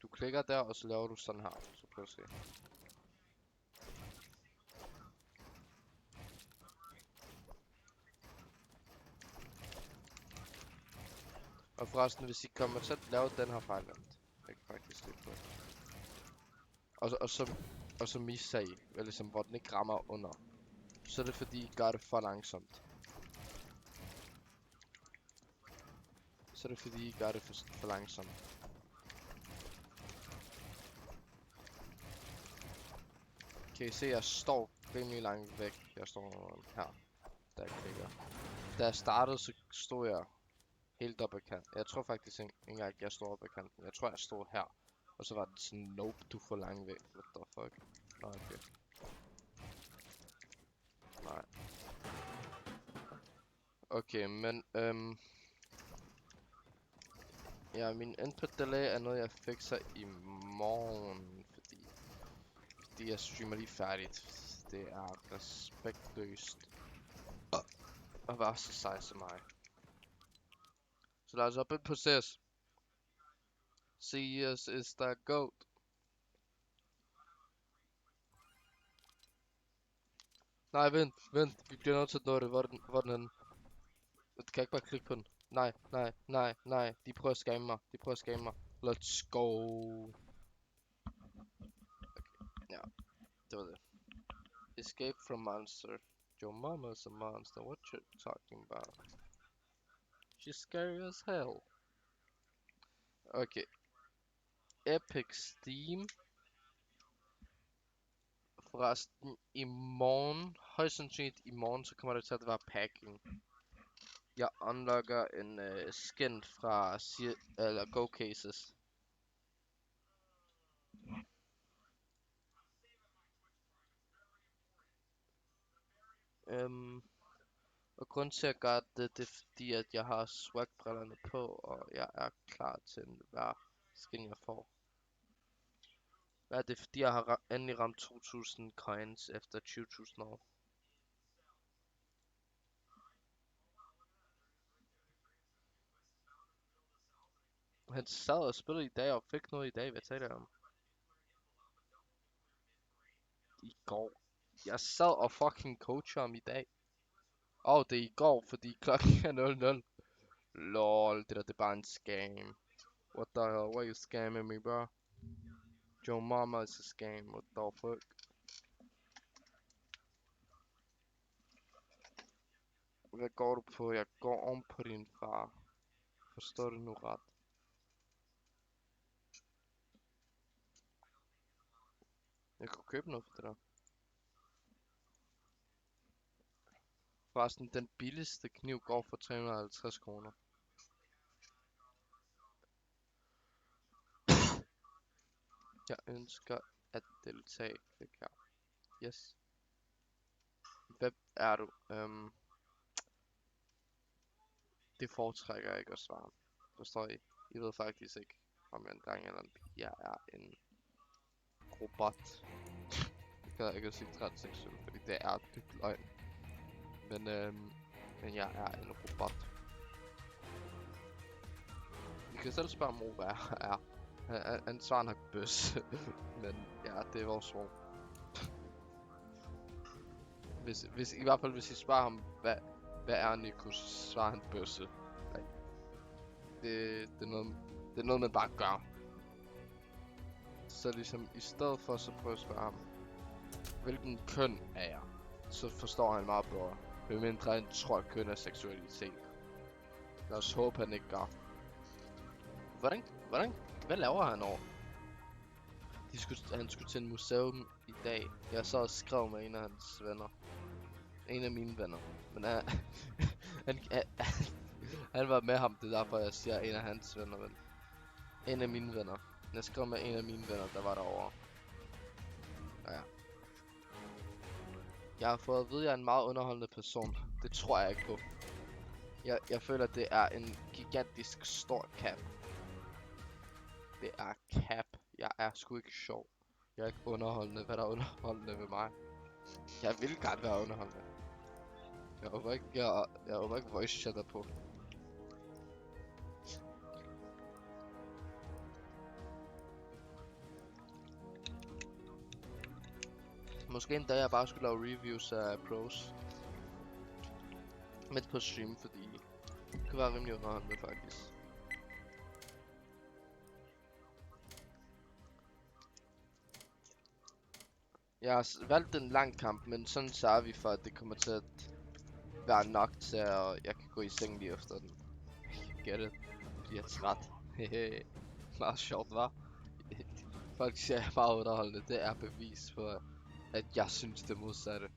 Du klikker der, og så laver du sådan her. Så prøv at se. Og forresten, hvis I kommer til at lave den her fejl, jeg kan faktisk lige på det. Og så misser I, eller ligesom, hvor den ikke rammer under. Så er det fordi, I gør det for langsomt. Så er det fordi, I gør det for langsomt. Kan I se, jeg står rimelig langt væk. Jeg står her, der jeg klikker. Da jeg startede, så stod jeg helt op ad kanten. Jeg tror faktisk ikke engang, at jeg stod op ad kanten. Jeg tror, jeg stod her. Og så var det sådan, nope, du er for langt væk. What the fuck? Nå, okay. Nej. Okay, men ja, min input delay er noget, jeg fikser i morgen, fordi jeg streamer lige færdigt. Det er respektløst at være så sej som mig. Så lad os op på CS. CS is the GOAT. Nej, vent. Vi bliver nødt til at nå det. Hvor er den henne? Du kan ikke bare klikke på den. Nej. De prøver at skamme mig. Let's go. Okay. Ja, det var det. Escape from monster. Your mama's a monster. What you talking about? She's scary as hell. Okay. Epic Steam. Forresten, i morgen, højst sandsynligt i morgen, så kommer det til at være packing. Jeg unlocker en skin fra Go Cases. Og grunden til at gøre det, det er fordi, at jeg har swag-brillerne på, og jeg er klar til hver skin jeg får. Ja, det er fordi, jeg har endelig ramt 2000 coins efter 20.000 år. Han sad og spillede i dag og fik noget i dag, hvad taler jeg om? I går. Jeg sad og fucking coacher ham i dag. Det er i går, fordi klokken er 00. Lol, det er bare en scam. What the hell, why you scamming me, bro? Your mama is a scam, what the fuck? Hvad går du på? Jeg går om på din far. Forstår du nu ret? Jeg kunne købe noget for det der. Forresten, den billigste kniv går for 350 kroner. Jeg ønsker at deltage. Klik her. Yes. Hvem er du? Det foretrækker jeg ikke at svare. Forstår I? I ved faktisk ikke, om jeg er en dreng eller en pige. Jeg er en robot. Jeg kan ikke sige transseksuel, fordi det er dybt løgn. Men jeg er en robot. I kan selv spørge mor, hvad jeg er. Han svarer nok bøs. Men ja, det er vores svar. Hvis i hvert fald hvis I spørger ham, hvad er Nico, så svarer han bøsse. Det er noget man bare gør. Så ligesom i stedet for så prøve at spørge ham, hvilken køn er jeg? Så forstår han meget bedre. Medmindre han tror at køn er seksualitet. Lad os håbe han ikke gør. Hvad laver han over? Han skulle til en museum i dag. Jeg så og skrev med en af hans venner. En af mine venner. Men han var med ham, det er derfor jeg siger en af hans venner. En af mine venner. Jeg skrev med en af mine venner, der var derovre. Ja. Jeg har fået at vide, at jeg er en meget underholdende person. Det tror jeg ikke på. Jeg føler, det er en gigantisk stor cap. Det er cap. Jeg er sgu ikke sjov. Jeg er ikke underholdende. Hvad der er underholdende ved mig? Jeg vil gerne være underholdende. Jeg håber ikke voice chatter på. Måske en dag jeg bare skulle lave reviews af pros. Midt på stream, fordi det kan være rimelig underholdende faktisk. Jeg har valgt en lang kamp, men sådan sørger vi for, at det kommer til at være nok til, at jeg kan gå i seng lige efter den. Get it? Bliver træt. Hehe. Meget sjovt, hva'? Folk siger, jeg er meget underholdende. Det er bevis på, at jeg synes det modsatte.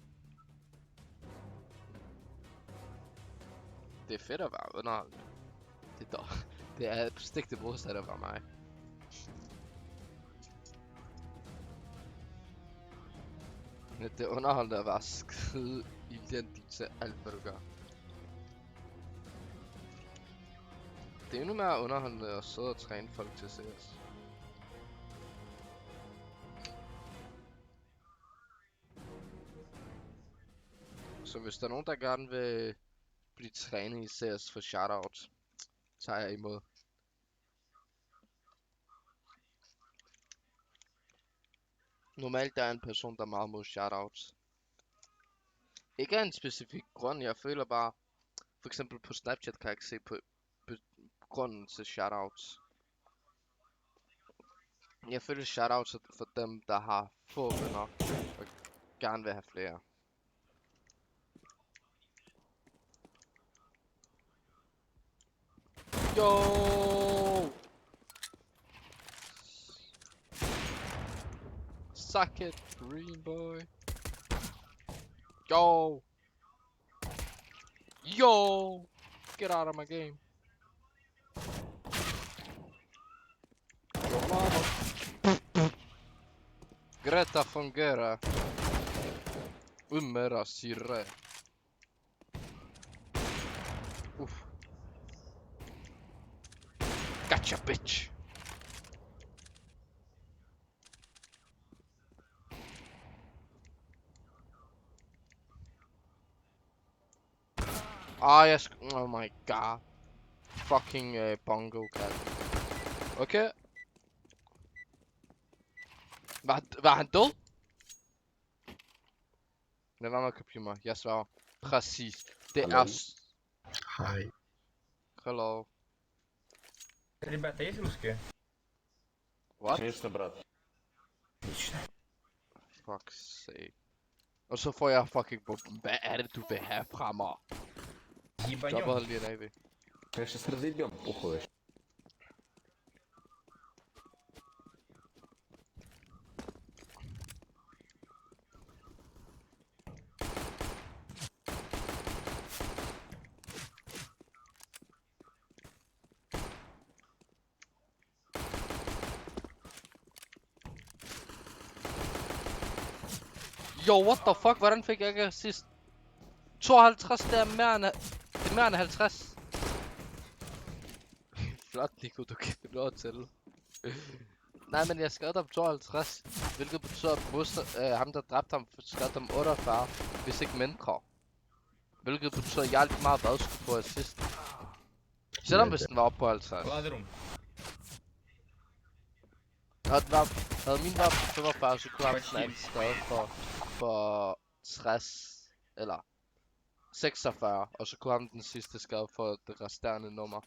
Det er fedt at være underholdende. Det er stik det modsatte for mig. Det er underholdende at være skide elendig til alt, hvad du gør. Det er endnu mere underholdende at sidde og træne folk til CS. Så hvis der er nogen, der gerne vil blive trænet i CS for shoutouts, tager jeg imod. Normalt er jeg en person, der er meget mod shoutouts. Ikke af en specifik grund, jeg føler bare, for eksempel på Snapchat kan jeg ikke se på grunden til shoutouts. Jeg føler shoutouts er for dem, der har få venner og gerne vil have flere. Yo! Suck it, green boy. Yo! Yo! Get out of my game. Yo mama. Greta fungera. Umera sirre. Uff. Gotcha, bitch. Oh my god. Fucking bongo cat. Okay. Var han død? Lad være med at kopie mig. Jeg svarer. Præcis. Det Hallo. Hi. Hello. Ребята, есть русские? What? Конечно, брат. Отлично. Fuck's sake. Og så får jeg fucking bomben. Hvad er det, du vil have fra mig? Dropper Ебанем. lige en AV. Мы сейчас разъебем, похуй. Yo, what the fuck? Hvordan fik jeg ikke assist? 52, det er mere end 50. Flot, Nico, du kan finde lov til. Nej, men jeg skrev dem 52, hvilket betyder, at ham der dræbte ham, skrev dem 48, hvis ikke mindre. Hvilket betyder, at jeg alt meget hvad skulle få assist. Selvom hvis den var oppe på 50. Ладерум. Havde min været på 45, så kunne han sådan anden skade for 60, eller 46, og så kunne han den sidste skade for det resterende nummer.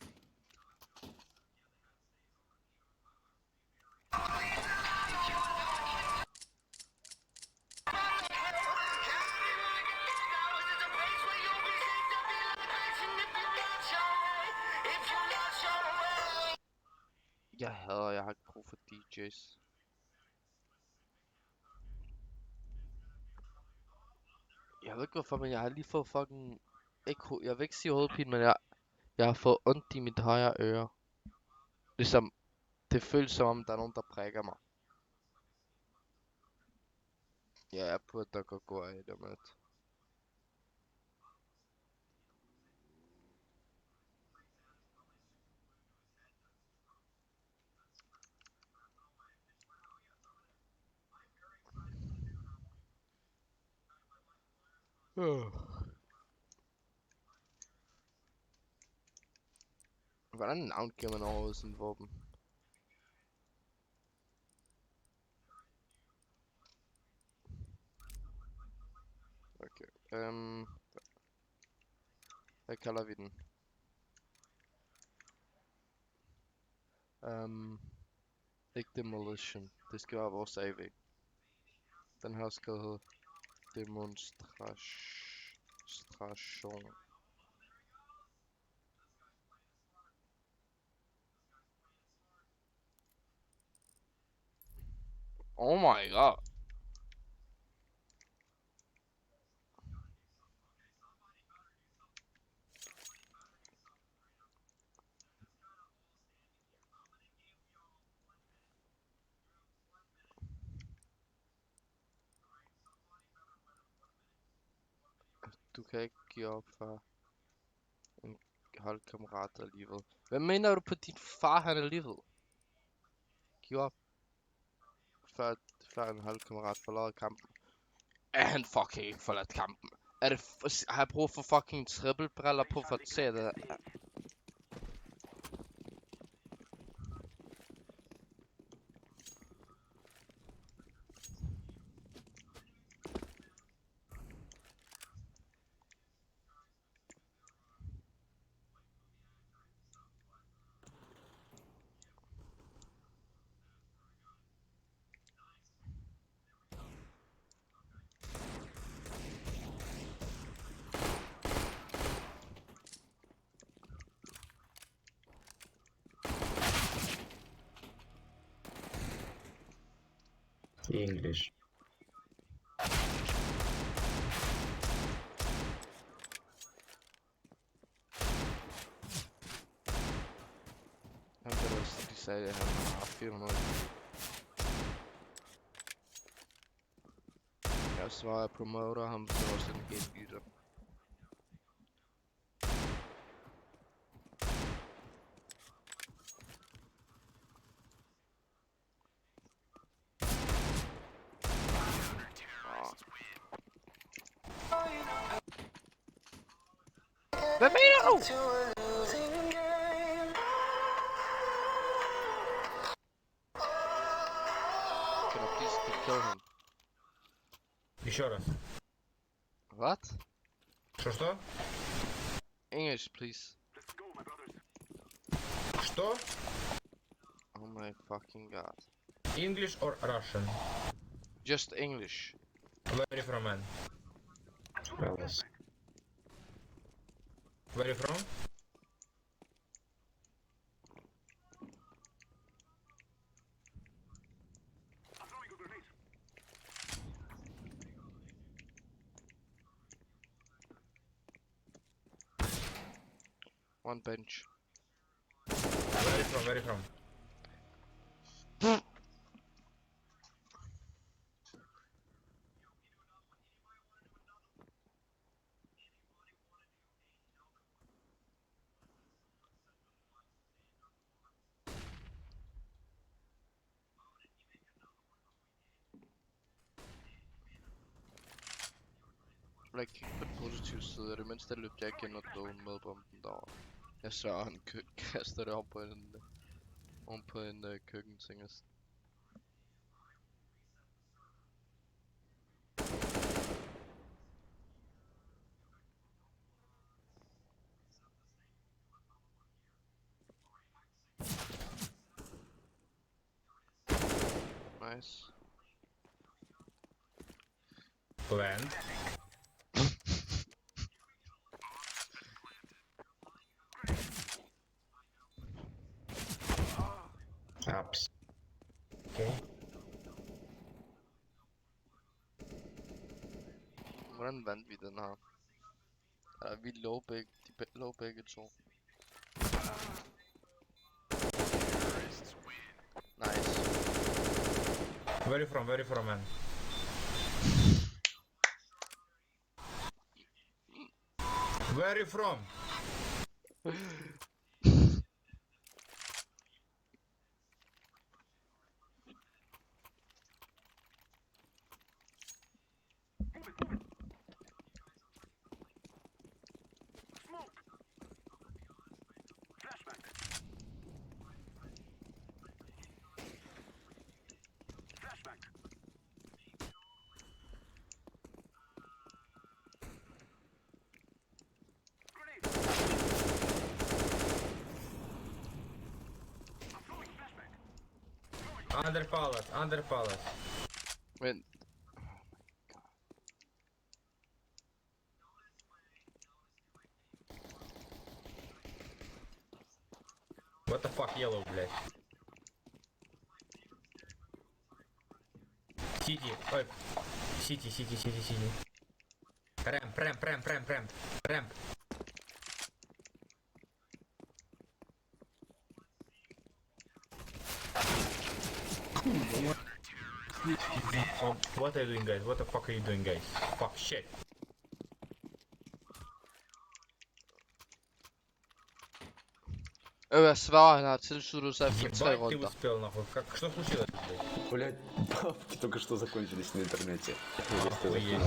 Jeg har ikke brug for DJ's. Jeg ved ikke hvorfor, men jeg har lige fået fucking... Jeg vil ikke sige hovedpine, men jeg har fået ondt i mit højre øre. Ligesom Det føles som om, der er nogen, der prikker mig. Ja, jeg burde da godt gå af det med. Hvordan navngiver man overhovedet sådan et våben? Okay. Hvad kalder vi den? Ikke demolition. Det skal være vores AV. Den her skal hedde demonstration. Oh my god. Du kan ikke give op for en holdkammerat alligevel. Hvad mener du på din far, han alligevel? Giv op. Før en holdkammerat forlader kampen. Er han fucking ikke forladt kampen? Er det har jeg brug for fucking trippelbriller på for at se det? English. Han kan også, de sagde, at han har 400. Jeg svarer promoter ham, så også en helt bytter. Hvad mener du? Can I please kill him? Еще раз. What? Что? English, please. Что? Oh my fucking god. English or Russian? Just English. Where are you from, man? Where are you from? One bench. Where are you from? Where are you from? Like, kig på den positive side, og det mindste løb jeg ikke ind og døde med bomben derovre. Jeg så han kaster det op på en køkkenting. Nice. Land. Ups. Okay. Hvordan vandt vi den her? Vi lå begge to. Where you from? Where you from, man? Where you from? Under palace, under palace. Wait, What the fuck, yellow, блядь? City, ой. City. Ramp. Oh, what are you doing, guys? What the fuck are you doing, guys? Fuck shit. ÖSV tilsluttede sig for 3 Ебать, ты runder. успел, нахуй. Как, что случилось, блядь? Блять, бабки только что закончились на интернете. Охуеть.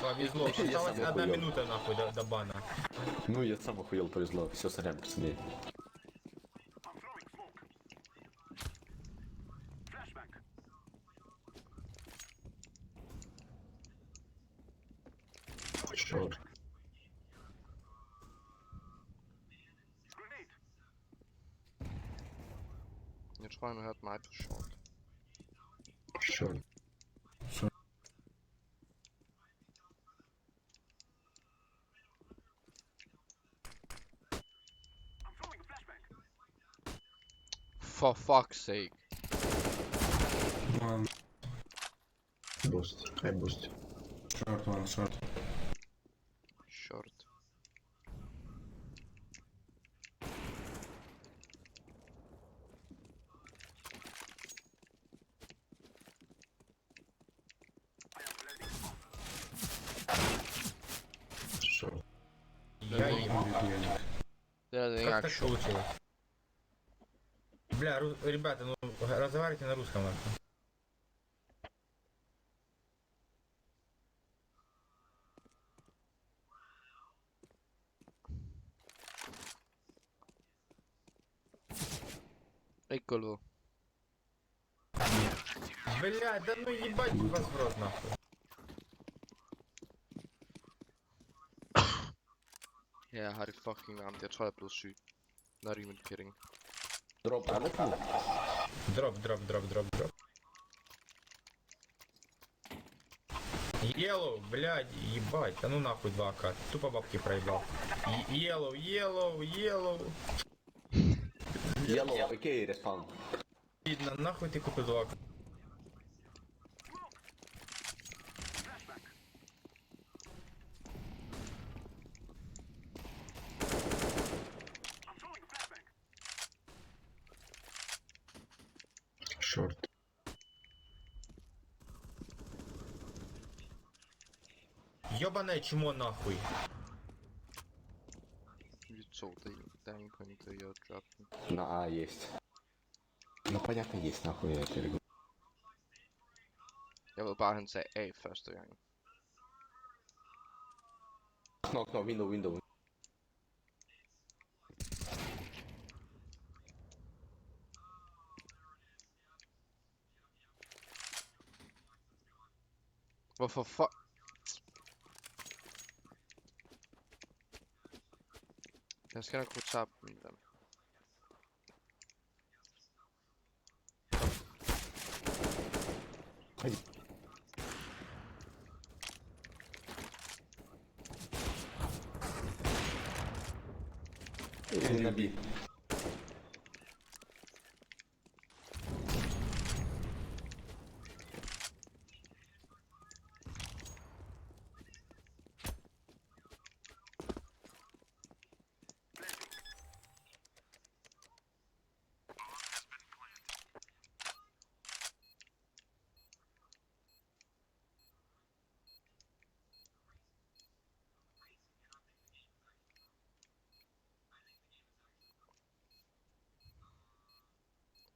Повезло. Я Осталась сам 1 охуел. минута, нахуй, до бана. Ну, я сам охуел, повезло. Все, сорян, пацаны. Черт. Jeg tror, han har hørt mig på short. Черт. For fuck's sake. One Буст. Хай буст. short, one short. Short. Черт. Я ебал. Behind. Det er det ikke Как engang так short. получилось? Бля, ребята, ну разговаривайте на русском. нахуй. Ikke gulvet. Бля, да ну ебать вас в рот, нахуй. Ja, jeg har det fucking varmt. Jeg tror, jeg er blevet syg. Not even kidding. Дроп, а ну Дроп. Yellow, блядь, ебать, а ну нахуй 2К. Тупо бабки проебал. Yellow. Yellow, окей, респаун. Видно, нахуй ты купил 2К. Черт. Ёбаное чмо нахуй. Vi to, der er ingen point til at drop den. На А есть. Ну, понятно, есть, нахуй я перегну. Jeg ved bare, han sagde A første gang. Knock, window. Hvorfor fuck? Jeg skal nok kunne tabe dem. Или на B.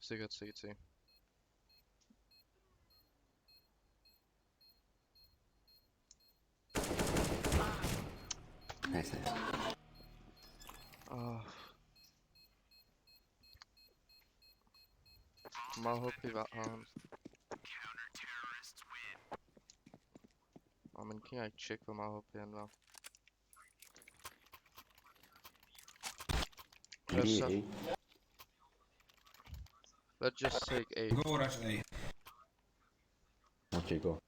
Sikkert CT. Nice, nice. Meget håb i han. Men kan jeg ikke tjekke, hvor meget HP han var. Maybe A. Let's just take A. Go rush A. Okay, go.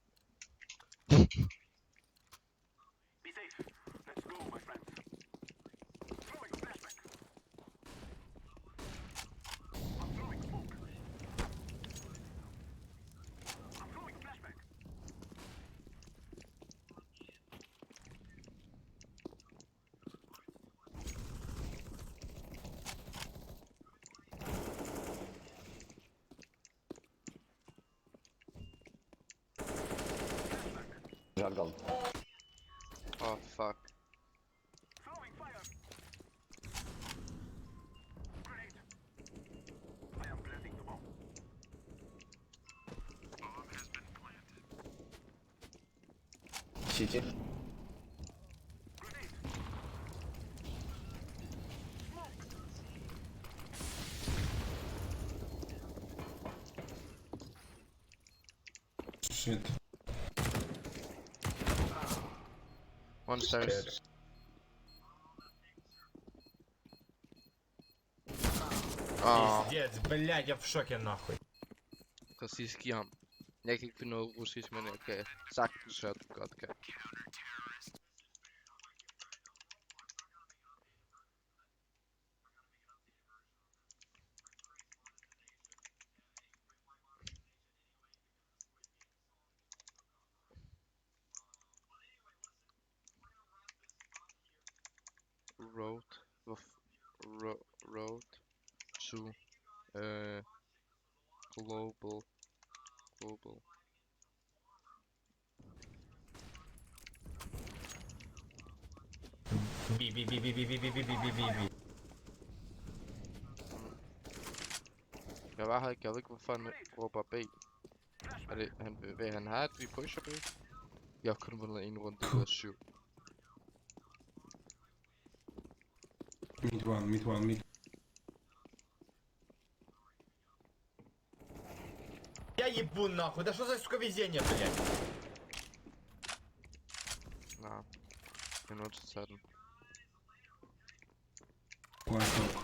Shotgun. Oh fuck. CT. Shit. One stairs. Пиздец, блядь, я в шоке нахуй. Præcis, giv ham. Jeg kan ikke finde noget russisk, men jeg kan sagtens høre, du godt kan. Road to global. Би, би, би, би, би, би, би, би, би, би, би, би. Jeg var her ikke, jeg ved ikke hvorfor han råber B. Er det, vil han have, at vi pusher B? Jeg har kun vundet en runde ud af 7. Mid one, mid. Я ебу нахуй, да что за сука везение, блядь? Nej. Jeg er nødt til at tage den. One shot.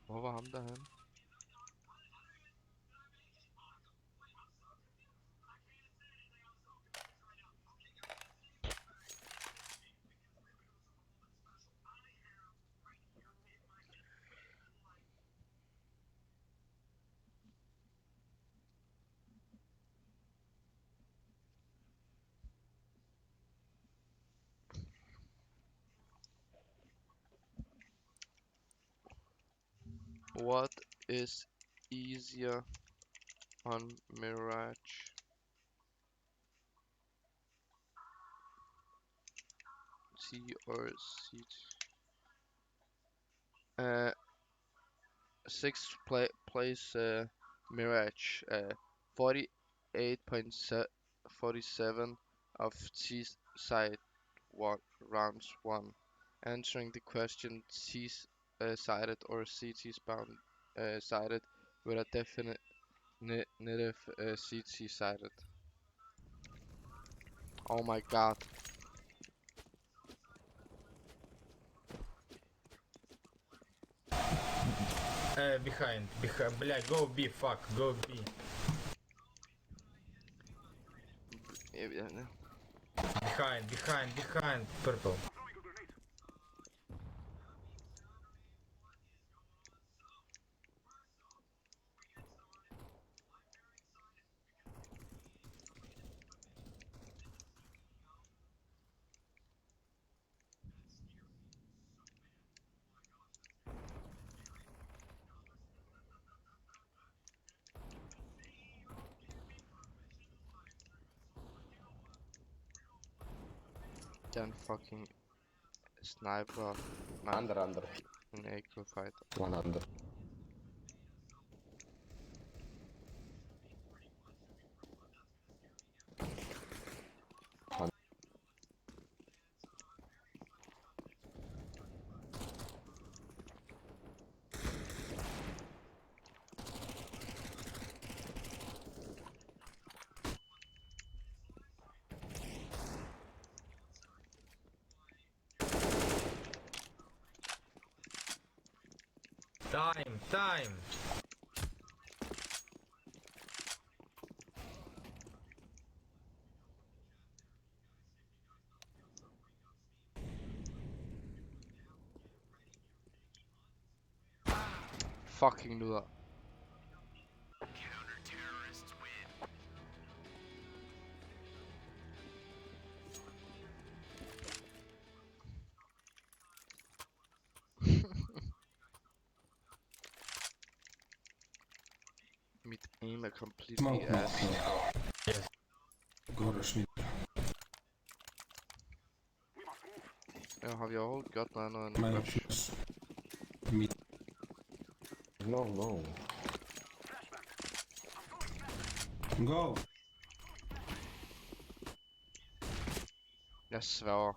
Hvor var ham derhen? What is easier on Mirage? T or C? Sixth place Mirage. 48.47 of T side rounds 1. Answering the question T sided or CT bound sided with a definite native CT sided. Oh my god. Behind, блядь, go B, fuck, go B. Behind, purple. Den fucking sniper. Under. an equal fight. One under. Time! Fucking knew that. Mit aim a completely Smoke me. ass. Yes. Goraš mi. Ja, have you all got none on My rush? fuse. Mid. No. Go! Jeg sværger.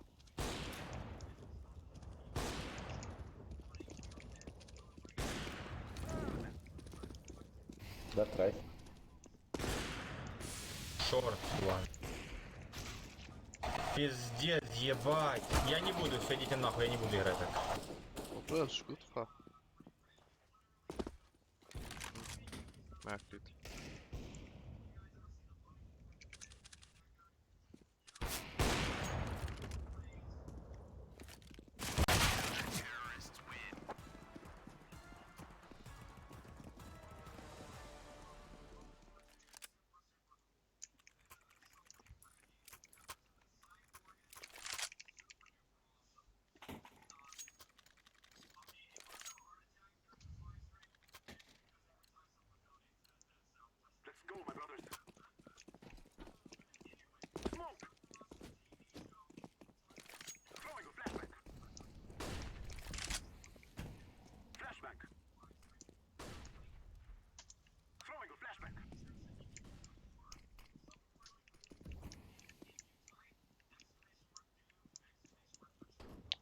That's right. Short one. Пиздец, ебать. Я не буду, все идите нахуй, я не буду играть так. Hvor blev jeg skudt fra? Mærkeligt.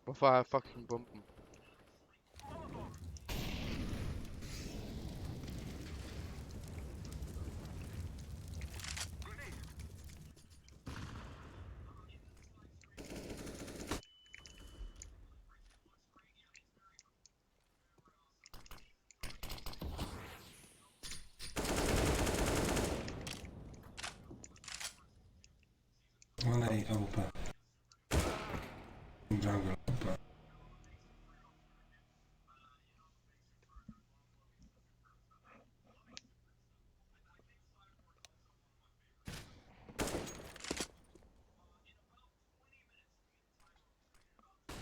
Hvorfor har jeg fucking bomben? One A open. Jungle open.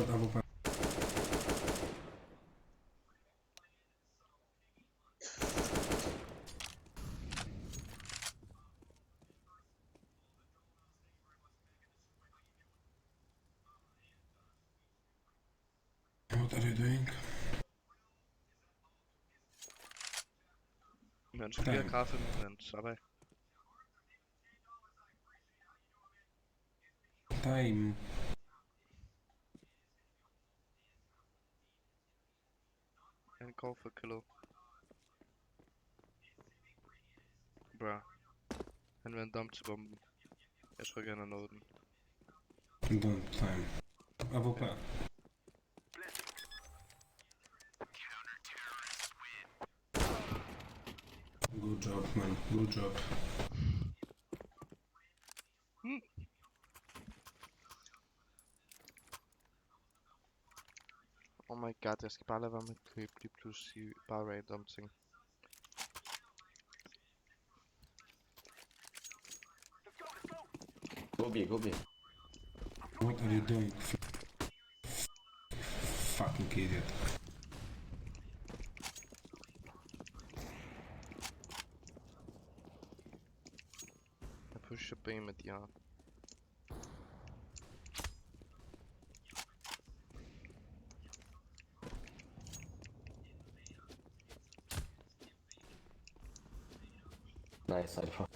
Open. What are you doing? Men så bliver kaffe, men slap af. Time. Han går for kilo. Bruh. Han vendte om til bomben. Jeg tror ikke, han har nået den. Don't time. AWP. Good job, man. Good job. Oh my god, jeg skal bare lade være med at købe lige pludselig bare random ting. Go B. What are you doing? Fucking idiot. Jeg pusher B med Dion. Nice alpha.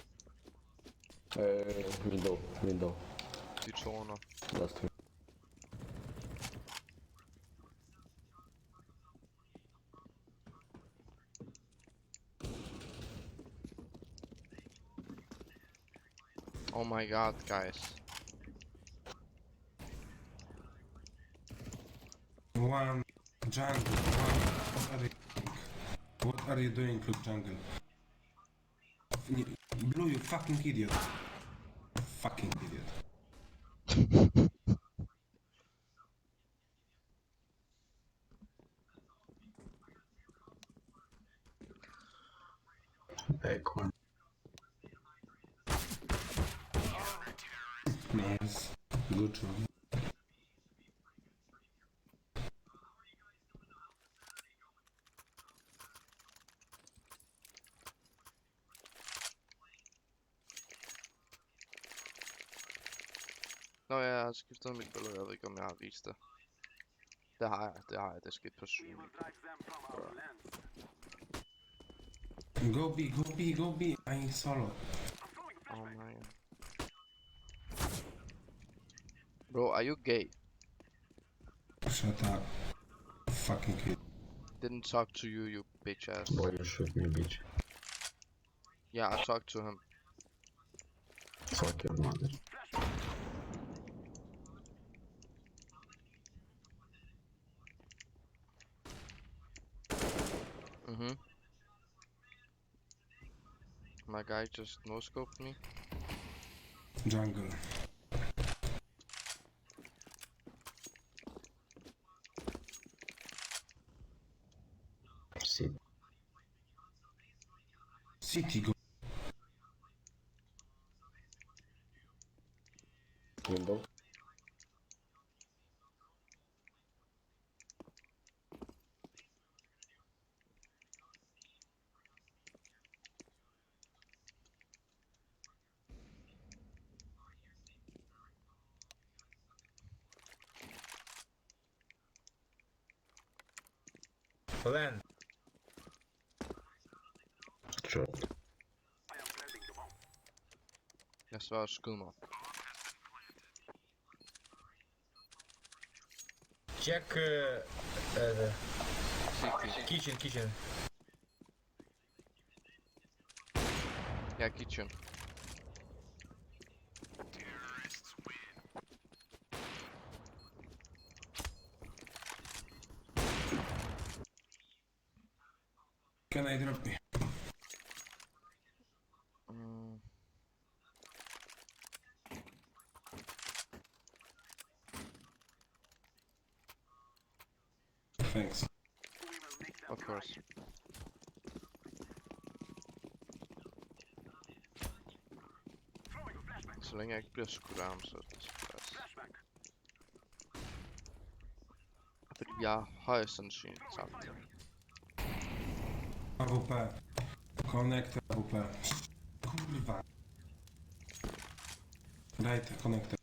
Window. De tårner. Last two. Oh my god, guys. One jungle, one. What are you doing, look jungle? Blue, you fucking idiot. Fucking idiot. Ecco. Nice. Good job. Nå, jeg har skiftet mit billede. Jeg ved ikke, om jeg har vist det. Det har jeg. Det skete på stream. Go B. I solo. Oh my god. Bro, are you gay? Shut up. Fucking kid. Didn't talk to you, you bitch ass. Boy, you shoot me, bitch. Yeah, I talked to him. Fuck your mother. My guy just no-scoped me. Jungle. Sit. City go. Window. Land. Shot. Jeg svarer, skyd mig. Check CT. kitchen. Ja, kitchen. Can I drop me? Thanks. Of course. Så længe jeg ikke bliver skudt af ham, så er det tilfreds. Fordi jeg har højst sandsynligt tabt. AWP. Connect AWP. Kurwa. Right, connect.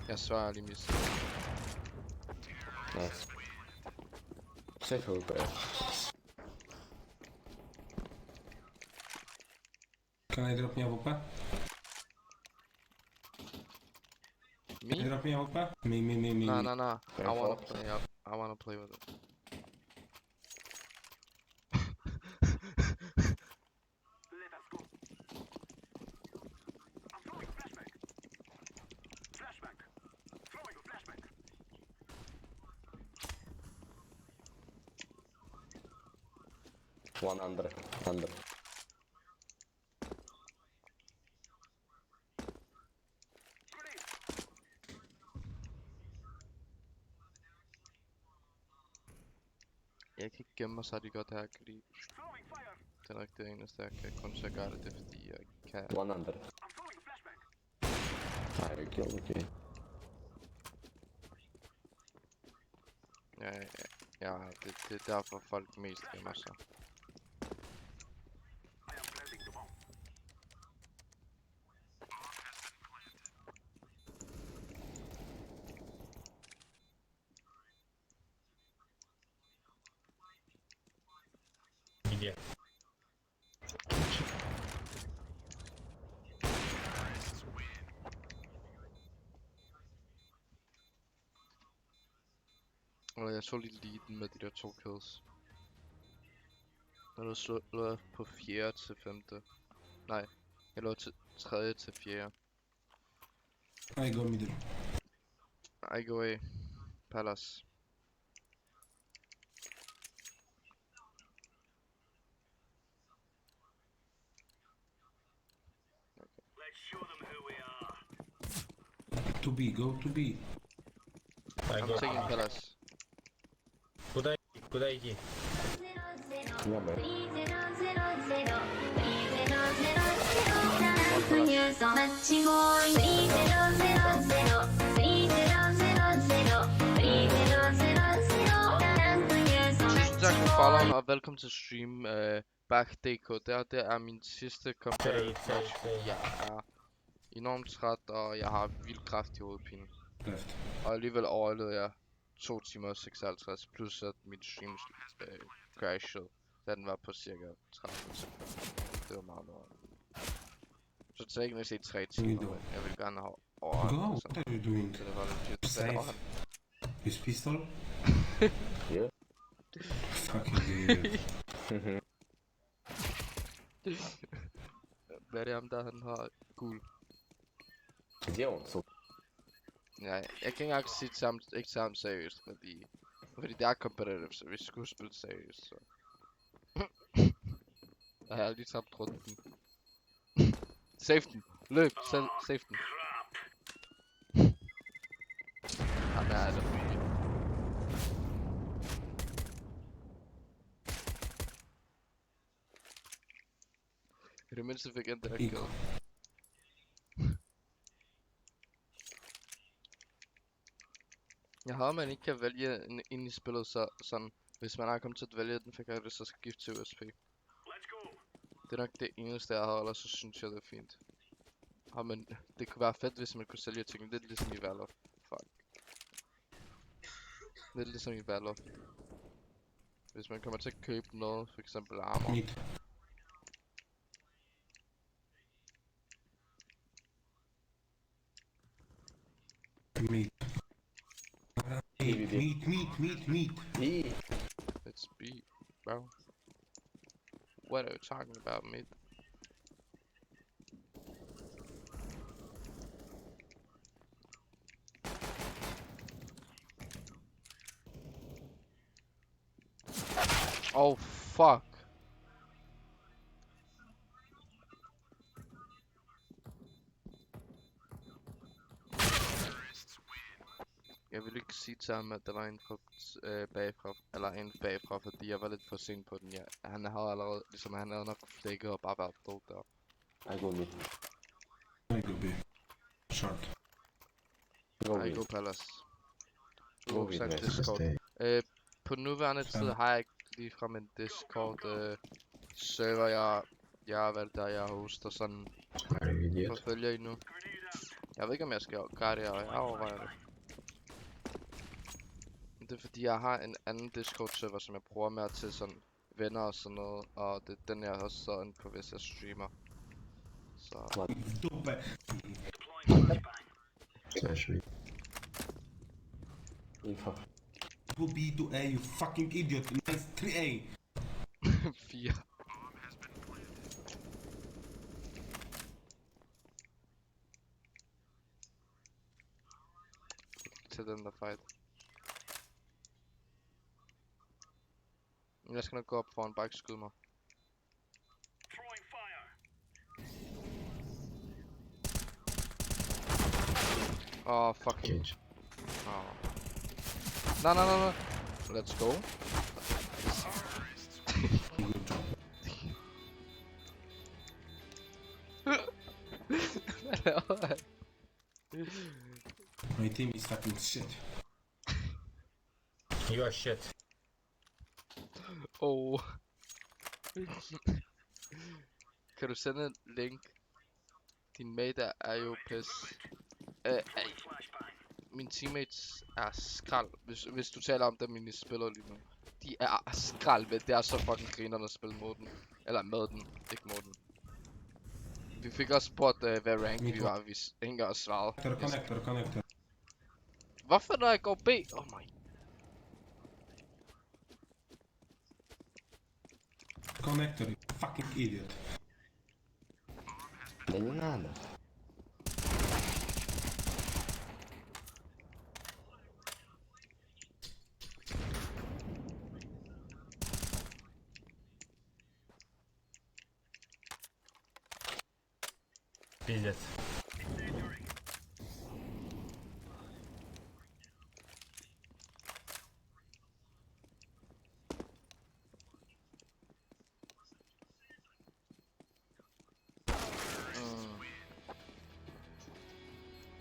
Jeg svarer lige misset. Nice. Safe AWP. Can I drop me AWP? Me? Can I drop me AWP? Me. Nah. I wanna play with it. One under. Jeg kan ikke gemme mig så godt her, fordi det er nok det eneste, jeg kan kun så gøre det, fordi jeg kan. One under. I kill, okay. Ja. Ja, det er derfor folk mest gemmer sig. Где? Og jeg så lige leaden med de der 2 kills. Jeg lå på 4. til 5. Nej, jeg lå til 3. til 4. I go middle. I go A. Palace. To B, go to B. I'm taking Palace. Куда идти? Я Б. Tusind tak for followen og velkommen til stream. Back.dk. Det er min sidste competitive match. Jeg er enormt træt, og jeg har vildt kraftig hovedpine. Left. Og alligevel overlevede jeg 2 timer og 56, plus at min stream crashede, da den var på cirka 30 sekunder. Det var meget noget. Så teknisk set 3 timer, men jeg vil gerne have Go, overholdt what are you doing? så det var legit. Safe. His pistol? Yeah. Fucking idiot. Hvad er det ham der, han har gul? Где он, сука? Ja, jeg kan ikke engang sige ikke sammen seriøst, fordi det er competitive, så vi skulle spille seriøst, så. Jeg har lige tabt runden. Save den! Løb! Save den! Han er altså fri. I det mindste fik jeg den der kill. Jeg har man ikke kan vælge ind i spillet, så sådan, hvis man har kommet til at vælge den, fik jeg det, så skift til USP. Det er nok det eneste jeg har, ellers så synes jeg det er fint. Men det kunne være fedt, hvis man kunne sælge ting, lidt ligesom i Valor. Fuck. Lidt ligesom i Valor. Hvis man kommer til at købe noget, for eksempel armor. Mid. Meat. Meat. И... Let's be, bro. What are you talking about, mate? Oh, fuck. Jeg ville ikke sige til ham, at der var en bagfra, eller en bagfra, fordi jeg var lidt for sent på den. Ja, han havde allerede, ligesom han havde nok flækket og bare været død der. I go mid. I go B. Short. Go I mid. go Palace. Go mid, Sagt man. Discord. På nuværende tid har jeg ikke ligefrem en Discord server, jeg har valgt der, jeg hoster sådan forfølger endnu. Jeg ved ikke om jeg skal gøre det, og jeg overvejer det. Det er fordi jeg har en anden Discord server, som jeg bruger mere til sådan venner og sådan noget, og det er den jeg også sådan på, hvis jeg streamer. Så Info. Go B to A, you fucking idiot. Nice 3A. 4. Til den der fight. Jeg skal nok gå op foran, bare ikke skyde mig. Oh, fucking. Oh. No. Let's go. My team is fucking shit. You are shit. Oh. Kan du sende en link? Din mate er jo pis. Mine teammates er skrald. Hvis du taler om dem, mine spiller lige nu. De er skrald, ved. Det er så fucking griner at spille mod den. Eller med den, ikke mod den. Vi fik også spurgt, hvad rank vi var, hvis ingen af os svarede. Connector. Hvorfor når jeg går B? Oh my. Connector, you fucking idiot. Да не надо. Пиздец.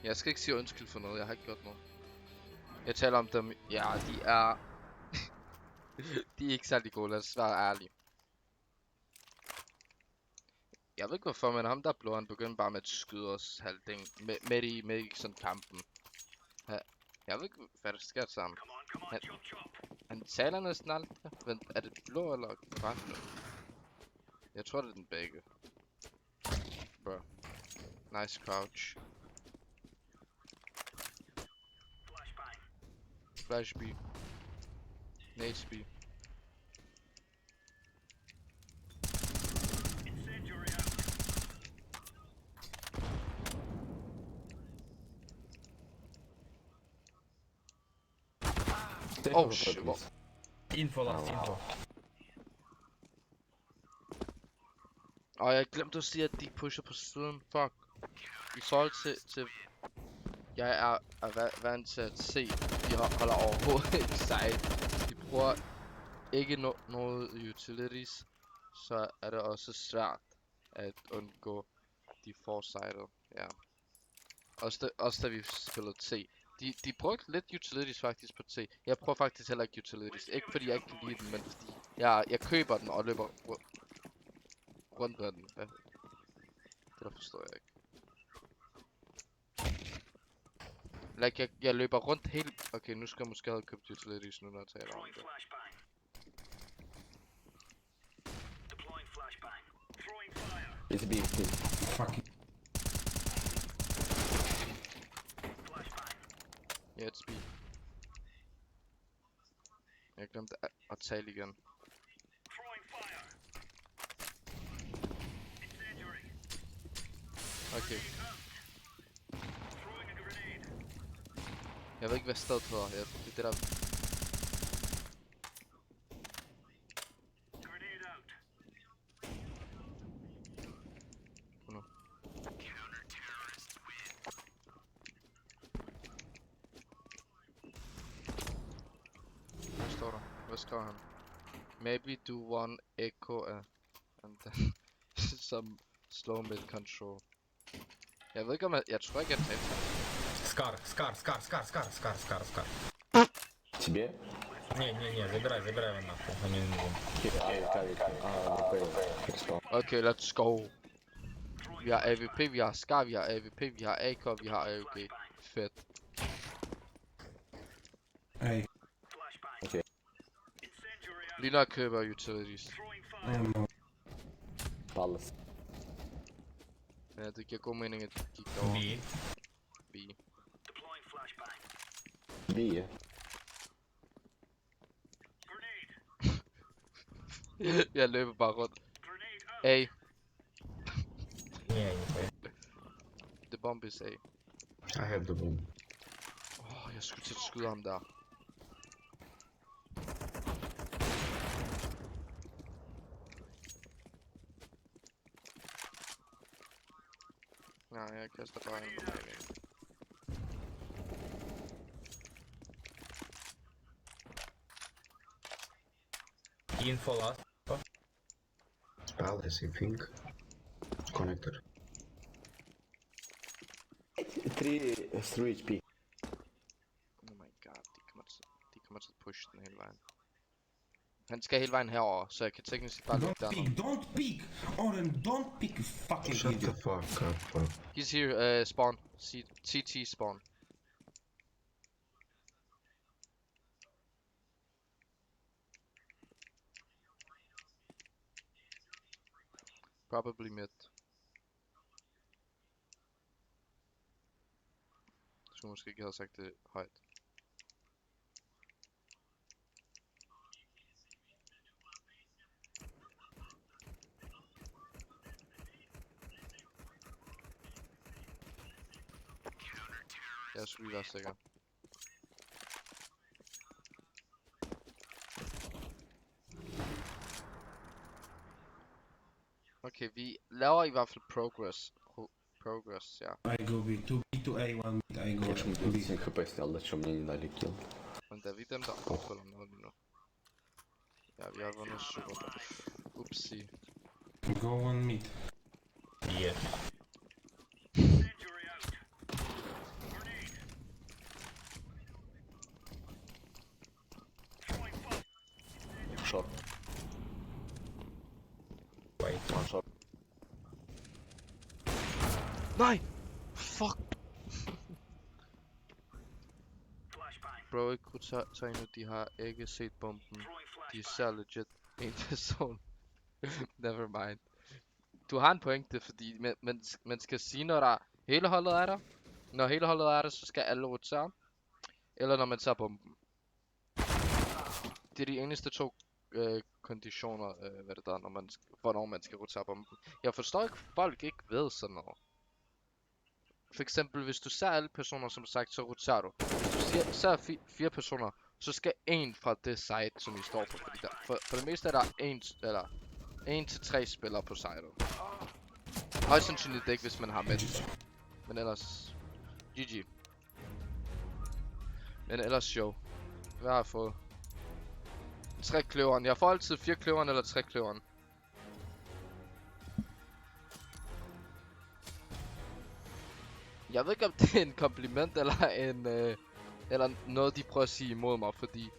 Jeg skal ikke sige undskyld for noget, jeg har ikke gjort noget. Jeg taler om dem, ja, de er... de er ikke særlig gode, lad os være ærlige. Jeg ved ikke hvorfor, men ham der blå, han begyndte bare med at skyde os halvding midt i sådan kampen. Jeg ved ikke, hvad der sker til ham. Han taler næsten aldrig. Vent, er det blå eller grøn? Jeg tror, det er den begge. Bro. Nice crouch. Flash B. Nate B. Oh shit. Info last info. Og jeg glemte at sige, at de pusher på siden. Fuck. I forhold til jeg er vant til at se, de holder overhovedet ikke side. De bruger ikke noget utilities, så er det også svært at undgå de foresighted. Ja. Også da vi spillede T. De brugte lidt utilities faktisk på T. Jeg prøver faktisk heller ikke utilities. Ikke fordi jeg ikke kan lide den, men fordi jeg køber den og løber rundt med den. Det der forstår jeg ikke. Like, jeg løber rundt helt... Okay, nu skal jeg måske have købt utilities nu, når jeg taler om det. It's big. Fucking. Ja, it's B. Jeg glemte at tale igen. Okay. Jeg ved ikke, hvad stedet hedder. Det er det der... Nu. Hvad står der? Hvad skriver han? Maybe do one echo and then some slow mid control. Jeg ved ikke om jeg tror ikke jeg talte ham. Скар. Тебе? Не, забирай его нахуй, они не нужны. Okay, let's go. Vi har AVP, vi har Scar, vi har AVP, vi har AK, vi har AUG. Fedt. Hey. Okay. Lige når jeg køber utilities. Palace. Ja, det giver god mening at de gik derover. B. B, ja. Jeg løber bare rundt. A. Не. The bomb is A. I have the bomb. Jeg skulle til at skyde ham der. Nej, jeg kaster bare en granat. Info last. Palace, I think. Connector. 3 HP. Oh my god, de kommer til at pushe den hele vejen. Han skal hele vejen herover, så jeg kan teknisk set bare lukke der nu. Don't peek! Oren, don't peek, you fucking Shut the idiot. fuck up, bro. He's here, spawn. CT spawn. Probably mid. Jeg skulle måske ikke have sagt det højt. Jeg skulle lige være sikker. Okay, vi laver i hvert fald progress. Progress, ja. I go B, to A, 1 mid, I go Я ж B. 7 хп снял, что мне не дали килл. Men der er vi dem, der opspiller noget lige nu. Ja, vi har vundet super godt. Upsi. Go 1 mid. Yes. Шорт. Wait. One short. Nej! Fuck! Bro, ikke kunne tage endnu, de har ikke set bomben. De ser legit en person. Never mind. Du har en pointe, fordi man skal sige, når der hele holdet er der. Når hele holdet er der, så skal alle rotere. Eller når man tager bomben. Det er de eneste to konditioner, hvad det der, hvornår man skal rotere bomben. Jeg forstår ikke, folk ikke ved sådan noget. For eksempel, hvis du ser alle personer, som sagt, så roterer du. Hvis du ser 4 personer, så skal en fra det site, som I står på. Fordi der, for det meste er der 1 til 3 spillere på sitet. Højst sandsynligt det ikke, hvis man har med. Men ellers... GG. Men ellers jo. Hvad har jeg fået? 3 kløveren. Jeg får altid 4 kløveren eller 3 kløveren. Jeg ved ikke om det er en kompliment eller eller noget de prøver at sige imod mig, fordi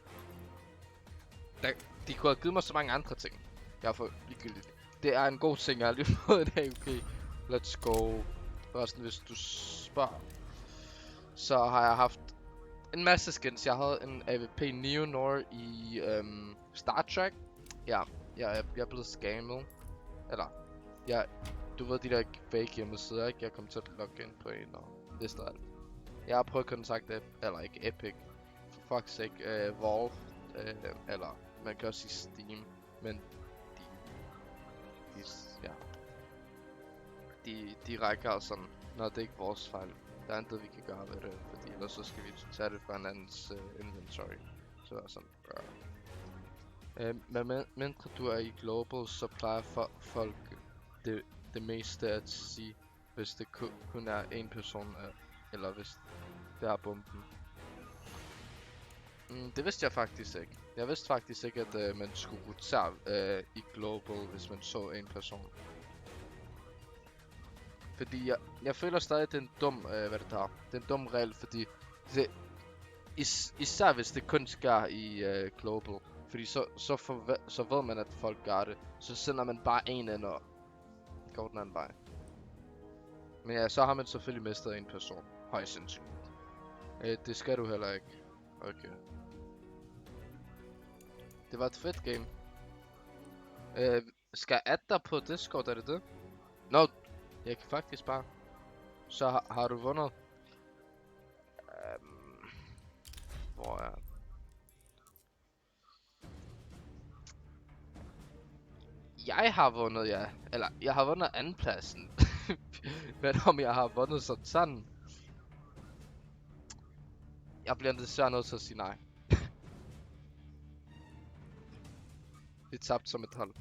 de kunne have givet mig så mange andre ting. Jeg er for ligegyldigt. Det er en god ting, jeg har lige fået en AUK. Let's go. Forresten, hvis du spørger, så har jeg haft en masse skins. Jeg havde en AVP Neo Nor i Star Trek. Ja, jeg er blevet scammet. Eller, du ved de der fake hjemmesider, ikke? Jeg kom til at logge ind på en og lister alt. Jeg har prøvet at kontakte, eller ikke Epic, for fuck's sake, Valve, eller man kan også sige Steam, men de rækker altså sådan, når det er ikke vores fejl. Der er intet vi kan gøre ved det, fordi ellers så skal vi tage det fra en andens inventory. Så er sådan, men mindre du er i global, så plejer folk det meste at sige, hvis det kun er en person, eller hvis det er bomben. Det vidste jeg faktisk ikke. Jeg vidste faktisk ikke, at man skulle rotere i global, hvis man så en person. Fordi jeg føler stadig, at det er en dum, hvad det der. Det er en dum regel, fordi det, især hvis det kun sker i global. Fordi så ved man, at folk gør det. Så sender man bare en ind og går den anden vej. Men ja, så har man selvfølgelig mistet en person. Højst sandsynligt. Det skal du heller ikke. Okay. Det var et fedt game. Skal jeg adde dig på Discord, er det det? No, jeg kan faktisk bare. Så har du vundet. Hvor er... Jeg har vundet, ja. Eller, jeg har vundet andenpladsen. Men om jeg har vundet sådan... Jeg bliver desværre nødt til at sige nej. Vi tabte som et hold.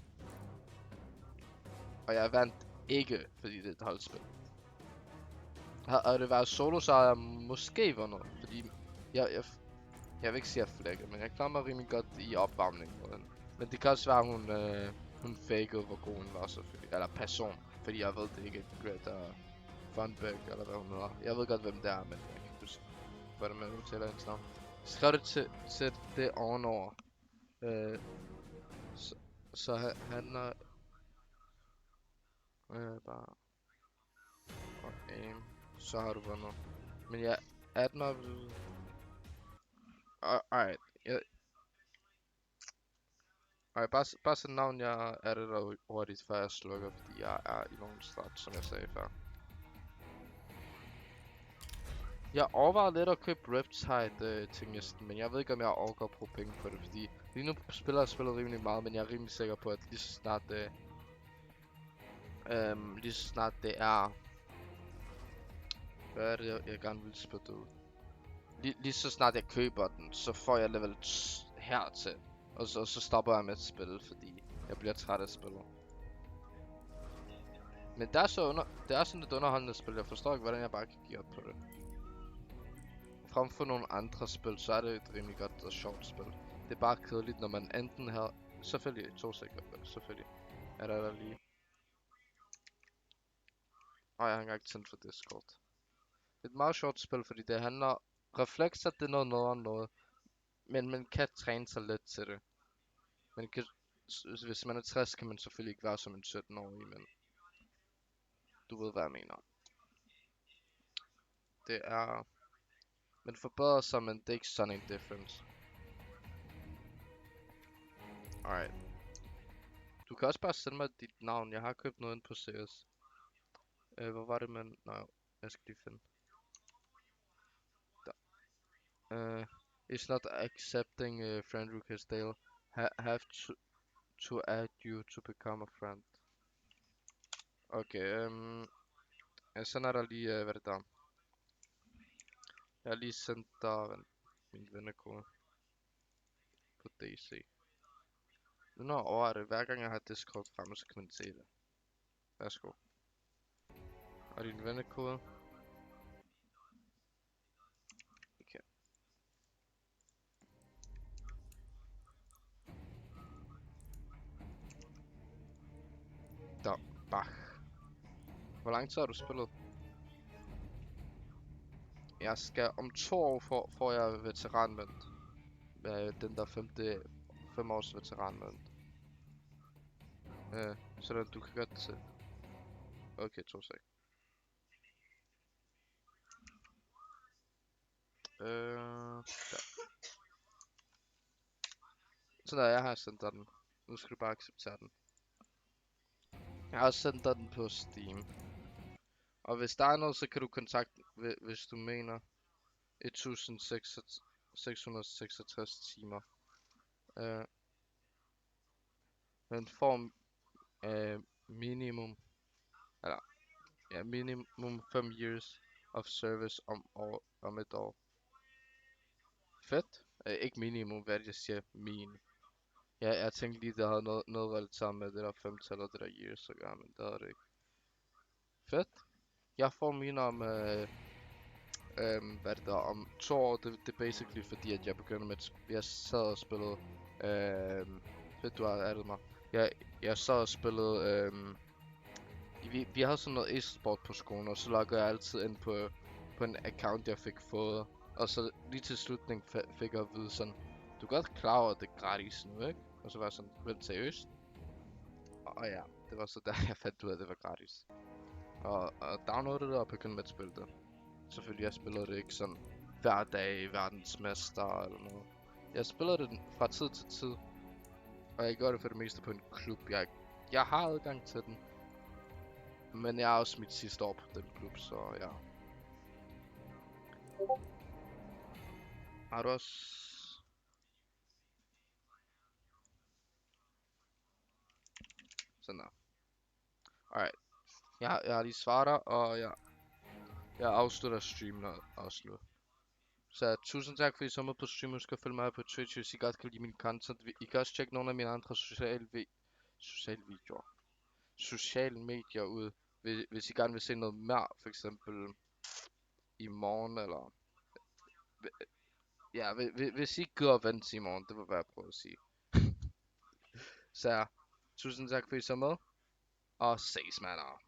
Og jeg vandt ikke, fordi det er et holdspil. Havde det været solo, så havde jeg måske vundet. Fordi jeg vil ikke sige at flække, men jeg klarer mig rimelig godt i opvarmningen. Men det kan også være, hun fakede, hvor god hun var selvfølgelig. Eller person. Fordi jeg ved det ikke. Greta Funberg, eller hvad hun hedder. Jeg ved godt, hvem det er, men jeg kan ikke huske, hvordan man udtaler hendes navn. Skriv det til det ovenover. Så handler bare og aim, så har du vundet. Men ja, 18 op. Alright, bare sådan navn, jeg er det der hurtigt, før jeg slukker, fordi jeg er i nogen start, som jeg sagde før. Jeg overvejede lidt at købe Riptide til næsten, men jeg ved ikke, om jeg overgår at bruge penge på det, fordi lige nu spiller jeg spillet rimelig meget, men jeg er rimelig sikker på, at lige så snart det er... Hvad er det, jeg gerne vil spille ud? Lige så snart jeg køber den, så får jeg level hertil. Og så stopper jeg med at spille, fordi jeg bliver træt af spillet. Men det er sådan et underholdende spil. Jeg forstår ikke, hvordan jeg bare kan give op på det. Frem for nogle andre spil, så er det et rimelig godt og sjovt spil. Det er bare kedeligt, når man enten har... Selvfølgelig, 2 sekunder, selvfølgelig. Er der lige... Jeg har engang tændt for Discord. Det er et meget sjovt spil, fordi det handler... Reflekser, det er noget. Men man kan træne sig lidt til det. Man kan... Hvis man er 60, kan man selvfølgelig ikke være som en 17-årig, men... Du ved, hvad jeg mener. Det er... Man forbedrer sig, men det er ikke sådan en difference. Alright. Du kan også bare sende mig dit navn. Jeg har købt noget ind på CS. Hvor var det, man... Nej, jeg skal lige finde. Der. It's not accepting friend request, Dale. Have to add you to become a friend. Okay, jeg sender dig lige, hvad det der. Jeg har lige sendt dig min vennekode på DC. Nu over det, hver gang jeg har Discord fremme, så kan man se det. Værsgo. Og din vennekode. Okay. Der. Bach. Hvor lang tid har du spillet? Jeg skal om 2 år får jeg veteranvendt. Den der 5 års veteranvendt. Så du kan godt se. Okay, 2 sek. Ja. Så der, jeg har sendt dig den. Nu skal du bare acceptere den. Jeg har også sendt dig den på Steam. Og hvis der er noget, så kan du kontakte, hvis du mener 1666 timer. Man får minimum, eller ja, minimum 5 years of service om et år. Fedt. Ikke minimum, hvad jeg siger, min. Ja, jeg tænkte lige, der havde noget relateret med det der 5-tal og det der years at gøre, men det havde det ikke. Fedt. Jeg får mine om, hvad det der, om 2 år, det er basically fordi, at jeg begynder med, jeg sad og spillede, fedt du har addet mig. Jeg sad og spillede, vi havde sådan noget e-sport på skolen, og så logger jeg altid ind på en account, jeg fik fået. Og så lige til slutningen fik jeg at vide sådan, du er godt klar over, at det er gratis nu, ikke? Og så var jeg sådan, vent seriøst? Og ja, det var så der, jeg fandt ud af, at det var gratis. Og downloadede det og begyndte med at spille det. Selvfølgelig, jeg spillede det ikke sådan hver dag, verdensmester eller noget. Jeg spillede det fra tid til tid. Og jeg gør det for det meste på en klub. Jeg har adgang til den. Men jeg er også mit sidste år på den klub, så ja. Har du også... Sådan der. Alright. Jeg har lige svaret dig, og jeg afslutter streamen også nu. Så tusind tak, fordi I så med på stream. Husk at følge mig på Twitch, hvis I godt kan lide min content. I kan også tjekke nogle af mine andre sociale medier ud. Hvis I gerne vil se noget mere, for eksempel i morgen, eller... Ja, hvis I ikke gider at vente til i morgen, det var hvad jeg prøver at sige. Så tusind tak, fordi I så med, og ses, mander.